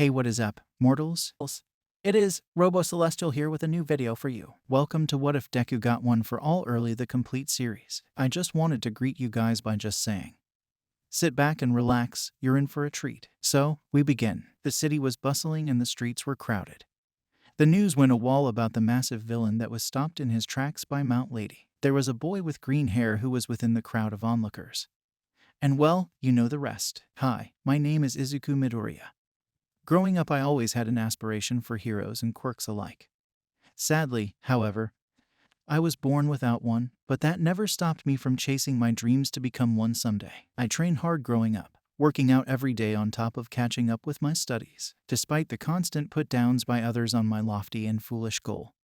Hey, what is up, mortals? It is Robo Celestial here with a new video for you. Welcome to What If Deku Got One for All Early, the complete series. I just wanted to greet you guys by just saying, sit back and relax, you're in for a treat. So, we begin. The city was bustling and the streets were crowded. The news went a wall about the massive villain that was stopped in his tracks by Mount Lady. There was a boy with green hair who was within the crowd of onlookers. And well, you know the rest. Hi, my name is Izuku Midoriya. Growing up, I always had an aspiration for heroes and quirks alike. Sadly, however, I was born without one, but that never stopped me from chasing my dreams to become one someday. I trained hard growing up, working out every day on top of catching up with my studies, despite the constant put-downs by others on my lofty and foolish goal.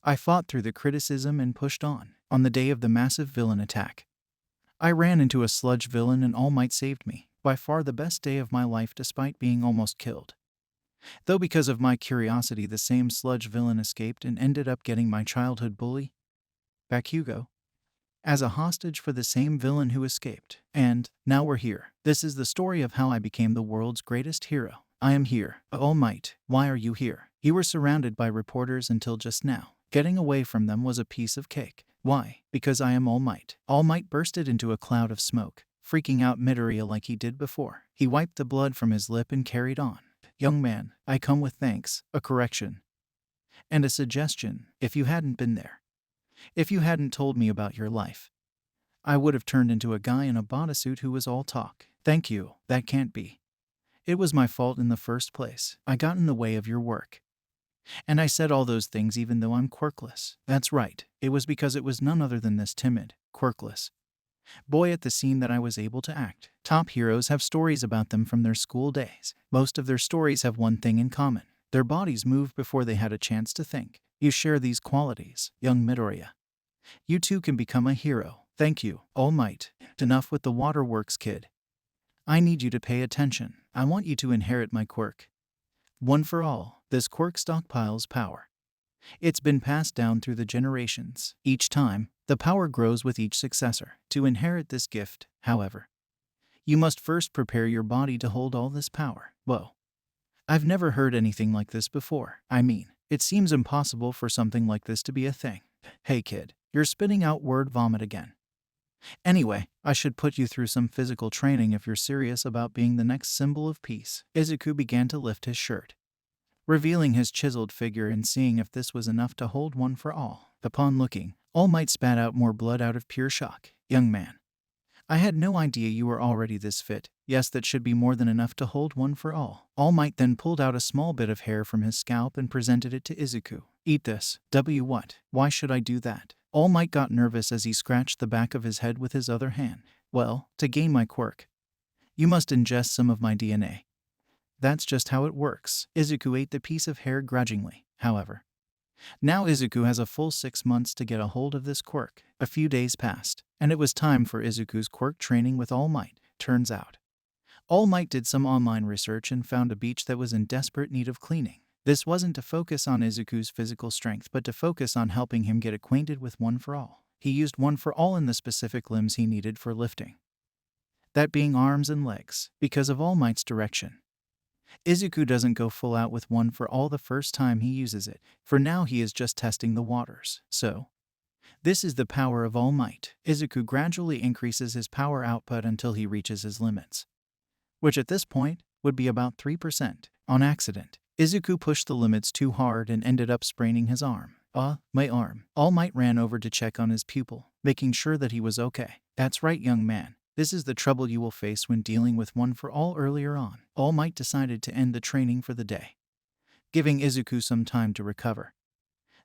I fought through the criticism and pushed on. On the day of the massive villain attack, I ran into a sludge villain and All Might saved me. By far the best day of my life despite being almost killed. Though because of my curiosity the same sludge villain escaped and ended up getting my childhood bully, Bakugo, as a hostage for the same villain who escaped. And now we're here. This is the story of how I became the world's greatest hero. I am here. All Might, why are you here? You were surrounded by reporters until just now. Getting away from them was a piece of cake. Why? Because I am All Might. All Might bursted into a cloud of smoke, freaking out Midoriya like he did before. He wiped the blood from his lip and carried on. Young man, I come with thanks, a correction, and a suggestion. If you hadn't been there, if you hadn't told me about your life, I would have turned into a guy in a bodysuit who was all talk. Thank you, that can't be. It was my fault in the first place. I got in the way of your work. And I said all those things even though I'm quirkless. That's right, it was because it was none other than this timid, quirkless boy at the scene that I was able to act. Top heroes have stories about them from their school days. Most of their stories have one thing in common. Their bodies moved before they had a chance to think. You share these qualities, young Midoriya. You too can become a hero. Thank you, All Might. Enough with the waterworks, kid. I need you to pay attention. I want you to inherit my quirk. One for all, this quirk stockpiles power. It's been passed down through the generations. Each time, the power grows with each successor. To inherit this gift, however, you must first prepare your body to hold all this power. Whoa. I've never heard anything like this before. I mean, it seems impossible for something like this to be a thing. Hey kid, you're spitting out word vomit again. Anyway, I should put you through some physical training if you're serious about being the next symbol of peace. Izuku began to lift his shirt, revealing his chiseled figure and seeing if this was enough to hold one for all. Upon looking, All Might spat out more blood out of pure shock. Young man, I had no idea you were already this fit. Yes, that should be more than enough to hold one for all. All Might then pulled out a small bit of hair from his scalp and presented it to Izuku. Eat this. What? Why should I do that? All Might got nervous as he scratched the back of his head with his other hand. Well, to gain my quirk, you must ingest some of my DNA. That's just how it works. Izuku ate the piece of hair grudgingly, however. Now Izuku has a full 6 months to get a hold of this quirk. A few days passed, and it was time for Izuku's quirk training with All Might. Turns out, All Might did some online research and found a beach that was in desperate need of cleaning. This wasn't to focus on Izuku's physical strength but to focus on helping him get acquainted with One for All. He used One for All in the specific limbs he needed for lifting, that being arms and legs, because of All Might's direction. Izuku doesn't go full out with One for All the first time he uses it. For now he is just testing the waters. So, this is the power of All Might. Izuku gradually increases his power output until he reaches his limits, which at this point would be about 3%. On accident, Izuku pushed the limits too hard and ended up spraining his arm. My arm. All Might ran over to check on his pupil, making sure that he was okay. That's right, young man. This is the trouble you will face when dealing with One for All earlier on. All Might decided to end the training for the day, giving Izuku some time to recover,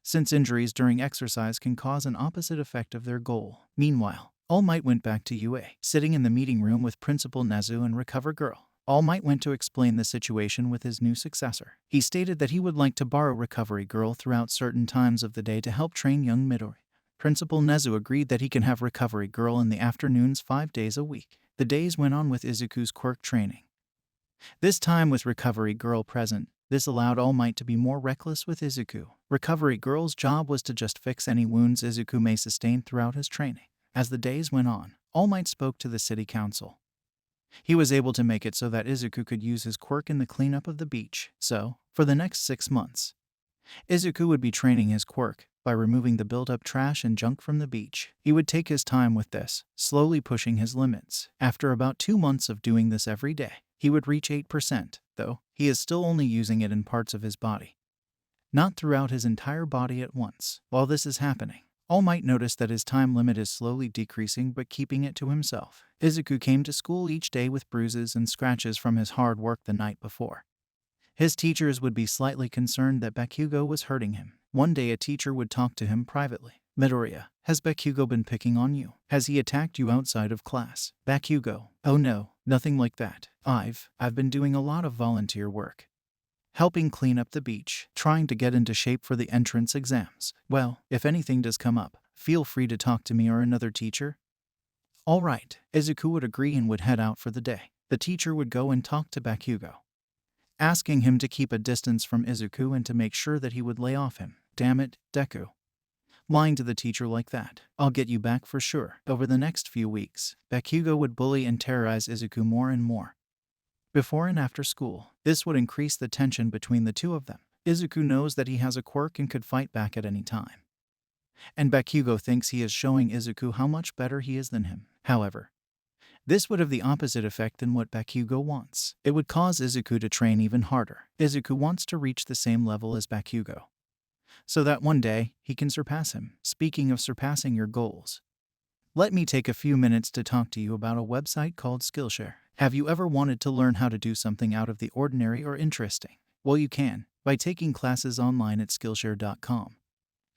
since injuries during exercise can cause an opposite effect of their goal. Meanwhile, All Might went back to UA, sitting in the meeting room with Principal Nezu and Recover Girl. All Might went to explain the situation with his new successor. He stated that he would like to borrow Recovery Girl throughout certain times of the day to help train young Midori. Principal Nezu agreed that he can have Recovery Girl in the afternoons 5 days a week. The days went on with Izuku's quirk training. This time with Recovery Girl present, this allowed All Might to be more reckless with Izuku. Recovery Girl's job was to just fix any wounds Izuku may sustain throughout his training. As the days went on, All Might spoke to the city council. He was able to make it so that Izuku could use his quirk in the cleanup of the beach. So, for the next 6 months, Izuku would be training his quirk by removing the built-up trash and junk from the beach. He would take his time with this, slowly pushing his limits. After about 2 months of doing this every day, he would reach 8%, though he is still only using it in parts of his body, not throughout his entire body at once. While this is happening, All Might noticed that his time limit is slowly decreasing but keeping it to himself. Izuku came to school each day with bruises and scratches from his hard work the night before. His teachers would be slightly concerned that Bakugo was hurting him. One day a teacher would talk to him privately. Midoriya, has Bakugo been picking on you? Has he attacked you outside of class? Bakugo, oh no, nothing like that. I've been doing a lot of volunteer work, helping clean up the beach, trying to get into shape for the entrance exams. Well, if anything does come up, feel free to talk to me or another teacher. All right, Izuku would agree and would head out for the day. The teacher would go and talk to Bakugo, asking him to keep a distance from Izuku and to make sure that he would lay off him. Damn it, Deku. Lying to the teacher like that. I'll get you back for sure. Over the next few weeks, Bakugo would bully and terrorize Izuku more and more. Before and after school, this would increase the tension between the two of them. Izuku knows that he has a quirk and could fight back at any time, and Bakugo thinks he is showing Izuku how much better he is than him. However, this would have the opposite effect than what Bakugo wants. It would cause Izuku to train even harder. Izuku wants to reach the same level as Bakugo, so that one day he can surpass him. Speaking of surpassing your goals, let me take a few minutes to talk to you about a website called Skillshare. Have you ever wanted to learn how to do something out of the ordinary or interesting? Well, you can by taking classes online at Skillshare.com,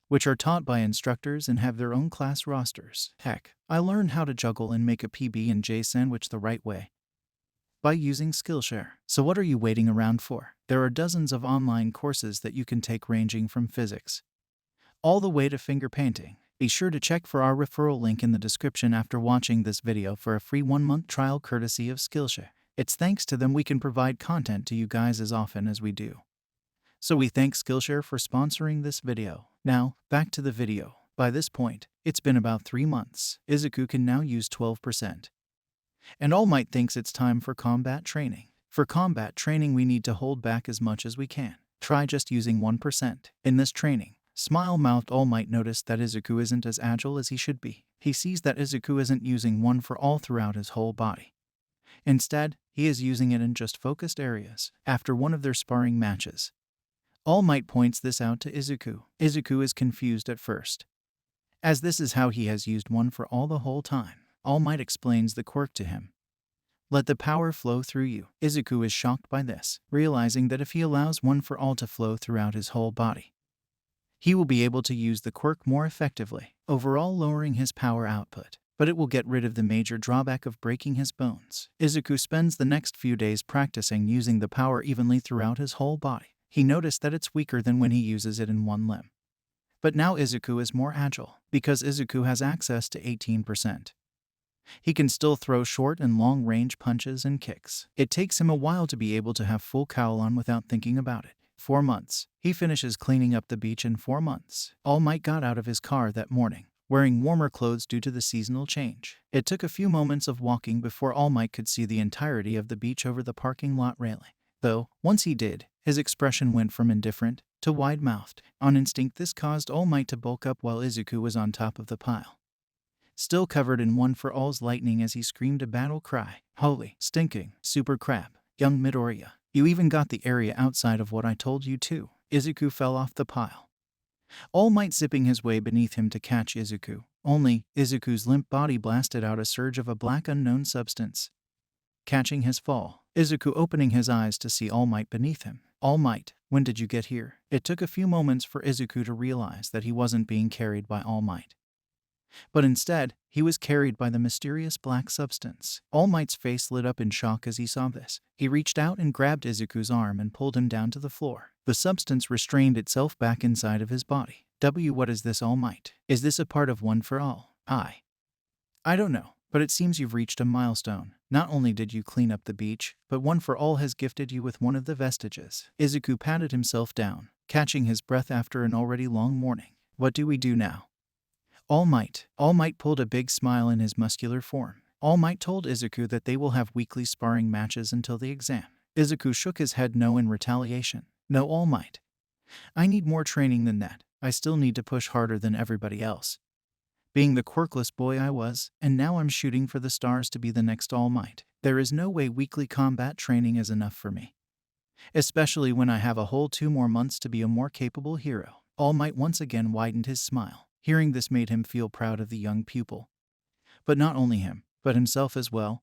which are taught by instructors and have their own class rosters. Heck, I learned how to juggle and make a PB&J sandwich the right way by using Skillshare. So what are you waiting around for? There are dozens of online courses that you can take ranging from physics all the way to finger painting. Be sure to check for our referral link in the description after watching this video for a free 1-month trial courtesy of Skillshare. It's thanks to them we can provide content to you guys as often as we do. So we thank Skillshare for sponsoring this video. Now, back to the video. By this point, it's been about 3 months. Izuku can now use 12%. And All Might thinks it's time for combat training. For combat training we need to hold back as much as we can. Try just using 1%. In this training, smile-mouthed All Might noticed that Izuku isn't as agile as he should be. He sees that Izuku isn't using 1 for all throughout his whole body. Instead, he is using it in just focused areas. After one of their sparring matches, All Might points this out to Izuku. Izuku is confused at first, as this is how he has used 1 for all the whole time. All Might explains the quirk to him. Let the power flow through you. Izuku is shocked by this, realizing that if he allows 1 for all to flow throughout his whole body, he will be able to use the quirk more effectively, overall lowering his power output. But it will get rid of the major drawback of breaking his bones. Izuku spends the next few days practicing using the power evenly throughout his whole body. He noticed that it's weaker than when he uses it in one limb. But now Izuku is more agile, because Izuku has access to 18%. He can still throw short and long-range punches and kicks. It takes him a while to be able to have full cowl on without thinking about it. 4 months. He finishes cleaning up the beach in 4 months. All Might got out of his car that morning, wearing warmer clothes due to the seasonal change. It took a few moments of walking before All Might could see the entirety of the beach over the parking lot railing. Though, once he did, his expression went from indifferent to wide-mouthed. On instinct, this caused All Might to bulk up while Izuku was on top of the pile, still covered in 1 for all's lightning as he screamed a battle cry. Holy, stinking, super crap, young Midoriya. You even got the area outside of what I told you to. Izuku fell off the pile, All Might zipping his way beneath him to catch Izuku. Only, Izuku's limp body blasted out a surge of a black unknown substance, catching his fall. Izuku opening his eyes to see All Might beneath him. All Might, when did you get here? It took a few moments for Izuku to realize that he wasn't being carried by All Might, but instead, he was carried by the mysterious black substance. All Might's face lit up in shock as he saw this. He reached out and grabbed Izuku's arm and pulled him down to the floor. The substance restrained itself back inside of his body. What is this, All Might? Is this a part of 1 for all? I don't know, but it seems you've reached a milestone. Not only did you clean up the beach, but 1 for all has gifted you with one of the vestiges. Izuku patted himself down, catching his breath after an already long morning. What do we do now? All Might pulled a big smile in his muscular form. All Might told Izuku that they will have weekly sparring matches until the exam. Izuku shook his head no in retaliation. No, All Might. I need more training than that. I still need to push harder than everybody else. Being the quirkless boy I was, and now I'm shooting for the stars to be the next All Might. There is no way weekly combat training is enough for me. Especially when I have a whole 2 more months to be a more capable hero. All Might once again widened his smile. Hearing this made him feel proud of the young pupil. But not only him, but himself as well.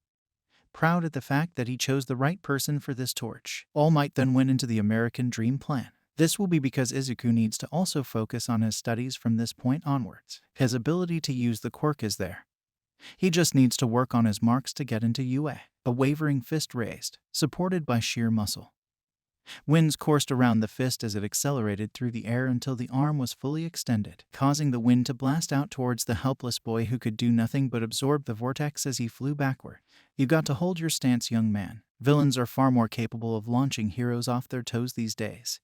Proud at the fact that he chose the right person for this torch. All Might then went into the American Dream plan. This will be because Izuku needs to also focus on his studies from this point onwards. His ability to use the quirk is there. He just needs to work on his marks to get into UA. A wavering fist raised, supported by sheer muscle. Winds coursed around the fist as it accelerated through the air until the arm was fully extended, causing the wind to blast out towards the helpless boy who could do nothing but absorb the vortex as he flew backward. You got to hold your stance, young man. Villains are far more capable of launching heroes off their toes these days.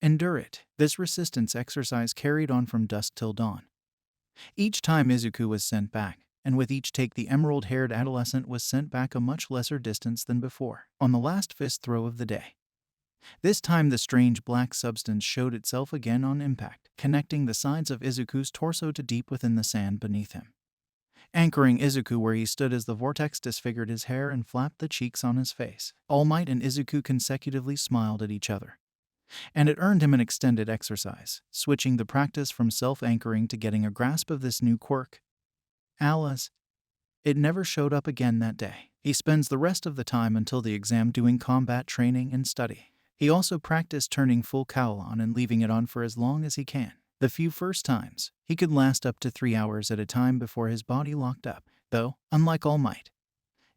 Endure it. This resistance exercise carried on from dusk till dawn. Each time Izuku was sent back, and with each take the emerald-haired adolescent was sent back a much lesser distance than before, on the last fist throw of the day. This time the strange black substance showed itself again on impact, connecting the sides of Izuku's torso to deep within the sand beneath him. Anchoring Izuku where he stood as the vortex disfigured his hair and flapped the cheeks on his face. All Might and Izuku consecutively smiled at each other. And it earned him an extended exercise, switching the practice from self-anchoring to getting a grasp of this new quirk. Alas, it never showed up again that day. He spends the rest of the time until the exam doing combat training and study. He also practiced turning full cowl on and leaving it on for as long as he can. The few first times, he could last up to 3 hours at a time before his body locked up, though, unlike All Might,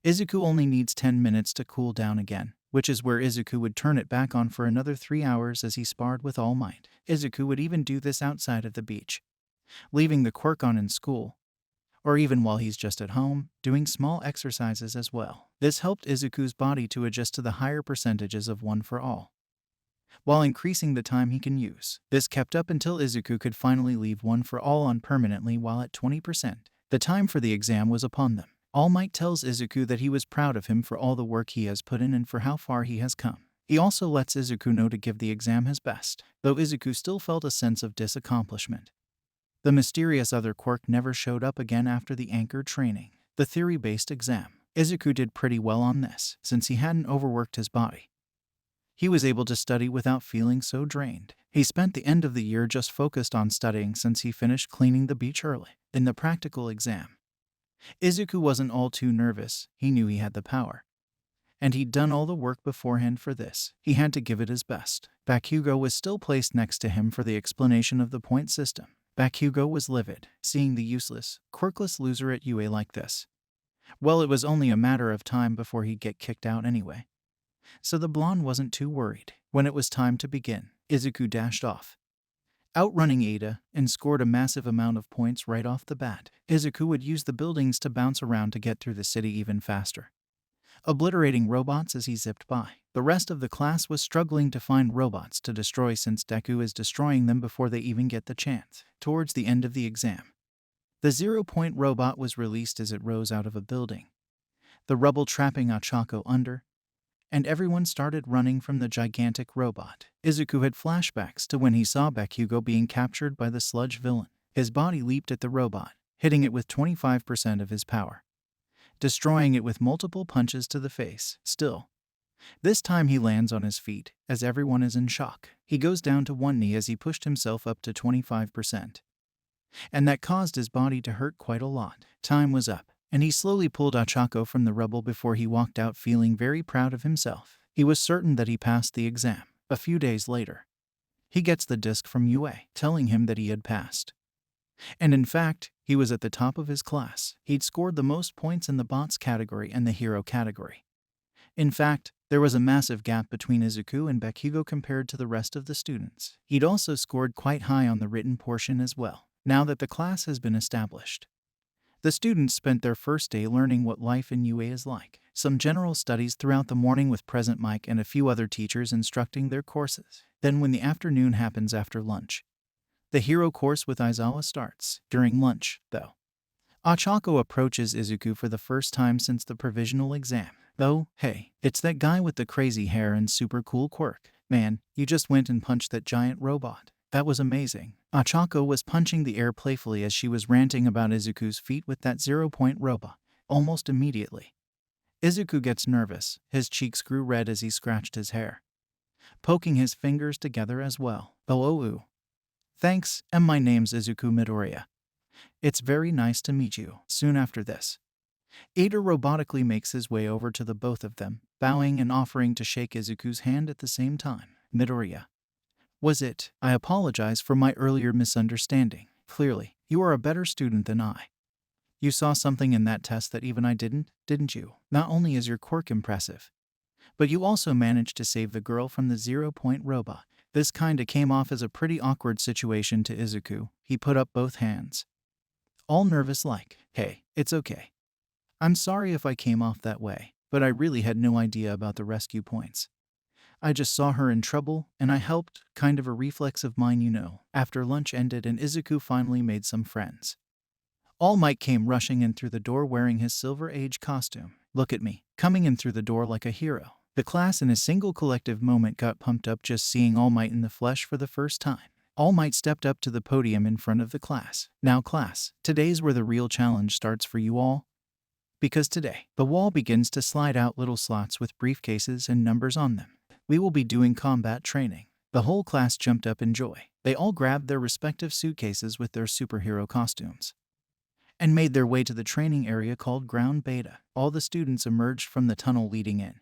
Izuku only needs 10 minutes to cool down again, which is where Izuku would turn it back on for another 3 hours as he sparred with All Might. Izuku would even do this outside of the beach, leaving the quirk on in school, or even while he's just at home, doing small exercises as well. This helped Izuku's body to adjust to the higher percentages of one for all, while increasing the time he can use. This kept up until Izuku could finally leave one for all on permanently while at 20%. The time for the exam was upon them. All Might tells Izuku that he was proud of him for all the work he has put in and for how far he has come. He also lets Izuku know to give the exam his best, though Izuku still felt a sense of disaccomplishment. The mysterious other quirk never showed up again after the anchor training. The theory-based exam. Izuku did pretty well on this, since he hadn't overworked his body. He was able to study without feeling so drained. He spent the end of the year just focused on studying since he finished cleaning the beach early. In the practical exam, Izuku wasn't all too nervous. He knew he had the power, and he'd done all the work beforehand for this. He had to give it his best. Bakugo was still placed next to him for the explanation of the point system. Bakugo was livid, seeing the useless, quirkless loser at UA like this. Well, it was only a matter of time before he'd get kicked out anyway. So the blonde wasn't too worried. When it was time to begin, Izuku dashed off, outrunning Ada, and scored a massive amount of points right off the bat. Izuku would use the buildings to bounce around to get through the city even faster, obliterating robots as he zipped by. The rest of the class was struggling to find robots to destroy since Deku is destroying them before they even get the chance. Towards the end of the exam, the 0-point robot was released as it rose out of a building, the rubble trapping Ochako under, and everyone started running from the gigantic robot. Izuku had flashbacks to when he saw Bakugo being captured by the sludge villain. His body leaped at the robot, hitting it with 25% of his power, destroying it with multiple punches to the face. Still, this time he lands on his feet, as everyone is in shock. He goes down to one knee as he pushed himself up to 25%, and that caused his body to hurt quite a lot. Time was up, and he slowly pulled Ochako from the rubble before he walked out feeling very proud of himself. He was certain that he passed the exam. A few days later, he gets the disc from UA, telling him that he had passed. And in fact, he was at the top of his class. He'd scored the most points in the bots category and the hero category. In fact, there was a massive gap between Izuku and Bakugo compared to the rest of the students. He'd also scored quite high on the written portion as well. Now that the class has been established, the students spent their first day learning what life in UA is like. Some general studies throughout the morning with Present Mike and a few other teachers instructing their courses. Then when the afternoon happens after lunch, the hero course with Aizawa starts. During lunch, though, Ochako approaches Izuku for the first time since the provisional exam. Oh, hey, it's that guy with the crazy hair and super cool quirk. Man, you just went and punched that giant robot. That was amazing. Ochako was punching the air playfully as she was ranting about Izuku's feat with that 0-point robot. Almost immediately, Izuku gets nervous. His cheeks grew red as he scratched his hair, poking his fingers together as well. Oh. Thanks, and my name's Izuku Midoriya. It's very nice to meet you. Soon after this, Ida robotically makes his way over to the both of them, bowing and offering to shake Izuku's hand at the same time. Midoriya. Was it? I apologize for my earlier misunderstanding. Clearly, you are a better student than I. You saw something in that test that even I didn't you? Not only is your quirk impressive, but you also managed to save the girl from the 0-point robot. This kinda came off as a pretty awkward situation to Izuku. He put up both hands, all nervous like, hey, it's okay. I'm sorry if I came off that way, but I really had no idea about the rescue points. I just saw her in trouble, and I helped, kind of a reflex of mine, you know. After lunch ended and Izuku finally made some friends, All Might came rushing in through the door wearing his Silver Age costume. Look at me, coming in through the door like a hero. The class in a single collective moment got pumped up just seeing All Might in the flesh for the first time. All Might stepped up to the podium in front of the class. Now class, today's where the real challenge starts for you all. Because today, the wall begins to slide out little slots with briefcases and numbers on them. We will be doing combat training. The whole class jumped up in joy. They all grabbed their respective suitcases with their superhero costumes and made their way to the training area called Ground Beta. All the students emerged from the tunnel leading in,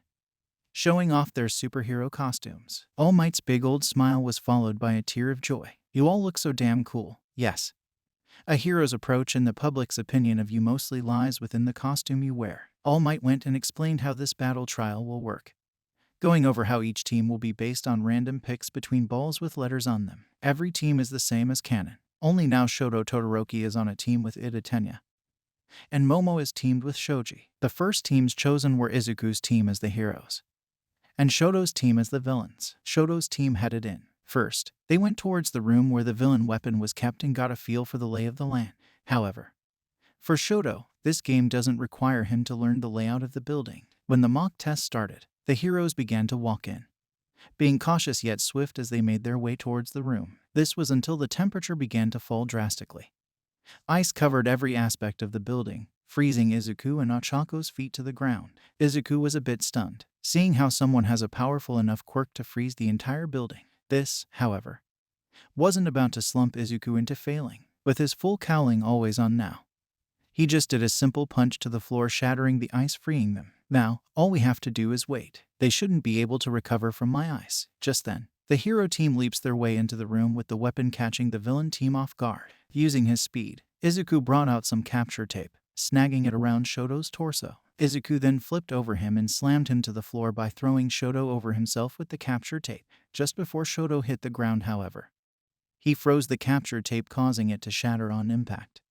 showing off their superhero costumes. All Might's big old smile was followed by a tear of joy. You all look so damn cool. Yes. A hero's approach and the public's opinion of you mostly lies within the costume you wear. All Might went and explained how this battle trial will work, going over how each team will be based on random picks between balls with letters on them. Every team is the same as canon. Only now Shoto Todoroki is on a team with Ida Tenya, and Momo is teamed with Shoji. The first teams chosen were Izuku's team as the heroes, and Shoto's team as the villains. Shoto's team headed in. First, they went towards the room where the villain weapon was kept and got a feel for the lay of the land. However, for Shoto, this game doesn't require him to learn the layout of the building. When the mock test started, the heroes began to walk in, being cautious yet swift as they made their way towards the room. This was until the temperature began to fall drastically. Ice covered every aspect of the building, freezing Izuku and Ochako's feet to the ground. Izuku was a bit stunned, seeing how someone has a powerful enough quirk to freeze the entire building. This, however, wasn't about to slump Izuku into failing. With his full cowling always on now, he just did a simple punch to the floor, shattering the ice, freeing them. Now, all we have to do is wait. They shouldn't be able to recover from my ice. Just then, the hero team leaps their way into the room with the weapon catching the villain team off guard. Using his speed, Izuku brought out some capture tape, snagging it around Shoto's torso. Izuku then flipped over him and slammed him to the floor by throwing Shoto over himself with the capture tape. Just before Shoto hit the ground, however, he froze the capture tape, causing it to shatter on impact,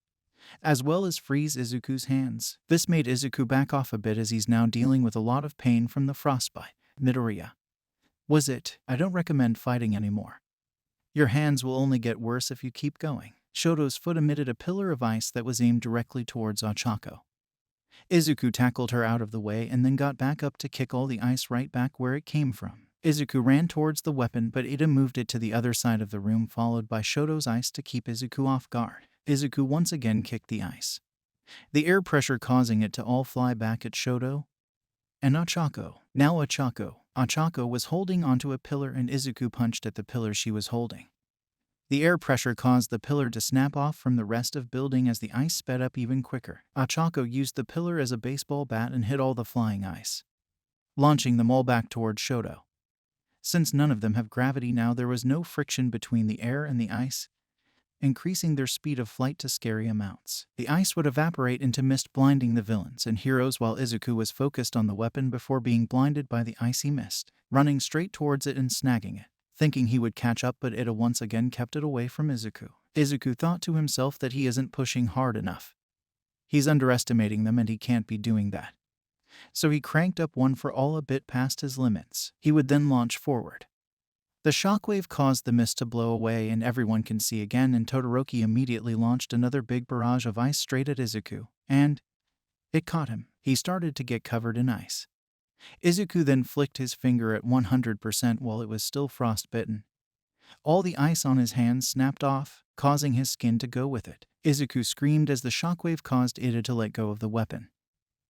as well as freeze Izuku's hands. This made Izuku back off a bit as he's now dealing with a lot of pain from the frostbite. Midoriya. Was it? I don't recommend fighting anymore. Your hands will only get worse if you keep going. Shoto's foot emitted a pillar of ice that was aimed directly towards Ochako. Izuku tackled her out of the way and then got back up to kick all the ice right back where it came from. Izuku ran towards the weapon, but Ida moved it to the other side of the room, followed by Shoto's ice to keep Izuku off guard. Izuku once again kicked the ice, the air pressure causing it to all fly back at Shoto and Ochako. Now Ochako was holding onto a pillar and Izuku punched at the pillar she was holding. The air pressure caused the pillar to snap off from the rest of building as the ice sped up even quicker. Ochako used the pillar as a baseball bat and hit all the flying ice, launching them all back towards Shoto. Since none of them have gravity now, there was no friction between the air and the ice, increasing their speed of flight to scary amounts. The ice would evaporate into mist, blinding the villains and heroes while Izuku was focused on the weapon before being blinded by the icy mist, running straight towards it and snagging it, thinking he would catch up, but Ida once again kept it away from Izuku. Izuku thought to himself that he isn't pushing hard enough. He's underestimating them and he can't be doing that. So he cranked up one for all a bit past his limits. He would then launch forward, The shockwave caused the mist to blow away and everyone can see again, and Todoroki immediately launched another big barrage of ice straight at Izuku, and it caught him. He started to get covered in ice. Izuku then flicked his finger at 100% while it was still frostbitten. All the ice on his hands snapped off, causing his skin to go with it. Izuku screamed as the shockwave caused Ida to let go of the weapon.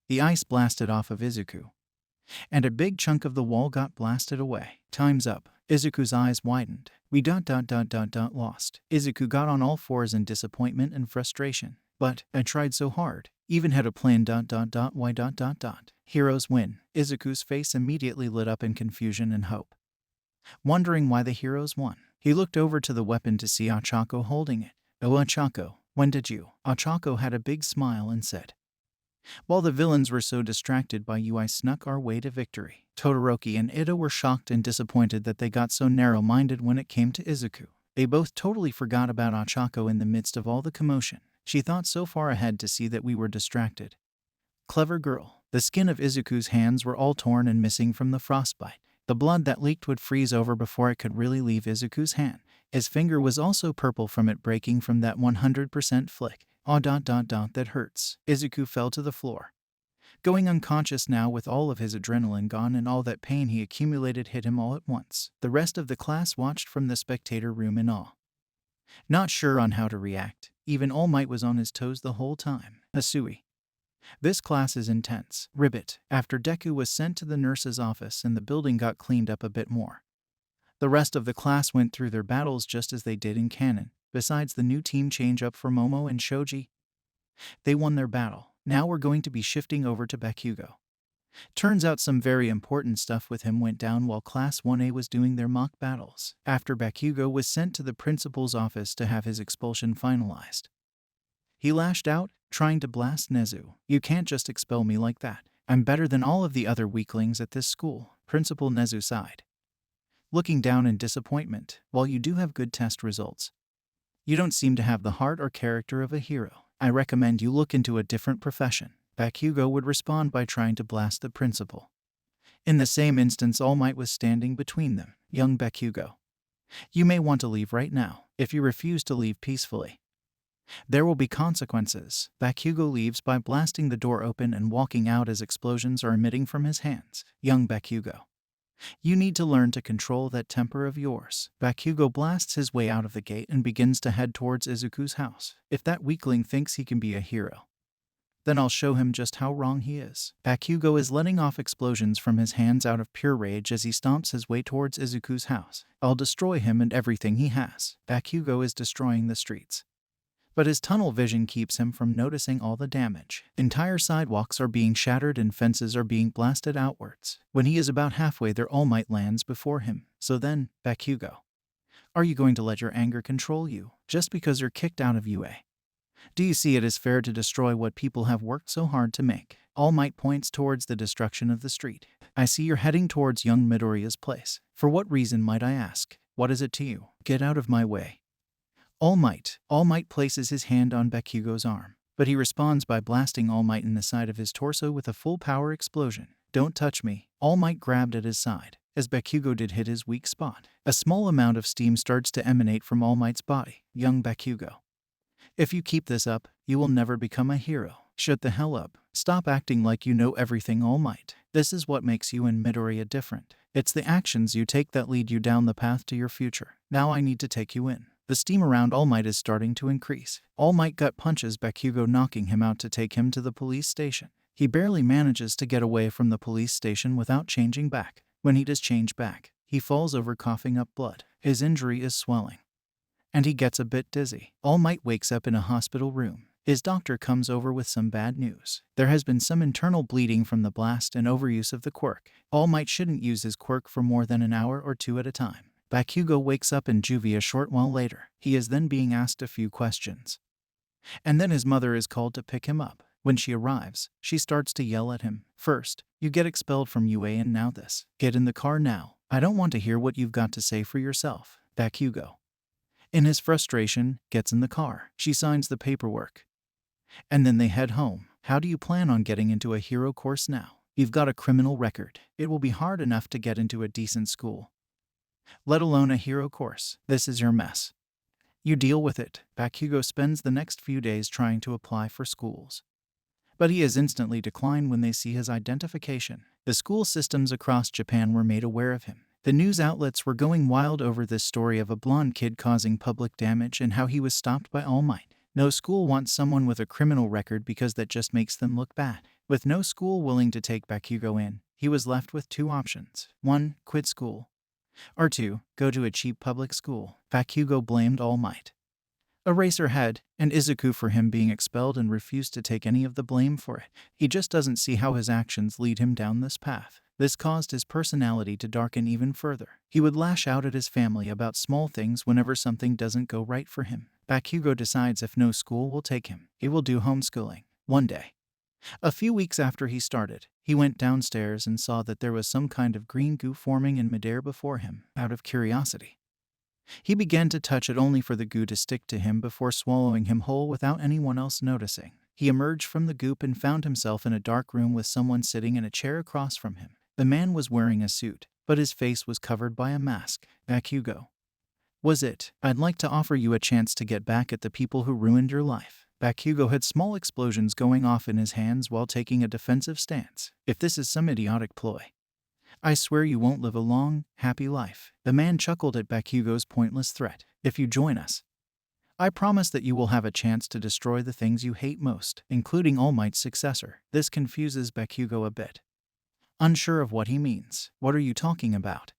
The ice blasted off of Izuku, and a big chunk of the wall got blasted away. Time's up. Izuku's eyes widened. We lost. Izuku got on all fours in disappointment and frustration. But I tried so hard. Even had a plan. Why? Heroes win. Izuku's face immediately lit up in confusion and hope. Wondering why the heroes won, he looked over to the weapon to see Ochako holding it. Oh, Ochako, when did you? Ochako had a big smile and said, while the villains were so distracted by you, I snuck our way to victory. Todoroki and Ida were shocked and disappointed that they got so narrow-minded when it came to Izuku. They both totally forgot about Ochako in the midst of all the commotion. She thought so far ahead to see that we were distracted. Clever girl. The skin of Izuku's hands were all torn and missing from the frostbite. The blood that leaked would freeze over before it could really leave Izuku's hand. His finger was also purple from it breaking from that 100% flick. That hurts. Izuku fell to the floor, going unconscious now with all of his adrenaline gone, and all that pain he accumulated hit him all at once. The rest of the class watched from the spectator room in awe, not sure on how to react. Even All Might was on his toes the whole time. Asui. This class is intense. Ribbit. After Deku was sent to the nurse's office and the building got cleaned up a bit more, the rest of the class went through their battles just as they did in canon. Besides the new team change-up for Momo and Shoji, they won their battle. Now we're going to be shifting over to Bakugo. Turns out some very important stuff with him went down while Class 1A was doing their mock battles. After Bakugo was sent to the principal's office to have his expulsion finalized, he lashed out, trying to blast Nezu. You can't just expel me like that. I'm better than all of the other weaklings at this school. Principal Nezu sighed, looking down in disappointment. While you do have good test results, you don't seem to have the heart or character of a hero. I recommend you look into a different profession. Bakugo would respond by trying to blast the principal. In the same instance, All Might was standing between them. Young Bakugo, you may want to leave right now. If you refuse to leave peacefully, there will be consequences. Bakugo leaves by blasting the door open and walking out as explosions are emitting from his hands. Young Bakugo, you need to learn to control that temper of yours. Bakugo blasts his way out of the gate and begins to head towards Izuku's house. If that weakling thinks he can be a hero, then I'll show him just how wrong he is. Bakugo is letting off explosions from his hands out of pure rage as he stomps his way towards Izuku's house. I'll destroy him and everything he has. Bakugo is destroying the streets, but his tunnel vision keeps him from noticing all the damage. Entire sidewalks are being shattered and fences are being blasted outwards. When he is about halfway there, All Might lands before him. So then, Bakugo, are you going to let your anger control you, just because you're kicked out of UA? Do you see it as fair to destroy what people have worked so hard to make? All Might points towards the destruction of the street. I see you're heading towards young Midoriya's place. For what reason, might I ask? What is it to you? Get out of my way. All Might places his hand on Bakugo's arm, but he responds by blasting All Might in the side of his torso with a full power explosion. Don't touch me. All Might grabbed at his side, as Bakugo did hit his weak spot. A small amount of steam starts to emanate from All Might's body. Young Bakugo, if you keep this up, you will never become a hero. Shut the hell up. Stop acting like you know everything, All Might. This is what makes you and Midoriya different. It's the actions you take that lead you down the path to your future. Now I need to take you in. The steam around All Might is starting to increase. All Might gut punches Bakugo, knocking him out to take him to the police station. He barely manages to get away from the police station without changing back. When he does change back, he falls over coughing up blood. His injury is swelling, and he gets a bit dizzy. All Might wakes up in a hospital room. His doctor comes over with some bad news. There has been some internal bleeding from the blast and overuse of the quirk. All Might shouldn't use his quirk for more than an hour or two at a time. Bakugo wakes up in juvie a short while later. He is then being asked a few questions, and then his mother is called to pick him up. When she arrives, she starts to yell at him. First, you get expelled from UA and now this. Get in the car now. I don't want to hear what you've got to say for yourself. Bakugo, in his frustration, gets in the car. She signs the paperwork, and then they head home. How do you plan on getting into a hero course now? You've got a criminal record. It will be hard enough to get into a decent school. let alone a hero course. This is your mess. You deal with it. Bakugo spends the next few days trying to apply for schools. But he is instantly declined when they see his identification. The school systems across Japan were made aware of him. The news outlets were going wild over this story of a blonde kid causing public damage and how he was stopped by All Might. No school wants someone with a criminal record because that just makes them look bad. With no school willing to take Bakugo in, he was left with two options. 1. Quit school. Or 2. Go to a cheap public school. Bakugo blamed All Might, Eraserhead, and Izuku for him being expelled and refused to take any of the blame for it. He just doesn't see how his actions lead him down this path. This caused his personality to darken even further. He would lash out at his family about small things whenever something doesn't go right for him. Bakugo decides if no school will take him, he will do homeschooling. One day, a few weeks after he started, he went downstairs and saw that there was some kind of green goo forming in midair before him. Out of curiosity, he began to touch it only for the goo to stick to him before swallowing him whole without anyone else noticing. He emerged from the goop and found himself in a dark room with someone sitting in a chair across from him. The man was wearing a suit, but his face was covered by a mask. Bakugo, was it? I'd like to offer you a chance to get back at the people who ruined your life. Bakugo had small explosions going off in his hands while taking a defensive stance. If this is some idiotic ploy, I swear you won't live a long, happy life. The man chuckled at Bakugo's pointless threat. If you join us, I promise that you will have a chance to destroy the things you hate most, including All Might's successor. This confuses Bakugo a bit, unsure of what he means. What are you talking about?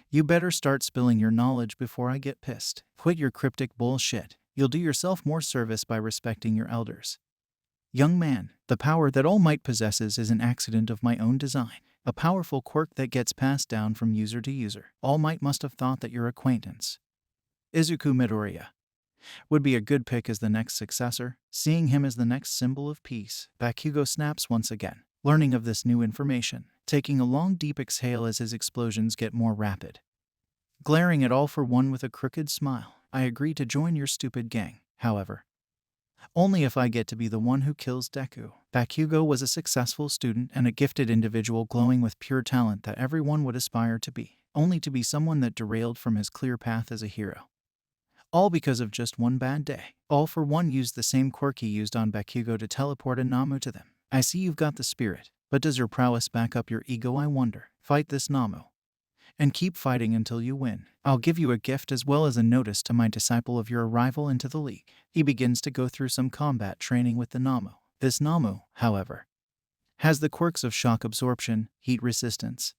You better start spilling your knowledge before I get pissed. Quit your cryptic bullshit. You'll do yourself more service by respecting your elders. Young man, the power that All Might possesses is an accident of my own design, a powerful quirk that gets passed down from user to user. All Might must have thought that your acquaintance, Izuku Midoriya, would be a good pick as the next successor, seeing him as the next symbol of peace. Bakugo snaps once again, learning of this new information, taking a long deep exhale as his explosions get more rapid. Glaring at All for One with a crooked smile, I agree to join your stupid gang, however, only if I get to be the one who kills Deku. Bakugo was a successful student and a gifted individual glowing with pure talent that everyone would aspire to be, only to be someone that derailed from his clear path as a hero. All because of just one bad day. All for One used the same quirk he used on Bakugo to teleport a Namu to them. I see you've got the spirit, but does your prowess back up your ego, I wonder? Fight this Namu, and keep fighting until you win. I'll give you a gift as well as a notice to my disciple of your arrival into the league. He begins to go through some combat training with the Namu. This Namu, however, has the quirks of shock absorption, heat resistance,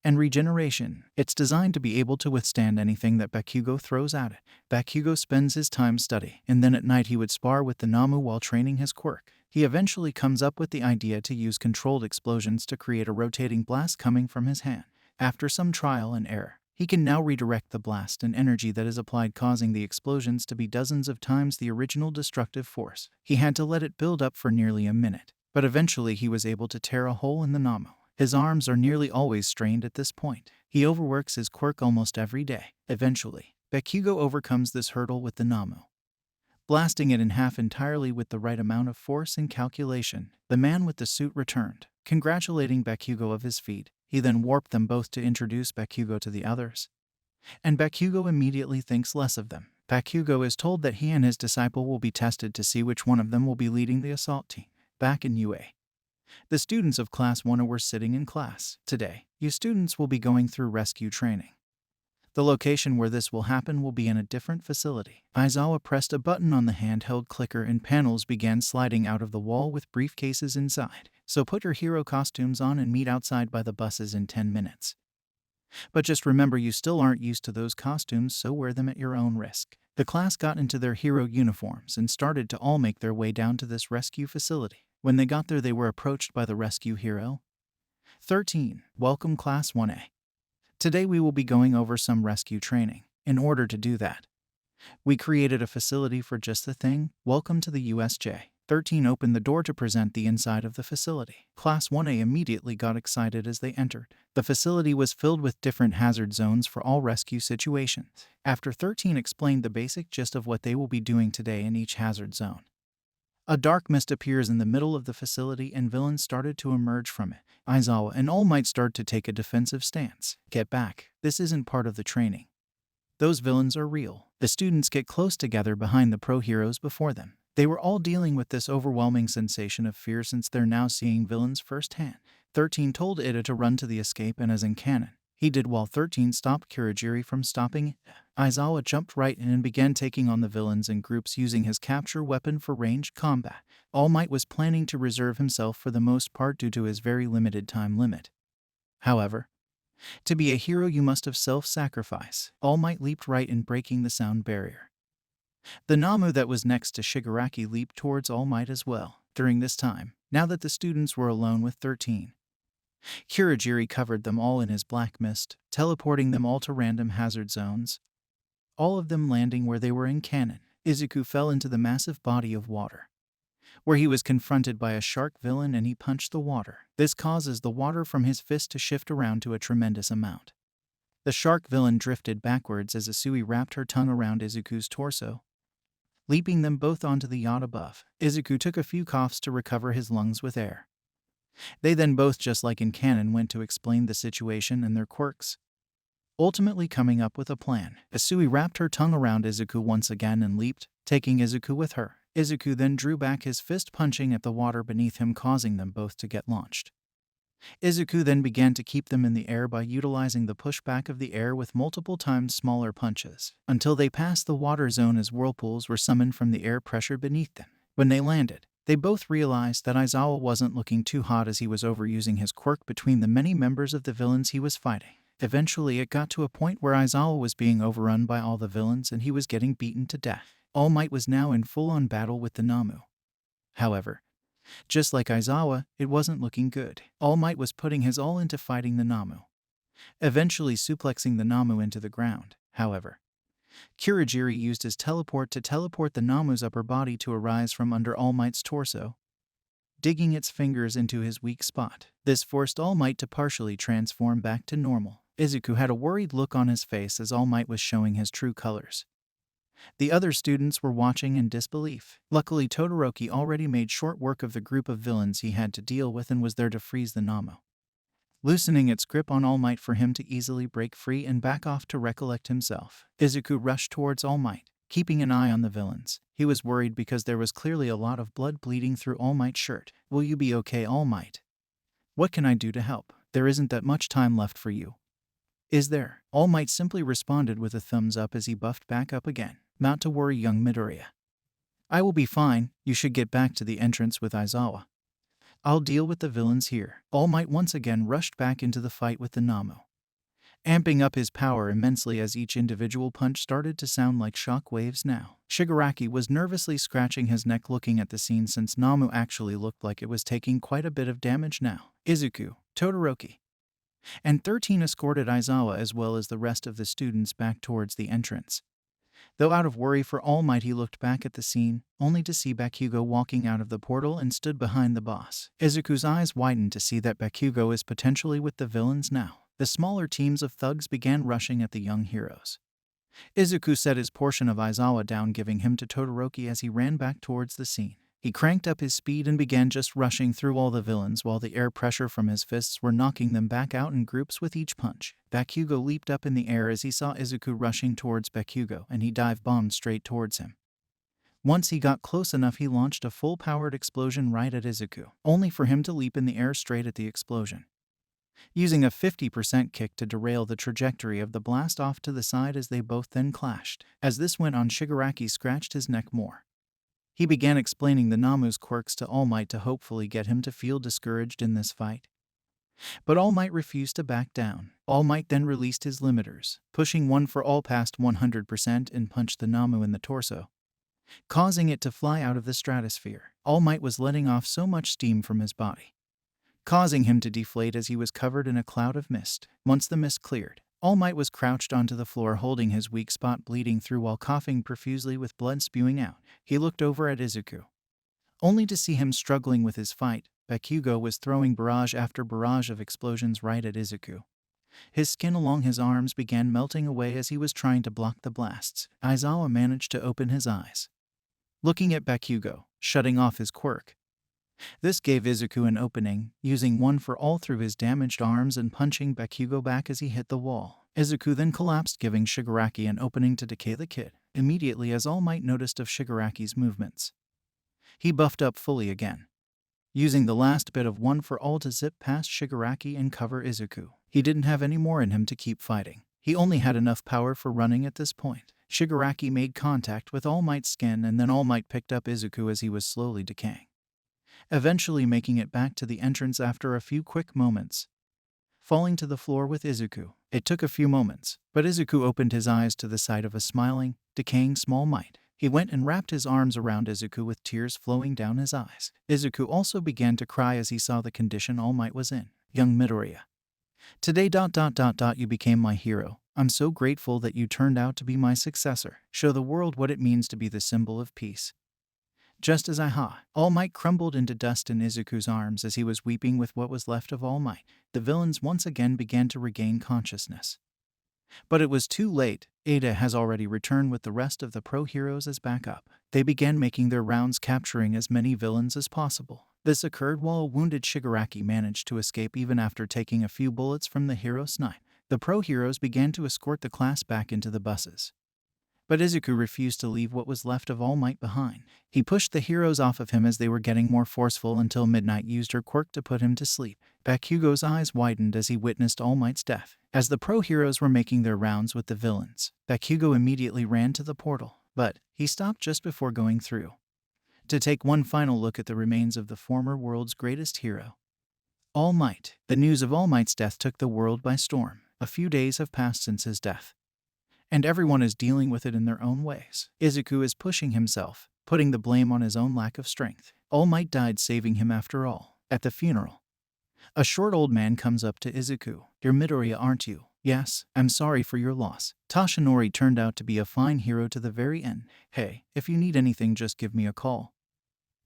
and regeneration. It's designed to be able to withstand anything that Bakugo throws at it. Bakugo spends his time studying, and then at night he would spar with the Namu while training his quirk. He eventually comes up with the idea to use controlled explosions to create a rotating blast coming from his hand. After some trial and error, he can now redirect the blast and energy that is applied, causing the explosions to be dozens of times the original destructive force. He had to let it build up for nearly a minute, but eventually he was able to tear a hole in the Namu. His arms are nearly always strained at this point. He overworks his quirk almost every day. Eventually, Bakugo overcomes this hurdle with the Namu, blasting it in half entirely with the right amount of force and calculation. The man with the suit returned, congratulating Bakugo of his feat. He then warped them both to introduce Bakugo to the others, and Bakugo immediately thinks less of them. Bakugo is told that he and his disciple will be tested to see which one of them will be leading the assault team. Back in UA, the students of Class 1 were sitting in class. Today, you students will be going through rescue training. The location where this will happen will be in a different facility. Aizawa pressed a button on the handheld clicker and panels began sliding out of the wall with briefcases inside. So put your hero costumes on and meet outside by the buses in 10 minutes. But just remember, you still aren't used to those costumes, so wear them at your own risk. The class got into their hero uniforms and started to all make their way down to this rescue facility. When they got there, they were approached by the rescue hero. 13. Welcome Class 1A. Today we will be going over some rescue training. In order to do that, we created a facility for just the thing. Welcome to the USJ. 13 opened the door to present the inside of the facility. Class 1A immediately got excited as they entered. The facility was filled with different hazard zones for all rescue situations. After 13 explained the basic gist of what they will be doing today in each hazard zone, A dark mist appears in the middle of the facility and villains started to emerge from it. Aizawa and All Might start to take a defensive stance. Get back. This isn't part of the training. Those villains are real. The students get close together behind the pro heroes before them. They were all dealing with this overwhelming sensation of fear since they're now seeing villains firsthand. 13 told Ida to run to the escape, and as in canon, he did while 13 stopped Kurogiri from stopping. Aizawa jumped right in and began taking on the villains in groups using his capture weapon for ranged combat. All Might was planning to reserve himself for the most part due to his very limited time limit. However, to be a hero you must have self-sacrifice. All Might leaped right in, breaking the sound barrier. The Namu that was next to Shigaraki leaped towards All Might as well. During this time, now that the students were alone with 13, Kurogiri covered them all in his black mist, teleporting them all to random hazard zones, all of them landing where they were in canon. Izuku fell into the massive body of water, where he was confronted by a shark villain and he punched the water. This causes the water from his fist to shift around to a tremendous amount. The shark villain drifted backwards as Asui wrapped her tongue around Izuku's torso, leaping them both onto the yacht above. Izuku took a few coughs to recover his lungs with air. They then both, just like in canon, went to explain the situation and their quirks, ultimately coming up with a plan. Asui wrapped her tongue around Izuku once again and leaped, taking Izuku with her. Izuku then drew back his fist, punching at the water beneath him, causing them both to get launched. Izuku then began to keep them in the air by utilizing the pushback of the air with multiple times smaller punches, until they passed the water zone as whirlpools were summoned from the air pressure beneath them. When they landed, they both realized that Aizawa wasn't looking too hot as he was overusing his quirk between the many members of the villains he was fighting. Eventually it got to a point where Aizawa was being overrun by all the villains and he was getting beaten to death. All Might was now in full-on battle with the Namu. However, just like Aizawa, it wasn't looking good. All Might was putting his all into fighting the Namu, eventually suplexing the Namu into the ground. However, Kurogiri used his teleport to teleport the Namu's upper body to arise from under All Might's torso, digging its fingers into his weak spot. This forced All Might to partially transform back to normal. Izuku had a worried look on his face as All Might was showing his true colors. The other students were watching in disbelief. Luckily, Todoroki already made short work of the group of villains he had to deal with and was there to freeze the Namu, loosening its grip on All Might for him to easily break free and back off to recollect himself. Izuku rushed towards All Might, keeping an eye on the villains. He was worried because there was clearly a lot of blood bleeding through All Might's shirt. "Will you be okay, All Might? What can I do to help? There isn't that much time left for you, is there?" All Might simply responded with a thumbs up as he buffed back up again. "Not to worry, young Midoriya. I will be fine. You should get back to the entrance with Aizawa. I'll deal with the villains here." All Might once again rushed back into the fight with the Namu, amping up his power immensely as each individual punch started to sound like shock waves now. Shigaraki was nervously scratching his neck looking at the scene since Namu actually looked like it was taking quite a bit of damage now. Izuku, Todoroki, and 13 escorted Aizawa as well as the rest of the students back towards the entrance. Though out of worry for All Might, he looked back at the scene, only to see Bakugo walking out of the portal and stood behind the boss. Izuku's eyes widened to see that Bakugo is potentially with the villains now. The smaller teams of thugs began rushing at the young heroes. Izuku set his portion of Aizawa down, giving him to Todoroki as he ran back towards the scene. He cranked up his speed and began just rushing through all the villains while the air pressure from his fists were knocking them back out in groups with each punch. Bakugo leaped up in the air as he saw Izuku rushing towards Bakugo and he dive-bombed straight towards him. Once he got close enough, he launched a full-powered explosion right at Izuku, only for him to leap in the air straight at the explosion, using a 50% kick to derail the trajectory of the blast off to the side as they both then clashed. As this went on, Shigaraki scratched his neck more. He began explaining the Namu's quirks to All Might to hopefully get him to feel discouraged in this fight. But All Might refused to back down. All Might then released his limiters, pushing one for all past 100% and punched the Namu in the torso, causing it to fly out of the stratosphere. All Might was letting off so much steam from his body, causing him to deflate as he was covered in a cloud of mist. Once the mist cleared, All Might was crouched onto the floor holding his weak spot bleeding through while coughing profusely with blood spewing out. He looked over at Izuku, only to see him struggling with his fight. Bakugo was throwing barrage after barrage of explosions right at Izuku. His skin along his arms began melting away as he was trying to block the blasts. Aizawa managed to open his eyes, looking at Bakugo, shutting off his quirk. This gave Izuku an opening, using one for all through his damaged arms and punching Bakugo back as he hit the wall. Izuku then collapsed, giving Shigaraki an opening to decay the kid, immediately as All Might noticed of Shigaraki's movements. He buffed up fully again, using the last bit of one for all to zip past Shigaraki and cover Izuku. He didn't have any more in him to keep fighting. He only had enough power for running at this point. Shigaraki made contact with All Might's skin, and then All Might picked up Izuku as he was slowly decaying, eventually making it back to the entrance after a few quick moments, falling to the floor with Izuku. It took a few moments, but Izuku opened his eyes to the sight of a smiling, decaying Small Might. He went and wrapped his arms around Izuku with tears flowing down his eyes. Izuku also began to cry as he saw the condition All Might was in. Young Midoriya. Today ... you became my hero. I'm so grateful that you turned out to be my successor. Show the world what it means to be the symbol of peace. Just as All Might crumbled into dust in Izuku's arms as he was weeping with what was left of All Might, the villains once again began to regain consciousness. But it was too late. Ada has already returned with the rest of the pro heroes as backup. They began making their rounds, capturing as many villains as possible. This occurred while a wounded Shigaraki managed to escape even after taking a few bullets from the hero snipe. The pro heroes began to escort the class back into the buses, but Izuku refused to leave what was left of All Might behind. He pushed the heroes off of him as they were getting more forceful until Midnight used her quirk to put him to sleep. Bakugo's eyes widened as he witnessed All Might's death. As the pro heroes were making their rounds with the villains, Bakugo immediately ran to the portal, but he stopped just before going through to take one final look at the remains of the former world's greatest hero, All Might. The news of All Might's death took the world by storm. A few days have passed since his death, and everyone is dealing with it in their own ways. Izuku is pushing himself, putting the blame on his own lack of strength. All Might died saving him after all. At the funeral, a short old man comes up to Izuku. You're Midoriya, aren't you? Yes, I'm sorry for your loss. Toshinori turned out to be a fine hero to the very end. Hey, if you need anything, just give me a call,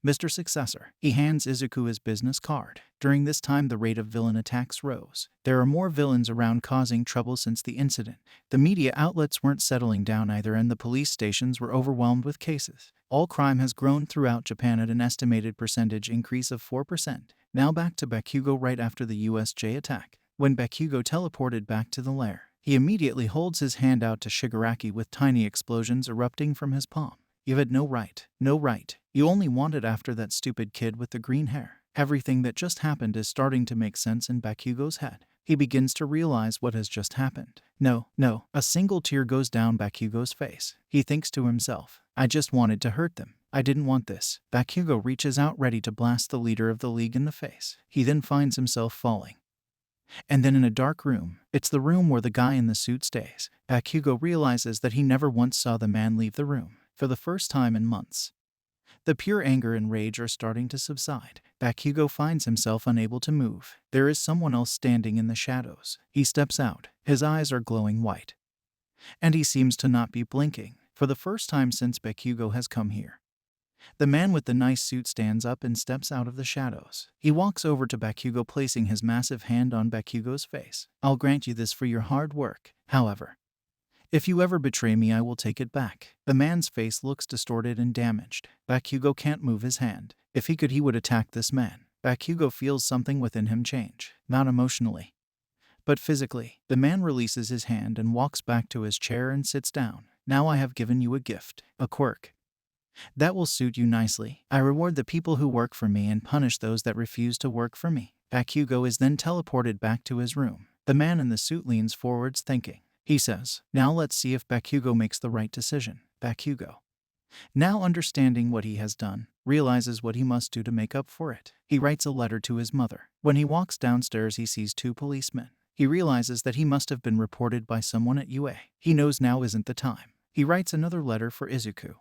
Mr. Successor. He hands Izuku his business card. During this time, the rate of villain attacks rose. There are more villains around causing trouble since the incident. The media outlets weren't settling down either, and the police stations were overwhelmed with cases. All crime has grown throughout Japan at an estimated percentage increase of 4%. Now back to Bakugo right after the USJ attack. When Bakugo teleported back to the lair, he immediately holds his hand out to Shigaraki with tiny explosions erupting from his palm. You had no right. No right. You only wanted after that stupid kid with the green hair. Everything that just happened is starting to make sense in Bakugo's head. He begins to realize what has just happened. No. A single tear goes down Bakugo's face. He thinks to himself, I just wanted to hurt them. I didn't want this. Bakugo reaches out ready to blast the leader of the league in the face. He then finds himself falling. And then in a dark room, it's the room where the guy in the suit stays. Bakugo realizes that he never once saw the man leave the room. For the first time in months, the pure anger and rage are starting to subside. Bakugo finds himself unable to move. There is someone else standing in the shadows. He steps out. His eyes are glowing white, and he seems to not be blinking. For the first time since Bakugo has come here, the man with the nice suit stands up and steps out of the shadows. He walks over to Bakugo, placing his massive hand on Bakugo's face. I'll grant you this for your hard work. However, if you ever betray me, I will take it back. The man's face looks distorted and damaged. Bakugo can't move his hand. If he could, he would attack this man. Bakugo feels something within him change. Not emotionally, but physically. The man releases his hand and walks back to his chair and sits down. Now I have given you a gift, a quirk. That will suit you nicely. I reward the people who work for me and punish those that refuse to work for me. Bakugo is then teleported back to his room. The man in the suit leans forwards thinking. He says, now let's see if Bakugo makes the right decision. Bakugo, now understanding what he has done, realizes what he must do to make up for it. He writes a letter to his mother. When he walks downstairs, he sees 2 policemen. He realizes that he must have been reported by someone at UA. He knows now isn't the time. He writes another letter for Izuku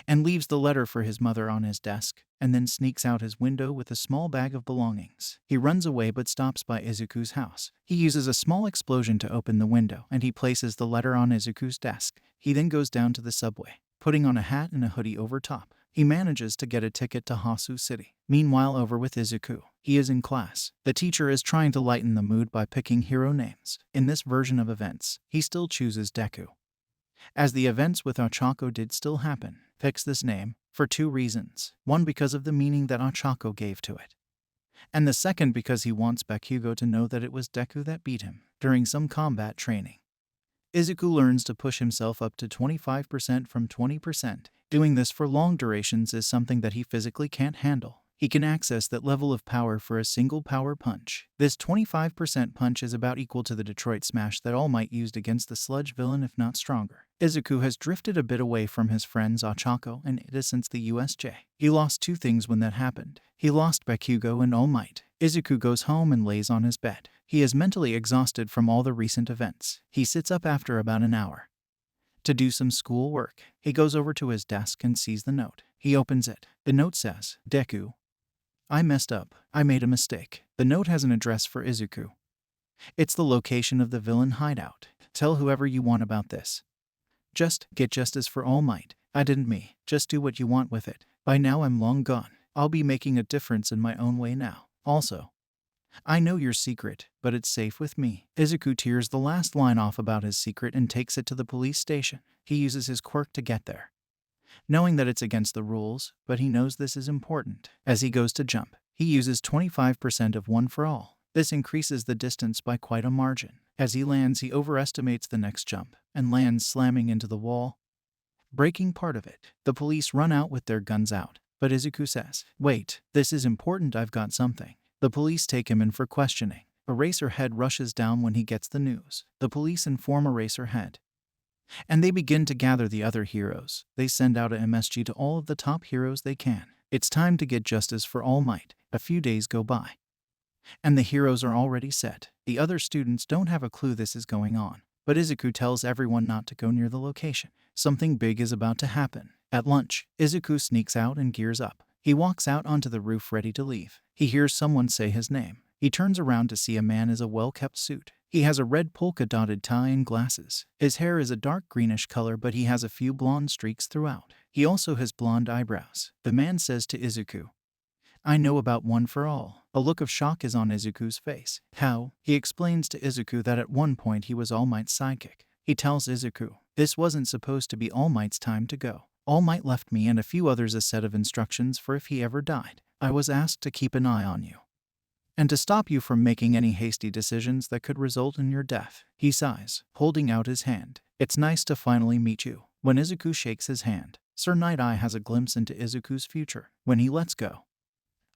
and leaves the letter for his mother on his desk, and then sneaks out his window with a small bag of belongings. He runs away but stops by Izuku's house. He uses a small explosion to open the window, and he places the letter on Izuku's desk. He then goes down to the subway, putting on a hat and a hoodie over top. He manages to get a ticket to Hasu City. Meanwhile, over with Izuku, he is in class. The teacher is trying to lighten the mood by picking hero names. In this version of events, he still chooses Deku, as the events with Ochako did still happen. Picks this name, for two reasons. One, because of the meaning that Ochako gave to it. And the second, because he wants Bakugo to know that it was Deku that beat him during some combat training. Izuku learns to push himself up to 25% from 20%. Doing this for long durations is something that he physically can't handle. He can access that level of power for a single power punch. This 25% punch is about equal to the Detroit Smash that All Might used against the sludge villain, if not stronger. Izuku has drifted a bit away from his friends Ochako and Ida since the USJ. He lost two things when that happened. He lost Bakugo and All Might. Izuku goes home and lays on his bed. He is mentally exhausted from all the recent events. He sits up after about an hour to do some school work. He goes over to his desk and sees the note. He opens it. The note says, "Deku, I messed up. I made a mistake." The note has an address for Izuku. It's the location of the villain hideout. "Tell whoever you want about this. Just get justice for All Might. I didn't me. Just do what you want with it. By now I'm long gone. I'll be making a difference in my own way now. Also, I know your secret, but it's safe with me." Izuku tears the last line off about his secret and takes it to the police station. He uses his quirk to get there, knowing that it's against the rules, but he knows this is important. As he goes to jump, he uses 25% of One for All. This increases the distance by quite a margin. As he lands, he overestimates the next jump and lands slamming into the wall, breaking part of it. The police run out with their guns out, but Izuku says, "Wait, this is important, I've got something." The police take him in for questioning. Eraserhead rushes down when he gets the news. The police inform Eraserhead, and they begin to gather the other heroes. They send out a MSG to all of the top heroes they can. It's time to get justice for All Might. A few days go by, and the heroes are already set. The other students don't have a clue this is going on, but Izuku tells everyone not to go near the location. Something big is about to happen. At lunch, Izuku sneaks out and gears up. He walks out onto the roof ready to leave. He hears someone say his name. He turns around to see a man in a well-kept suit. He has a red polka-dotted tie and glasses. His hair is a dark greenish color, but he has a few blonde streaks throughout. He also has blonde eyebrows. The man says to Izuku, "I know about One for All." A look of shock is on Izuku's face. How? He explains to Izuku that at one point he was All Might's sidekick. He tells Izuku, "This wasn't supposed to be All Might's time to go. All Might left me and a few others a set of instructions for if he ever died. I was asked to keep an eye on you and to stop you from making any hasty decisions that could result in your death." He sighs, holding out his hand. "It's nice to finally meet you." When Izuku shakes his hand, Sir Night-Eye has a glimpse into Izuku's future. When he lets go,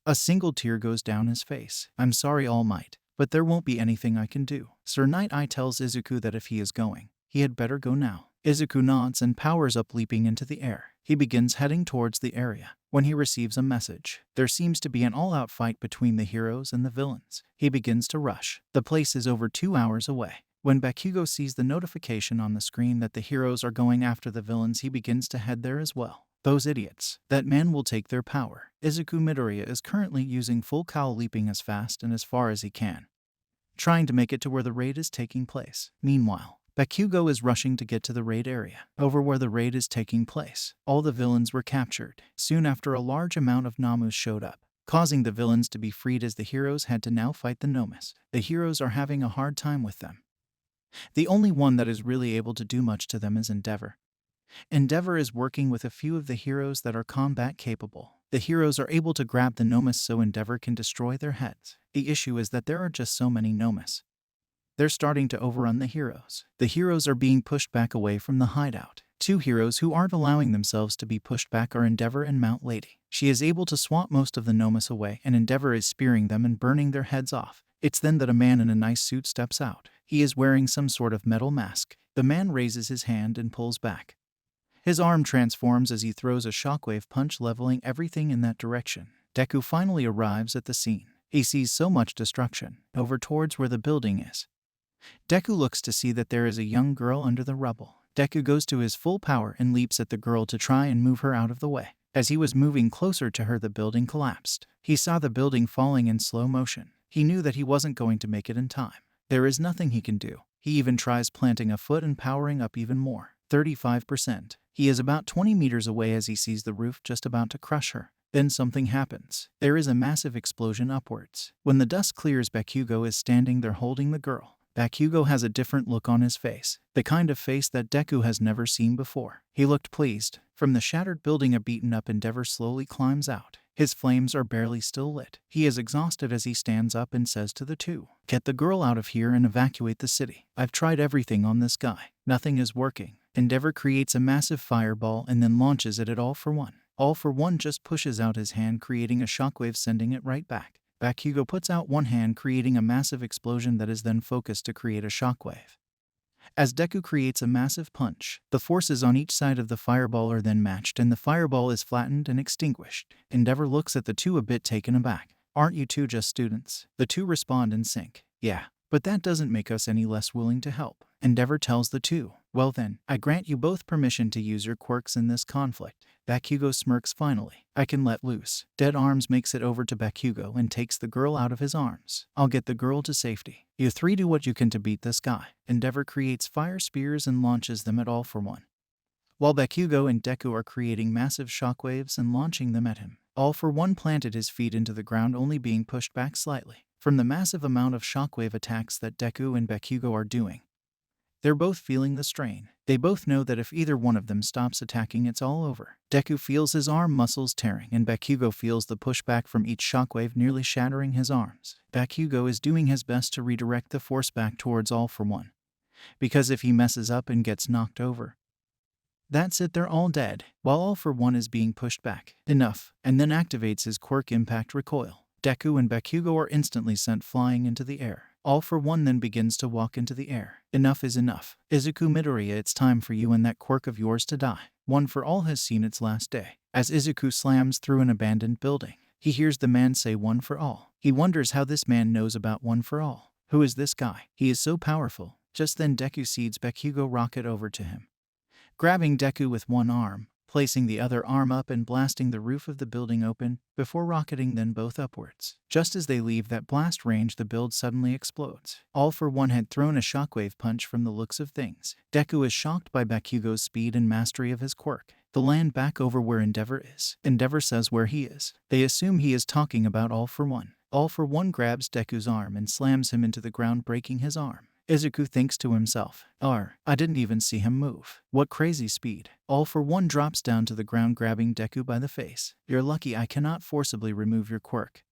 a single tear goes down his face. "I'm sorry, All Might, but there won't be anything I can do." Sir Night-Eye tells Izuku that if he is going, he had better go now. Izuku nods and powers up, leaping into the air. He begins heading towards the area when he receives a message. There seems to be an all-out fight between the heroes and the villains. He begins to rush. The place is over 2 hours away. When Bakugo sees the notification on the screen that the heroes are going after the villains, he begins to head there as well. Those idiots. That man will take their power. Izuku Midoriya is currently using full cowl, leaping as fast and as far as he can, trying to make it to where the raid is taking place. Meanwhile, Bakugo is rushing to get to the raid area. Over where the raid is taking place, all the villains were captured. Soon after, a large amount of Namus showed up, causing the villains to be freed as the heroes had to now fight the Nomus. The heroes are having a hard time with them. The only one that is really able to do much to them is Endeavor. Endeavor is working with a few of the heroes that are combat capable. The heroes are able to grab the Nomus so Endeavor can destroy their heads. The issue is that there are just so many Nomus. They're starting to overrun the heroes. The heroes are being pushed back away from the hideout. Two heroes who aren't allowing themselves to be pushed back are Endeavor and Mount Lady. She is able to swat most of the Nomus away, and Endeavor is spearing them and burning their heads off. It's then that a man in a nice suit steps out. He is wearing some sort of metal mask. The man raises his hand and pulls back. His arm transforms as he throws a shockwave punch, leveling everything in that direction. Deku finally arrives at the scene. He sees so much destruction over towards where the building is. Deku looks to see that there is a young girl under the rubble. Deku goes to his full power and leaps at the girl to try and move her out of the way. As he was moving closer to her, the building collapsed. He saw the building falling in slow motion. He knew that he wasn't going to make it in time. There is nothing he can do. He even tries planting a foot and powering up even more. 35%. He is about 20 meters away as he sees the roof just about to crush her. Then something happens. There is a massive explosion upwards. When the dust clears, Bakugo is standing there holding the girl. Bakugo has a different look on his face, the kind of face that Deku has never seen before. He looked pleased. From the shattered building, a beaten-up Endeavor slowly climbs out. His flames are barely still lit. He is exhausted as he stands up and says to the two, "Get the girl out of here and evacuate the city. I've tried everything on this guy. Nothing is working." Endeavor creates a massive fireball and then launches it at All For One. All For One just pushes out his hand, creating a shockwave, sending it right back. Bakugo puts out one hand, creating a massive explosion that is then focused to create a shockwave. As Deku creates a massive punch, the forces on each side of the fireball are then matched and the fireball is flattened and extinguished. Endeavor looks at the two a bit taken aback. "Aren't you two just students?" The two respond in sync. "Yeah, but that doesn't make us any less willing to help." Endeavor tells the two, "Well then, I grant you both permission to use your quirks in this conflict." Bakugo smirks finally. "I can let loose." Dead Arms makes it over to Bakugo and takes the girl out of his arms. "I'll get the girl to safety. You three do what you can to beat this guy." Endeavor creates fire spears and launches them at All For One, while Bakugo and Deku are creating massive shockwaves and launching them at him. All For One planted his feet into the ground, only being pushed back slightly from the massive amount of shockwave attacks that Deku and Bakugo are doing. They're both feeling the strain. They both know that if either one of them stops attacking, it's all over. Deku feels his arm muscles tearing, and Bakugo feels the pushback from each shockwave nearly shattering his arms. Bakugo is doing his best to redirect the force back towards All For One, because if he messes up and gets knocked over, that's it, they're all dead, while All For One is being pushed back. Enough, and then activates his quirk Impact Recoil. Deku and Bakugo are instantly sent flying into the air. All For One then begins to walk into the air. Enough is enough. Izuku Midoriya, it's time for you and that quirk of yours to die. One For All has seen its last day. As Izuku slams through an abandoned building, he hears the man say One For All. He wonders how this man knows about One For All. Who is this guy? He is so powerful. Just then Deku sees Bakugo rocket over to him, grabbing Deku with one arm, placing the other arm up and blasting the roof of the building open, before rocketing then both upwards. Just as they leave that blast range, the build suddenly explodes. All For One had thrown a shockwave punch from the looks of things. Deku is shocked by Bakugo's speed and mastery of his quirk. The land back over where Endeavor is. Endeavor says where he is. They assume he is talking about All For One. All For One grabs Deku's arm and slams him into the ground, breaking his arm. Izuku thinks to himself, I didn't even see him move. What crazy speed." All For One drops down to the ground, grabbing Deku by the face. "You're lucky I cannot forcibly remove your quirk.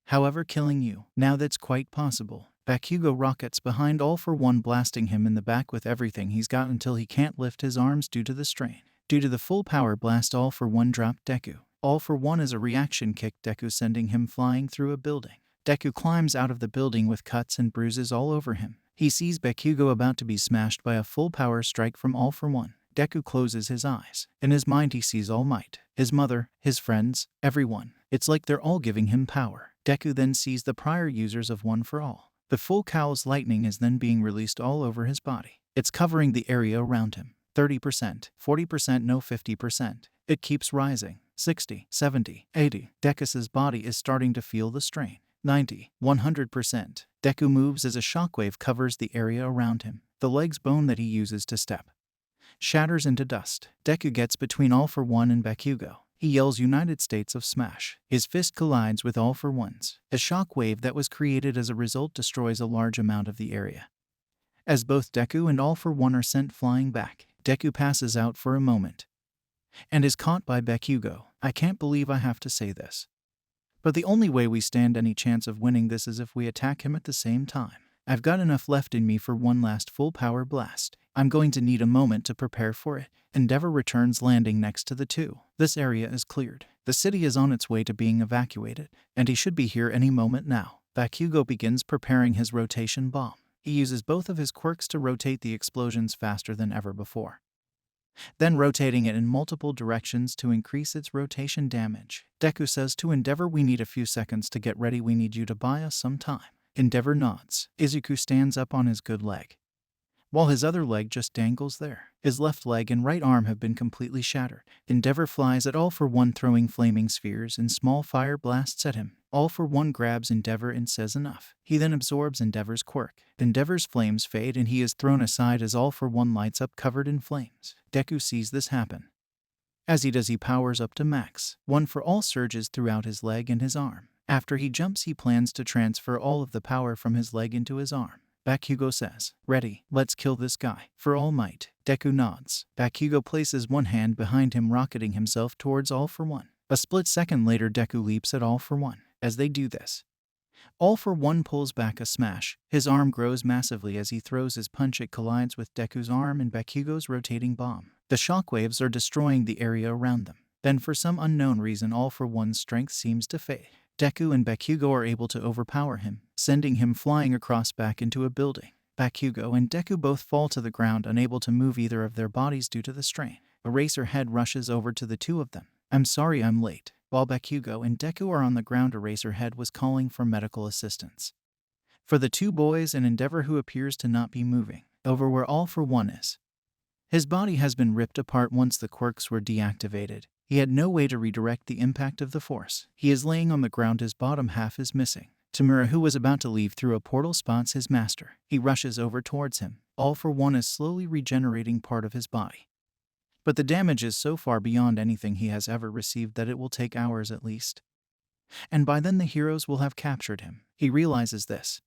However, killing you, now that's quite possible." Bakugo rockets behind All For One, blasting him in the back with everything he's got until he can't lift his arms due to the strain. Due to the full power blast, All For One dropped Deku. All For One as a reaction kicked Deku, sending him flying through a building. Deku climbs out of the building with cuts and bruises all over him. He sees Bakugo about to be smashed by a full power strike from All For One. Deku closes his eyes. In his mind he sees All Might, his mother, his friends, everyone. It's like they're all giving him power. Deku then sees the prior users of One For All. The full Cowl's lightning is then being released all over his body. It's covering the area around him. 30%, 40%, no 50%. It keeps rising. 60, 70, 80. Dekus's body is starting to feel the strain. 90, 100%. Deku moves as a shockwave covers the area around him. The leg's bone that he uses to step shatters into dust. Deku gets between All For One and Bakugo. He yells United States of Smash. His fist collides with All For One's. A shockwave that was created as a result destroys a large amount of the area. As both Deku and All For One are sent flying back, Deku passes out for a moment and is caught by Bakugo. "I can't believe I have to say this, but the only way we stand any chance of winning this is if we attack him at the same time. I've got enough left in me for one last full power blast. I'm going to need a moment to prepare for it." Endeavor returns, landing next to the two. This area is cleared. The city is on its way to being evacuated, and he should be here any moment now. Bakugo begins preparing his rotation bomb. He uses both of his quirks to rotate the explosions faster than ever before, then rotating it in multiple directions to increase its rotation damage. Deku says to Endeavor, "We need a few seconds to get ready. We need you to buy us some time." Endeavor nods. Izuku stands up on his good leg, while his other leg just dangles there. His left leg and right arm have been completely shattered. Endeavor flies at All For One, throwing flaming spheres and small fire blasts at him. All For One grabs Endeavor and says enough. He then absorbs Endeavor's quirk. Endeavor's flames fade and he is thrown aside as All For One lights up, covered in flames. Deku sees this happen. As he does, he powers up to max. One For All surges throughout his leg and his arm. After he jumps, he plans to transfer all of the power from his leg into his arm. Bakugo says. Ready, let's kill this guy. For All Might. Deku nods. Bakugo places one hand behind him, rocketing himself towards All For One. A split second later, Deku leaps at All For One. As they do this, All For One pulls back a smash. His arm grows massively as he throws his punch. It collides with Deku's arm and Bakugo's rotating bomb. The shockwaves are destroying the area around them. Then for some unknown reason, All For One's strength seems to fade. Deku and Bakugo are able to overpower him, sending him flying across back into a building. Bakugo and Deku both fall to the ground, unable to move either of their bodies due to the strain. Eraserhead rushes over to the two of them. I'm sorry I'm late. While Bakugo and Deku are on the ground, Eraserhead was calling for medical assistance for the two boys and Endeavor, who appears to not be moving over where All For One is. His body has been ripped apart once the quirks were deactivated. He had no way to redirect the impact of the force. He is laying on the ground, his bottom half is missing. Tamura, who was about to leave through a portal, spots his master. He rushes over towards him. All For One is slowly regenerating part of his body, but the damage is so far beyond anything he has ever received that it will take hours at least. And by then the heroes will have captured him. He realizes this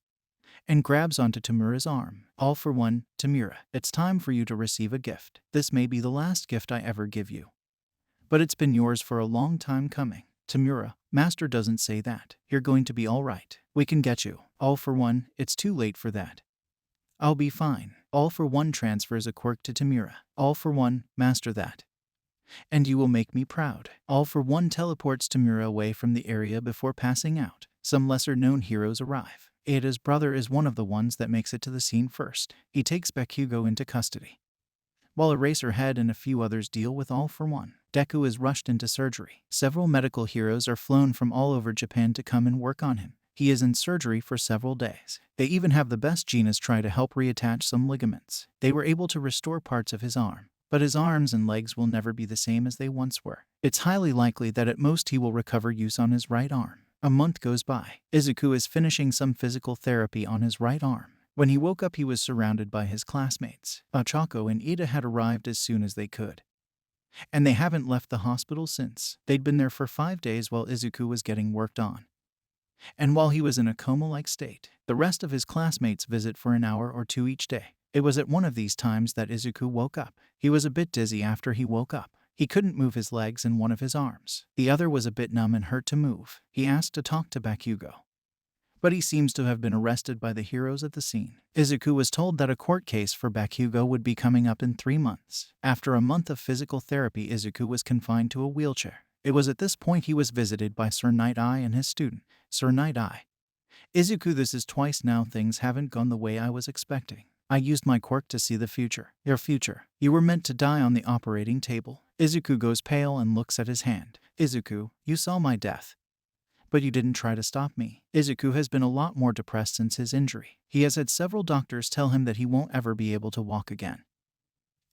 and grabs onto Tamura's arm. All For One, Tamura, it's time for you to receive a gift. This may be the last gift I ever give you, but it's been yours for a long time coming. Tamura, Master doesn't say that. You're going to be all right. We can get you. All For One, it's too late for that. I'll be fine. All For One transfers a quirk to Tamura. All For One, master that, and you will make me proud. All For One teleports Tamura away from the area before passing out. Some lesser-known heroes arrive. Ada's brother is one of the ones that makes it to the scene first. He takes Bakugo into custody, while Eraserhead and a few others deal with All For One. Deku is rushed into surgery. Several medical heroes are flown from all over Japan to come and work on him. He is in surgery for several days. They even have the best Genas try to help reattach some ligaments. They were able to restore parts of his arm, but his arms and legs will never be the same as they once were. It's highly likely that at most he will recover use on his right arm. A month goes by. Izuku is finishing some physical therapy on his right arm. When he woke up, he was surrounded by his classmates. Ochako and Ida had arrived as soon as they could, and they haven't left the hospital since. They'd been there for 5 days while Izuku was getting worked on, and while he was in a coma-like state. The rest of his classmates visit for an hour or two each day. It was at one of these times that Izuku woke up. He was a bit dizzy after he woke up. He couldn't move his legs and one of his arms. The other was a bit numb and hurt to move. He asked to talk to Bakugo, but he seems to have been arrested by the heroes at the scene. Izuku was told that a court case for Bakugo would be coming up in 3 months. After a month of physical therapy, Izuku was confined to a wheelchair. It was at this point he was visited by Sir Night-Eye and his student. Sir Night-Eye: Izuku, this is twice now. Things haven't gone the way I was expecting. I used my quirk to see the future. Your future. You were meant to die on the operating table. Izuku goes pale and looks at his hand. Izuku, you saw my death, but you didn't try to stop me. Izuku has been a lot more depressed since his injury. He has had several doctors tell him that he won't ever be able to walk again,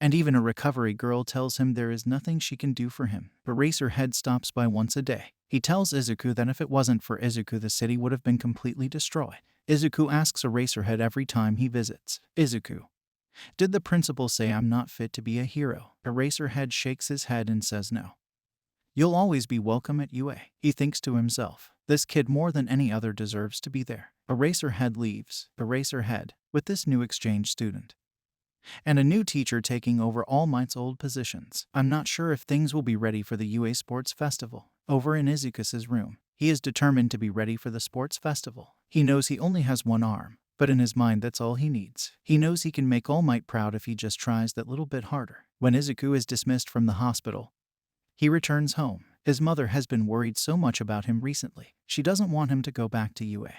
and even a recovery girl tells him there is nothing she can do for him. Eraserhead stops by once a day. He tells Izuku that if it wasn't for Izuku, the city would have been completely destroyed. Izuku asks Eraserhead every time he visits. Izuku, did the principal say I'm not fit to be a hero? Eraserhead shakes his head and says no. You'll always be welcome at UA. He thinks to himself, this kid more than any other deserves to be there. Eraserhead leaves. Eraserhead, with this new exchange student and a new teacher taking over All Might's old positions, I'm not sure if things will be ready for the UA Sports Festival. Over in Izuku's room, he is determined to be ready for the sports festival. He knows he only has one arm, but in his mind that's all he needs. He knows he can make All Might proud if he just tries that little bit harder. When Izuku is dismissed from the hospital, he returns home. His mother has been worried so much about him recently. She doesn't want him to go back to UA.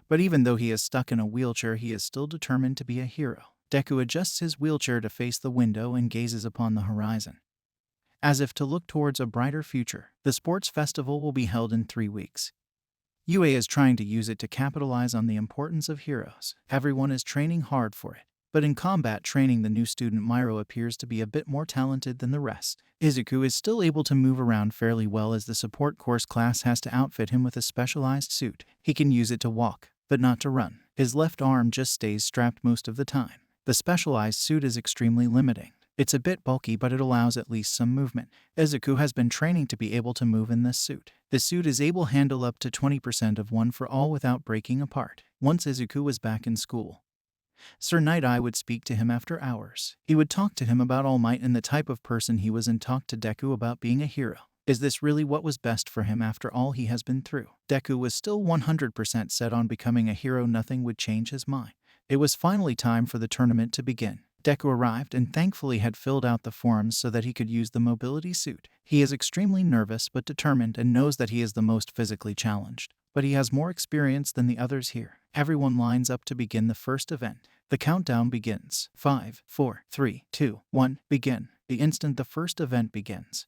But even though he is stuck in a wheelchair, he is still determined to be a hero. Deku adjusts his wheelchair to face the window and gazes upon the horizon, as if to look towards a brighter future. The sports festival will be held in 3 weeks. UA is trying to use it to capitalize on the importance of heroes. Everyone is training hard for it. But in combat training, the new student Myro appears to be a bit more talented than the rest. Izuku is still able to move around fairly well, as the support course class has to outfit him with a specialized suit. He can use it to walk, but not to run. His left arm just stays strapped most of the time. The specialized suit is extremely limiting. It's a bit bulky, but it allows at least some movement. Izuku has been training to be able to move in this suit. The suit is able to handle up to 20% of one for all without breaking apart. Once Izuku was back in school, Sir Night Eye would speak to him after hours. He would talk to him about All Might and the type of person he was, and talk to Deku about being a hero. Is this really what was best for him after all he has been through? Deku was still 100% set on becoming a hero. Nothing would change his mind. It was finally time for the tournament to begin. Deku arrived and thankfully had filled out the forms so that he could use the mobility suit. He is extremely nervous but determined and knows that he is the most physically challenged. But he has more experience than the others here. Everyone lines up to begin the first event. The countdown begins. 5, 4, 3, 2, 1, begin. The instant the first event begins,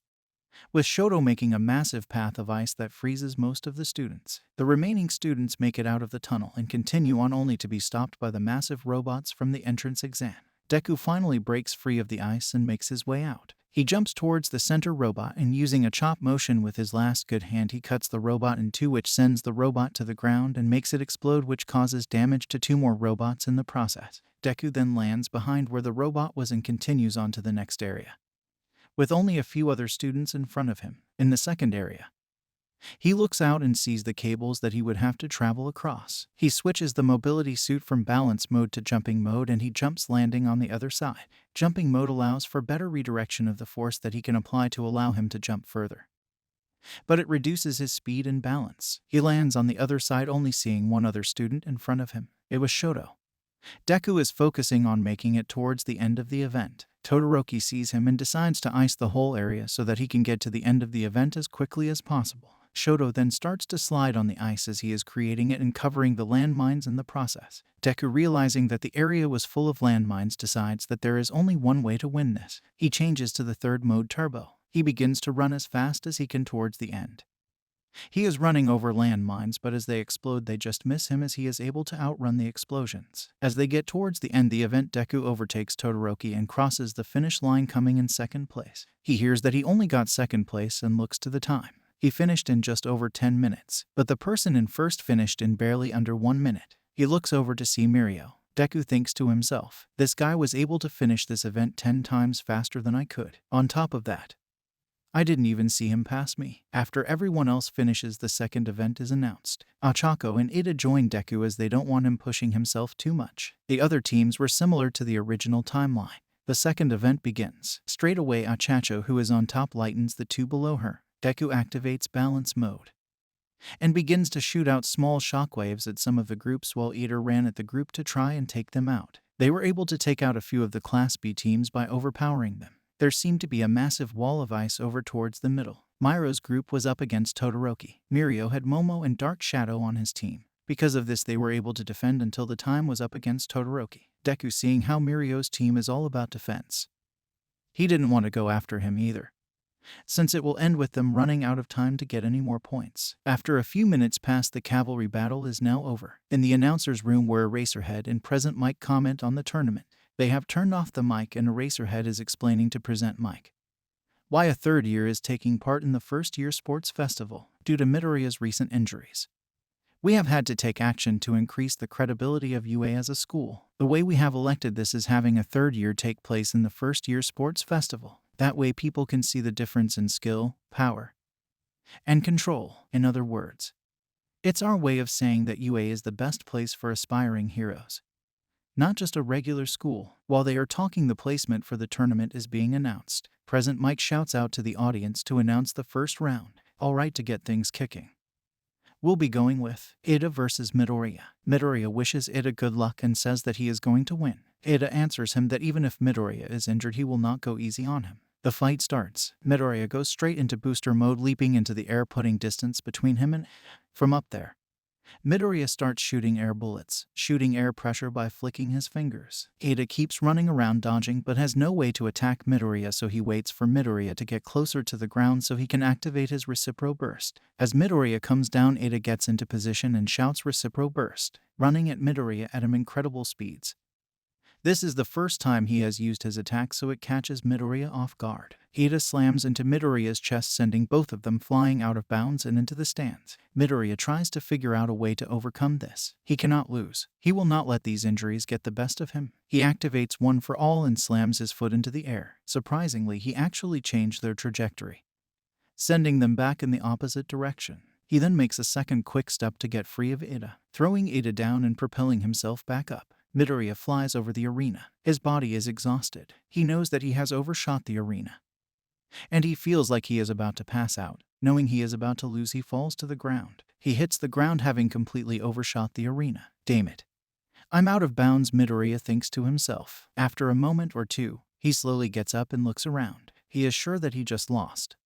with Shoto making a massive path of ice that freezes most of the students. The remaining students make it out of the tunnel and continue on, only to be stopped by the massive robots from the entrance exam. Deku finally breaks free of the ice and makes his way out. He jumps towards the center robot and, using a chop motion with his last good hand, he cuts the robot in two, which sends the robot to the ground and makes it explode, which causes damage to 2 more robots in the process. Deku then lands behind where the robot was and continues on to the next area, with only a few other students in front of him. In the second area, he looks out and sees the cables that he would have to travel across. He switches the mobility suit from balance mode to jumping mode and he jumps, landing on the other side. Jumping mode allows for better redirection of the force that he can apply to allow him to jump further, but it reduces his speed and balance. He lands on the other side, only seeing one other student in front of him. It was Shoto. Deku is focusing on making it towards the end of the event. Todoroki sees him and decides to ice the whole area so that he can get to the end of the event as quickly as possible. Shoto then starts to slide on the ice as he is creating it and covering the landmines in the process. Deku, realizing that the area was full of landmines, decides that there is only one way to win this. He changes to the third mode, Turbo. He begins to run as fast as he can towards the end. He is running over landmines, but as they explode, they just miss him as he is able to outrun the explosions. As they get towards the end, the event, Deku overtakes Todoroki and crosses the finish line, coming in second place. He hears that he only got second place and looks to the time. He finished in just over 10 minutes, but the person in first finished in barely under 1 minute. He looks over to see Mirio. Deku thinks to himself, this guy was able to finish this event 10 times faster than I could. On top of that, I didn't even see him pass me. After everyone else finishes, the second event is announced. Ochako and Ida join Deku as they don't want him pushing himself too much. The other teams were similar to the original timeline. The second event begins. Straight away, Achacho, who is on top, lightens the 2 below her. Deku activates balance mode and begins to shoot out small shockwaves at some of the groups, while Ida ran at the group to try and take them out. They were able to take out a few of the Class B teams by overpowering them. There seemed to be a massive wall of ice over towards the middle. Miro's group was up against Todoroki. Mirio had Momo and Dark Shadow on his team. Because of this, they were able to defend until the time was up against Todoroki. Deku, seeing how Mirio's team is all about defense, he didn't want to go after him either, since it will end with them running out of time to get any more points. After a few minutes pass, the cavalry battle is now over. In the announcer's room, where Eraserhead and Present Mike comment on the tournament, they have turned off the mic and Eraserhead is explaining to Present Mike why a third year is taking part in the first year sports festival due to Midoriya's recent injuries. We have had to take action to increase the credibility of UA as a school. The way we have elected this is having a third year take place in the first year sports festival. That way people can see the difference in skill, power, and control. In other words, it's our way of saying that UA is the best place for aspiring heroes, not just a regular school. While they are talking, the placement for the tournament is being announced. Present Mike shouts out to the audience to announce the first round. All right, to get things kicking, we'll be going with Ida versus Midoriya. Midoriya wishes Ida good luck and says that he is going to win. Ida answers him that even if Midoriya is injured, he will not go easy on him. The fight starts. Midoriya goes straight into booster mode, leaping into the air, putting distance between him and from up there. Midoriya starts shooting air bullets, shooting air pressure by flicking his fingers. Ida keeps running around dodging but has no way to attack Midoriya, so he waits for Midoriya to get closer to the ground so he can activate his Recipro Burst. As Midoriya comes down, Ida gets into position and shouts Recipro Burst, running at Midoriya at incredible speeds. This is the first time he has used his attack, so it catches Midoriya off guard. Ida slams into Midoriya's chest, sending both of them flying out of bounds and into the stands. Midoriya tries to figure out a way to overcome this. He cannot lose. He will not let these injuries get the best of him. He activates One for All and slams his foot into the air. Surprisingly, he actually changed their trajectory, sending them back in the opposite direction. He then makes a second quick step to get free of Ida, throwing Ida down and propelling himself back up. Midoriya flies over the arena. His body is exhausted. He knows that he has overshot the arena, and he feels like he is about to pass out. Knowing he is about to lose, he falls to the ground. He hits the ground, having completely overshot the arena. Damn it. I'm out of bounds, Midoriya thinks to himself. After a moment or two, he slowly gets up and looks around. He is sure that he just lost,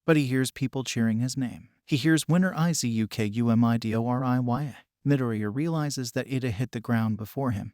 but he hears people cheering his name. He hears winner Izukumidoriya. Midoriya realizes that Ida hit the ground before him.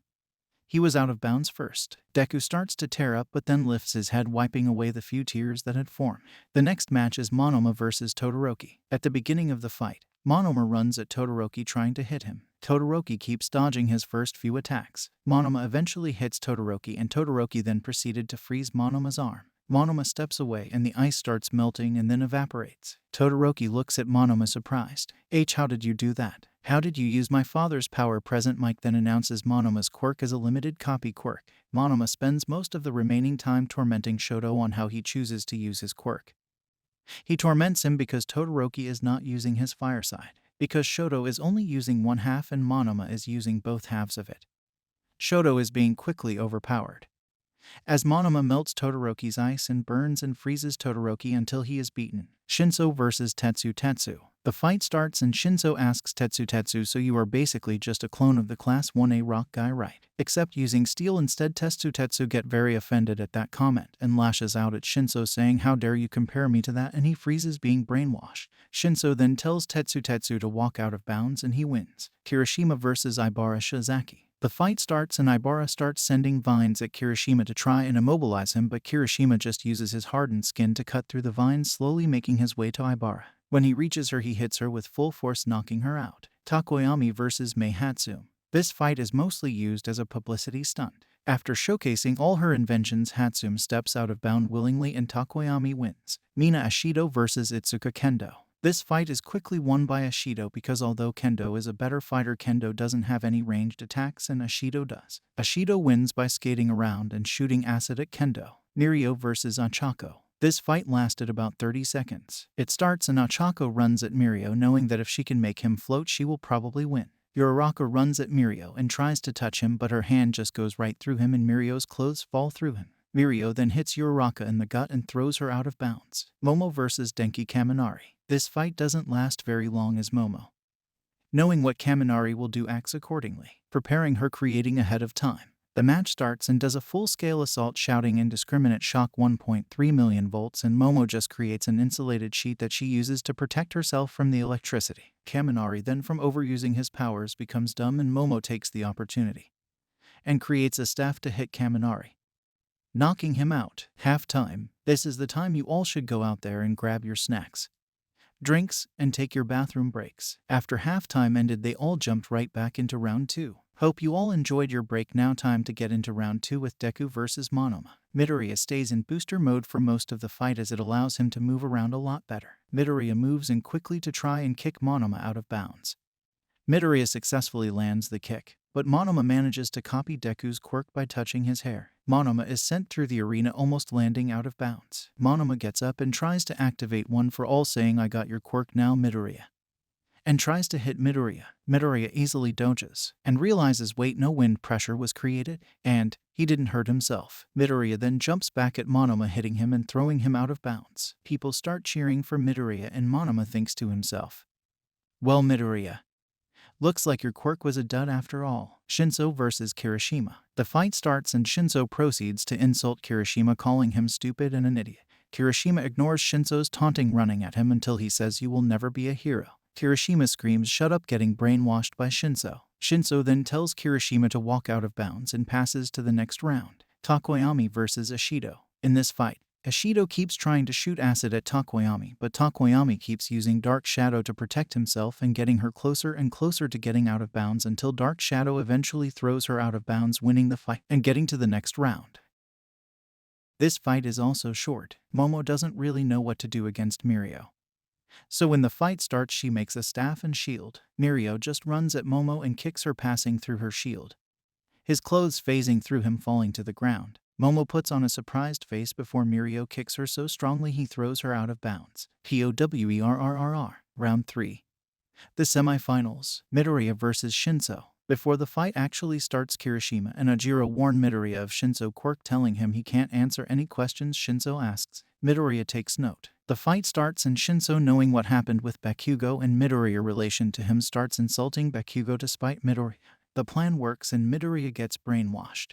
He was out of bounds first. Deku starts to tear up but then lifts his head, wiping away the few tears that had formed. The next match is Monoma versus Todoroki. At the beginning of the fight, Monoma runs at Todoroki trying to hit him. Todoroki keeps dodging his first few attacks. Monoma eventually hits Todoroki, and Todoroki then proceeded to freeze Monoma's arm. Monoma steps away and the ice starts melting and then evaporates. Todoroki looks at Monoma surprised. How did you do that? How did you use my father's power? Present Mike then announces Monoma's quirk as a limited copy quirk. Monoma spends most of the remaining time tormenting Shoto on how he chooses to use his quirk. He torments him because Todoroki is not using his fire side, because Shoto is only using one half and Monoma is using both halves of it. Shoto is being quickly overpowered, as Monoma melts Todoroki's ice and burns and freezes Todoroki until he is beaten. Shinso versus Tetsu. The fight starts and Shinso asks Tetsu, so you are basically just a clone of the Class 1A rock guy, right? Except using steel instead. Tetsu get very offended at that comment and lashes out at Shinso, saying, how dare you compare me to that, and he freezes, being brainwashed. Shinso then tells Tetsu to walk out of bounds and he wins. Kirishima versus Ibara Shizaki. The fight starts and Ibara starts sending vines at Kirishima to try and immobilize him, but Kirishima just uses his hardened skin to cut through the vines, slowly making his way to Ibara. When he reaches her, he hits her with full force, knocking her out. Takoyami versus Mei Hatsume. This fight is mostly used as a publicity stunt. After showcasing all her inventions, Hatsume steps out of bound willingly and Takoyami wins. Mina Ashido versus Itsuka Kendo. This fight is quickly won by Ashido because although Kendo is a better fighter, Kendo doesn't have any ranged attacks and Ashido does. Ashido wins by skating around and shooting acid at Kendo. Mirio versus Ochako. This fight lasted about 30 seconds. It starts and Ochako runs at Mirio, knowing that if she can make him float, she will probably win. Uraraka runs at Mirio and tries to touch him, but her hand just goes right through him and Mirio's clothes fall through him. Mirio then hits Uraraka in the gut and throws her out of bounds. Momo versus Denki Kaminari. This fight doesn't last very long as Momo, knowing what Kaminari will do, acts accordingly, preparing her, creating ahead of time. The match starts and does a full-scale assault, shouting indiscriminate shock 1.3 million volts, and Momo just creates an insulated sheet that she uses to protect herself from the electricity. Kaminari then, from overusing his powers, becomes dumb, and Momo takes the opportunity and creates a staff to hit Kaminari, knocking him out. Halftime. This is the time you all should go out there and grab your snacks, drinks, and take your bathroom breaks. After halftime ended, they all jumped right back into round 2. Hope you all enjoyed your break. Now time to get into round 2 with Deku versus Monoma. Midoriya stays in booster mode for most of the fight as it allows him to move around a lot better. Midoriya moves in quickly to try and kick Monoma out of bounds. Midoriya successfully lands the kick, but Monoma manages to copy Deku's quirk by touching his hair. Monoma is sent through the arena, almost landing out of bounds. Monoma gets up and tries to activate One for All, saying, I got your quirk now, Midoriya, and tries to hit Midoriya. Midoriya easily dodges and realizes, wait, no wind pressure was created, and he didn't hurt himself. Midoriya then jumps back at Monoma, hitting him and throwing him out of bounds. People start cheering for Midoriya and Monoma thinks to himself, well, Midoriya, looks like your quirk was a dud after all. Shinso versus Kirishima. The fight starts and Shinso proceeds to insult Kirishima, calling him stupid and an idiot. Kirishima ignores Shinso's taunting, running at him until he says, you will never be a hero. Kirishima screams, shut up, getting brainwashed by Shinso. Shinso then tells Kirishima to walk out of bounds and passes to the next round. Takoyami versus Ashido. In this fight, Ashido keeps trying to shoot acid at Takoyami, but Takoyami keeps using Dark Shadow to protect himself and getting her closer and closer to getting out of bounds until Dark Shadow eventually throws her out of bounds, winning the fight and getting to the next round. This fight is also short. Momo doesn't really know what to do against Mirio, so when the fight starts, she makes a staff and shield. Mirio just runs at Momo and kicks her, passing through her shield, his clothes phasing through him, falling to the ground. Momo puts on a surprised face before Mirio kicks her so strongly he throws her out of bounds. POWERRRR. Round 3. The semifinals. Midoriya versus Shinso. Before the fight actually starts, Kirishima and Ajiro warn Midoriya of Shinso quirk, telling him he can't answer any questions Shinso asks. Midoriya takes note. The fight starts, and Shinso, knowing what happened with Bakugo and Midoriya relation to him, starts insulting Bakugo to spite Midoriya. The plan works and Midoriya gets brainwashed.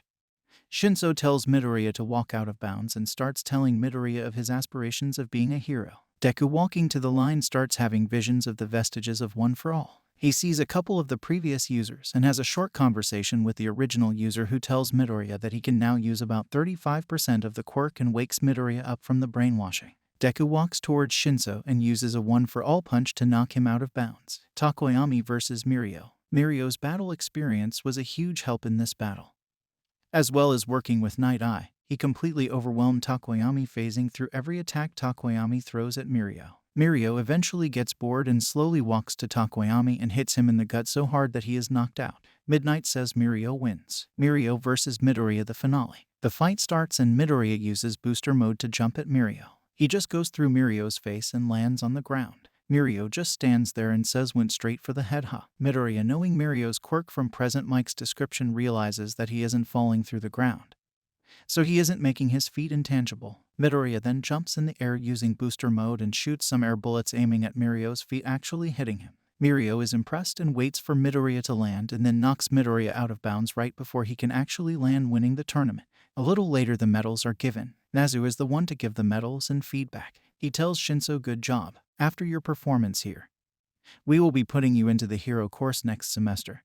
Shinso tells Midoriya to walk out of bounds and starts telling Midoriya of his aspirations of being a hero. Deku, walking to the line, starts having visions of the vestiges of One for All. He sees a couple of the previous users and has a short conversation with the original user, who tells Midoriya that he can now use about 35% of the quirk and wakes Midoriya up from the brainwashing. Deku walks towards Shinso and uses a One for All punch to knock him out of bounds. Takoyami vs. Mirio. Mirio's battle experience was a huge help in this battle. As well as working with Night Eye, he completely overwhelmed Takoyami, phasing through every attack Takoyami throws at Mirio. Mirio eventually gets bored and slowly walks to Takoyami and hits him in the gut so hard that he is knocked out. Midnight says Mirio wins. Mirio vs. Midoriya, the finale. The fight starts and Midoriya uses booster mode to jump at Mirio. He just goes through Mirio's face and lands on the ground. Mirio just stands there and says went straight for the head. Midoriya, knowing Mirio's quirk from Present Mike's description, realizes that he isn't falling through the ground, so he isn't making his feet intangible. Midoriya then jumps in the air using booster mode and shoots some air bullets aiming at Mirio's feet, actually hitting him. Mirio is impressed and waits for Midoriya to land and then knocks Midoriya out of bounds right before he can actually land, winning the tournament. A little later, the medals are given. Nazu is the one to give the medals and feedback. He tells Shinso, good job. After your performance here, we will be putting you into the hero course next semester.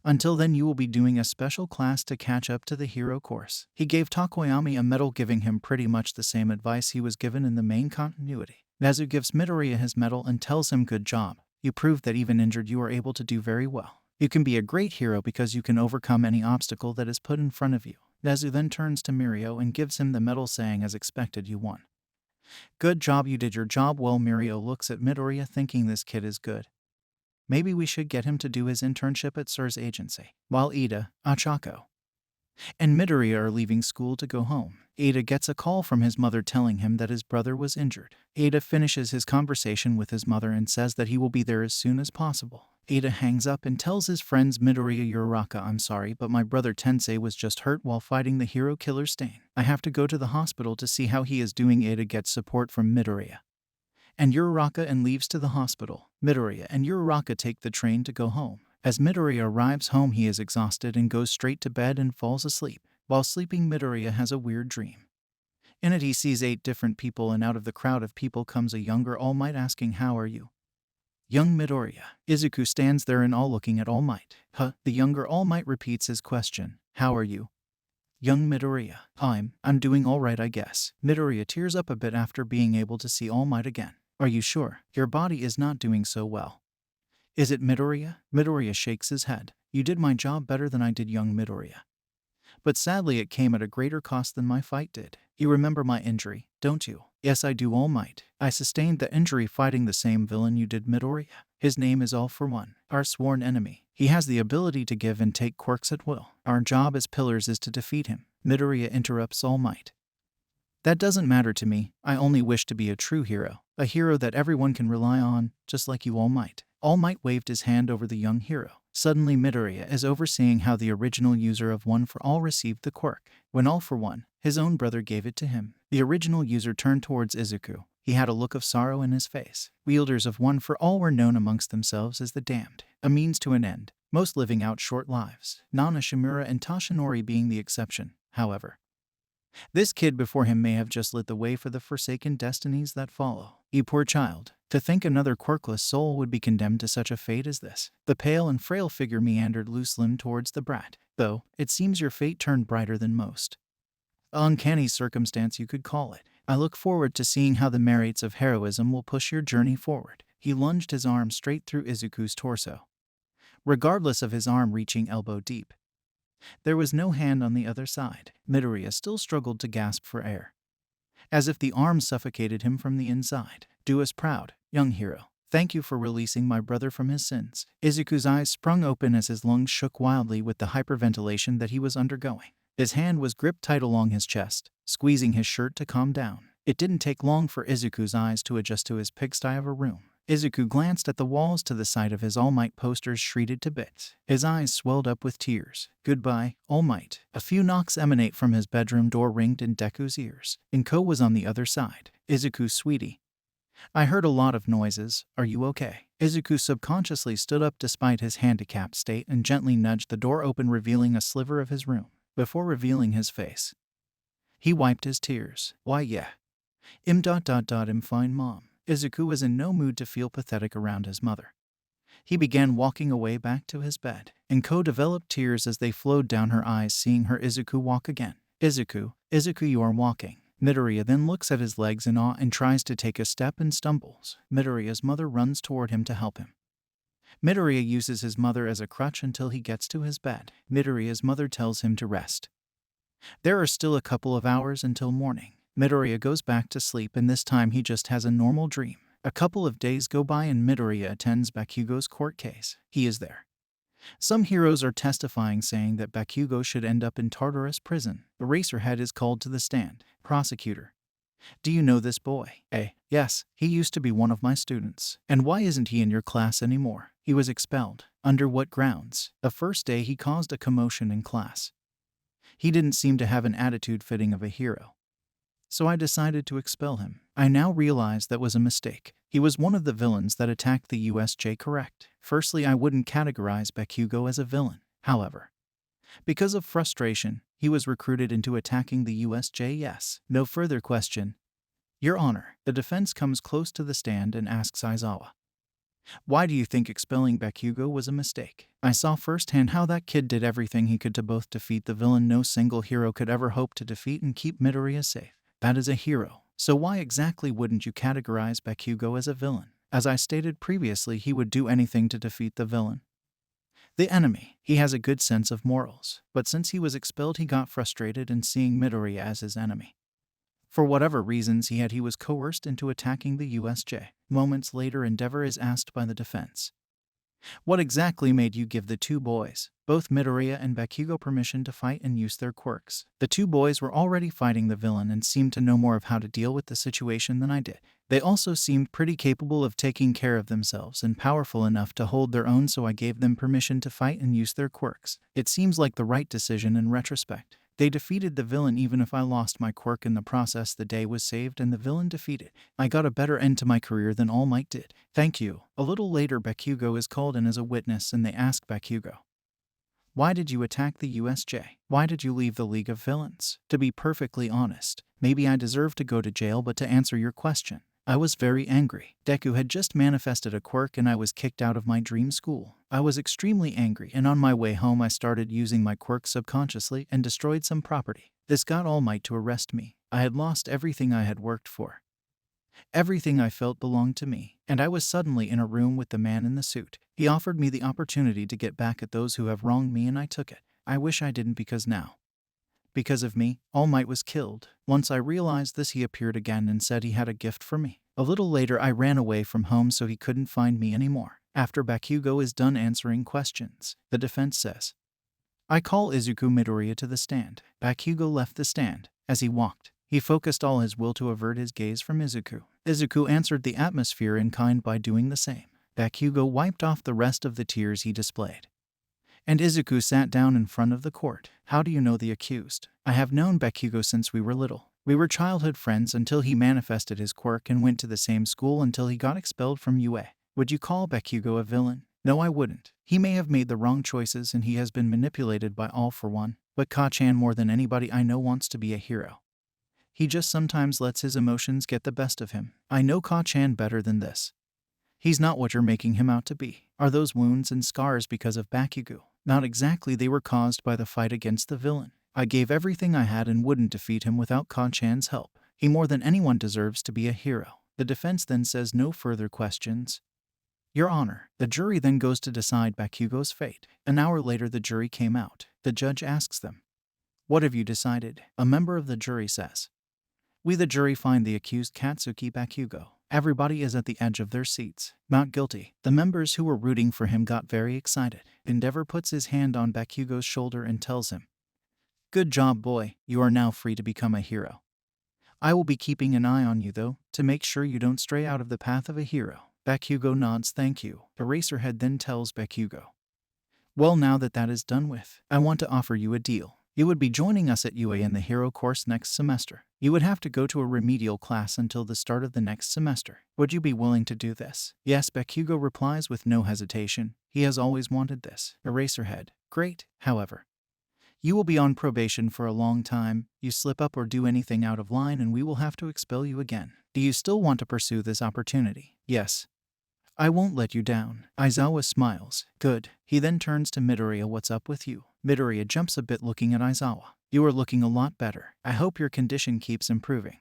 Until then, you will be doing a special class to catch up to the hero course. He gave Takoyami a medal, giving him pretty much the same advice he was given in the main continuity. Nazu gives Midoriya his medal and tells him, good job. You proved that even injured you are able to do very well. You can be a great hero because you can overcome any obstacle that is put in front of you. Nazu then turns to Mirio and gives him the medal, saying, as expected, you won. Good job, you did your job well. Mirio looks at Midoriya thinking this kid is good. Maybe we should get him to do his internship at Sir's agency. While Ida, Achako, and Midoriya are leaving school to go home, Ida gets a call from his mother telling him that his brother was injured. Ida finishes his conversation with his mother and says that he will be there as soon as possible. Ida hangs up and tells his friends Midoriya, Uraraka, I'm sorry, but my brother Tensei was just hurt while fighting the hero killer Stain. I have to go to the hospital to see how he is doing. Ida gets support from Midoriya and Uraraka and leaves to the hospital. Midoriya and Uraraka take the train to go home. As Midoriya arrives home, he is exhausted and goes straight to bed and falls asleep. While sleeping, Midoriya has a weird dream. In it, he sees 8 different people, and out of the crowd of people comes a younger All Might asking, how are you? Young Midoriya. Izuku stands there in awe looking at All Might. The younger All Might repeats his question, how are you? Young Midoriya. I'm doing alright, I guess. Midoriya tears up a bit after being able to see All Might again. Are you sure? Your body is not doing so well. Is it, Midoriya? Midoriya shakes his head. You did my job better than I did, young Midoriya. But sadly it came at a greater cost than my fight did. You remember my injury, don't you? Yes, I do, All Might. I sustained the injury fighting the same villain you did, Midoriya. His name is All For One, our sworn enemy. He has the ability to give and take quirks at will. Our job as pillars is to defeat him. Midoriya interrupts All Might. That doesn't matter to me. I only wish to be a true hero. A hero that everyone can rely on, just like you, All Might. All Might waved his hand over the young hero. Suddenly, Midoriya is overseeing how the original user of One For All received the quirk. When All For One, his own brother, gave it to him, the original user turned towards Izuku. He had a look of sorrow in his face. Wielders of One For All were known amongst themselves as the Damned, a means to an end, most living out short lives, Nana, Shimura, and Tashinori being the exception, however. This kid before him may have just lit the way for the forsaken destinies that follow. You poor child. To think another quirkless soul would be condemned to such a fate as this. The pale and frail figure meandered loose-limbed towards the brat. Though, it seems your fate turned brighter than most. Uncanny circumstance, you could call it. I look forward to seeing how the merits of heroism will push your journey forward. He lunged his arm straight through Izuku's torso, regardless of his arm reaching elbow deep. There was no hand on the other side. Midoriya still struggled to gasp for air, as if the arm suffocated him from the inside. Do us proud, young hero. Thank you for releasing my brother from his sins. Izuku's eyes sprung open as his lungs shook wildly with the hyperventilation that he was undergoing. His hand was gripped tight along his chest, squeezing his shirt to calm down. It didn't take long for Izuku's eyes to adjust to his pigsty of a room. Izuku glanced at the walls to the side of his All Might posters shredded to bits. His eyes swelled up with tears. Goodbye, All Might. A few knocks emanate from his bedroom door ringed in Deku's ears. Inko was on the other side. Izuku, sweetie. I heard a lot of noises. Are you okay? Izuku subconsciously stood up despite his handicapped state and gently nudged the door open, revealing a sliver of his room. Before revealing his face, he wiped his tears. Why yeah. I'm fine, Mom. Izuku was in no mood to feel pathetic around his mother. He began walking away back to his bed. Inko developed tears as they flowed down her eyes seeing her Izuku walk again. Izuku, you are walking. Midoriya then looks at his legs in awe and tries to take a step and stumbles. Midoriya's mother runs toward him to help him. Midoriya uses his mother as a crutch until he gets to his bed. Midoriya's mother tells him to rest. There are still a couple of hours until morning. Midoriya goes back to sleep and this time he just has a normal dream. A couple of days go by and Midoriya attends Bakugo's court case. He is there. Some heroes are testifying saying that Bakugo should end up in Tartarus prison. Eraserhead is called to the stand. Prosecutor. Do you know this boy? Yes, he used to be one of my students. And why isn't he in your class anymore? He was expelled. Under what grounds? The first day he caused a commotion in class. He didn't seem to have an attitude fitting of a hero. So I decided to expel him. I now realize that was a mistake. He was one of the villains that attacked the USJ, correct? Firstly, I wouldn't categorize Bakugo as a villain. However, because of frustration, he was recruited into attacking the USJ, yes. No further question. Your Honor, the defense comes close to the stand and asks Aizawa, why do you think expelling Bakugo was a mistake? I saw firsthand how that kid did everything he could to both defeat the villain no single hero could ever hope to defeat and keep Midoriya safe. That is a hero. So why exactly wouldn't you categorize Bakugo as a villain? As I stated previously, he would do anything to defeat the villain. The enemy. He has a good sense of morals. But since he was expelled, he got frustrated in seeing Midoriya as his enemy. For whatever reasons he was coerced into attacking the USJ. Moments later, Endeavor is asked by the defense, what exactly made you give the two boys, both Midoriya and Bakugo, permission to fight and use their quirks? The two boys were already fighting the villain and seemed to know more of how to deal with the situation than I did. They also seemed pretty capable of taking care of themselves and powerful enough to hold their own, so I gave them permission to fight and use their quirks. It seems like the right decision in retrospect. They defeated the villain. Even if I lost my quirk in the process, the day was saved and the villain defeated. I got a better end to my career than All Might did. Thank you. A little later, Bakugo is called in as a witness and they ask Bakugo, why did you attack the USJ? Why did you leave the League of Villains? To be perfectly honest, maybe I deserve to go to jail, but to answer your question, I was very angry. Deku had just manifested a quirk and I was kicked out of my dream school. I was extremely angry, and on my way home I started using my quirk subconsciously and destroyed some property. This got All Might to arrest me. I had lost everything I had worked for. Everything I felt belonged to me, and I was suddenly in a room with the man in the suit. He offered me the opportunity to get back at those who have wronged me, and I took it. I wish I didn't, because of me, All Might was killed. Once I realized this, he appeared again and said he had a gift for me. A little later, I ran away from home so he couldn't find me anymore. After Bakugo is done answering questions, the defense says, I call Izuku Midoriya to the stand. Bakugo left the stand. As he walked, he focused all his will to avert his gaze from Izuku. Izuku answered the atmosphere in kind by doing the same. Bakugo wiped off the rest of the tears he displayed. And Izuku sat down in front of the court. How do you know the accused? I have known Bakugo since we were little. We were childhood friends until he manifested his quirk and went to the same school until he got expelled from UA. Would you call Bakugo a villain? No, I wouldn't. He may have made the wrong choices and he has been manipulated by All For One, but Ka-chan more than anybody I know wants to be a hero. He just sometimes lets his emotions get the best of him. I know Ka-chan better than this. He's not what you're making him out to be. Are those wounds and scars because of Bakugo? Not exactly, they were caused by the fight against the villain. I gave everything I had and wouldn't defeat him without Ka-chan's help. He more than anyone deserves to be a hero. The defense then says no further questions. Your Honor, the jury then goes to decide Bakugo's fate. An hour later, the jury came out. The judge asks them, what have you decided? A member of the jury says, we the jury find the accused Katsuki Bakugo. Everybody is at the edge of their seats. Not guilty. The members who were rooting for him got very excited. Endeavor puts his hand on Bakugo's shoulder and tells him, good job, boy. You are now free to become a hero. I will be keeping an eye on you, though, to make sure you don't stray out of the path of a hero. Bakugo nods thank you. Eraserhead then tells Bakugo, well, now that that is done with, I want to offer you a deal. You would be joining us at UA in the hero course next semester. You would have to go to a remedial class until the start of the next semester. Would you be willing to do this? Yes, Bakugo replies with no hesitation. He has always wanted this. Eraserhead, great, however. You will be on probation for a long time. You slip up or do anything out of line and we will have to expel you again. Do you still want to pursue this opportunity? Yes. I won't let you down. Aizawa smiles. Good. He then turns to Midoriya. What's up with you? Midoriya jumps a bit looking at Aizawa. You are looking a lot better. I hope your condition keeps improving.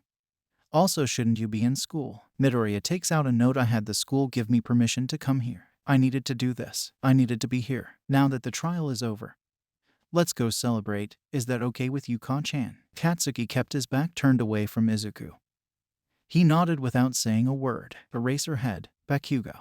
Also, shouldn't you be in school? Midoriya takes out a note. I had the school give me permission to come here. I needed to do this. I needed to be here. Now that the trial is over, let's go celebrate. Is that okay with you, Ka-chan? Katsuki kept his back turned away from Izuku. He nodded without saying a word. Eraserhead, Bakugo,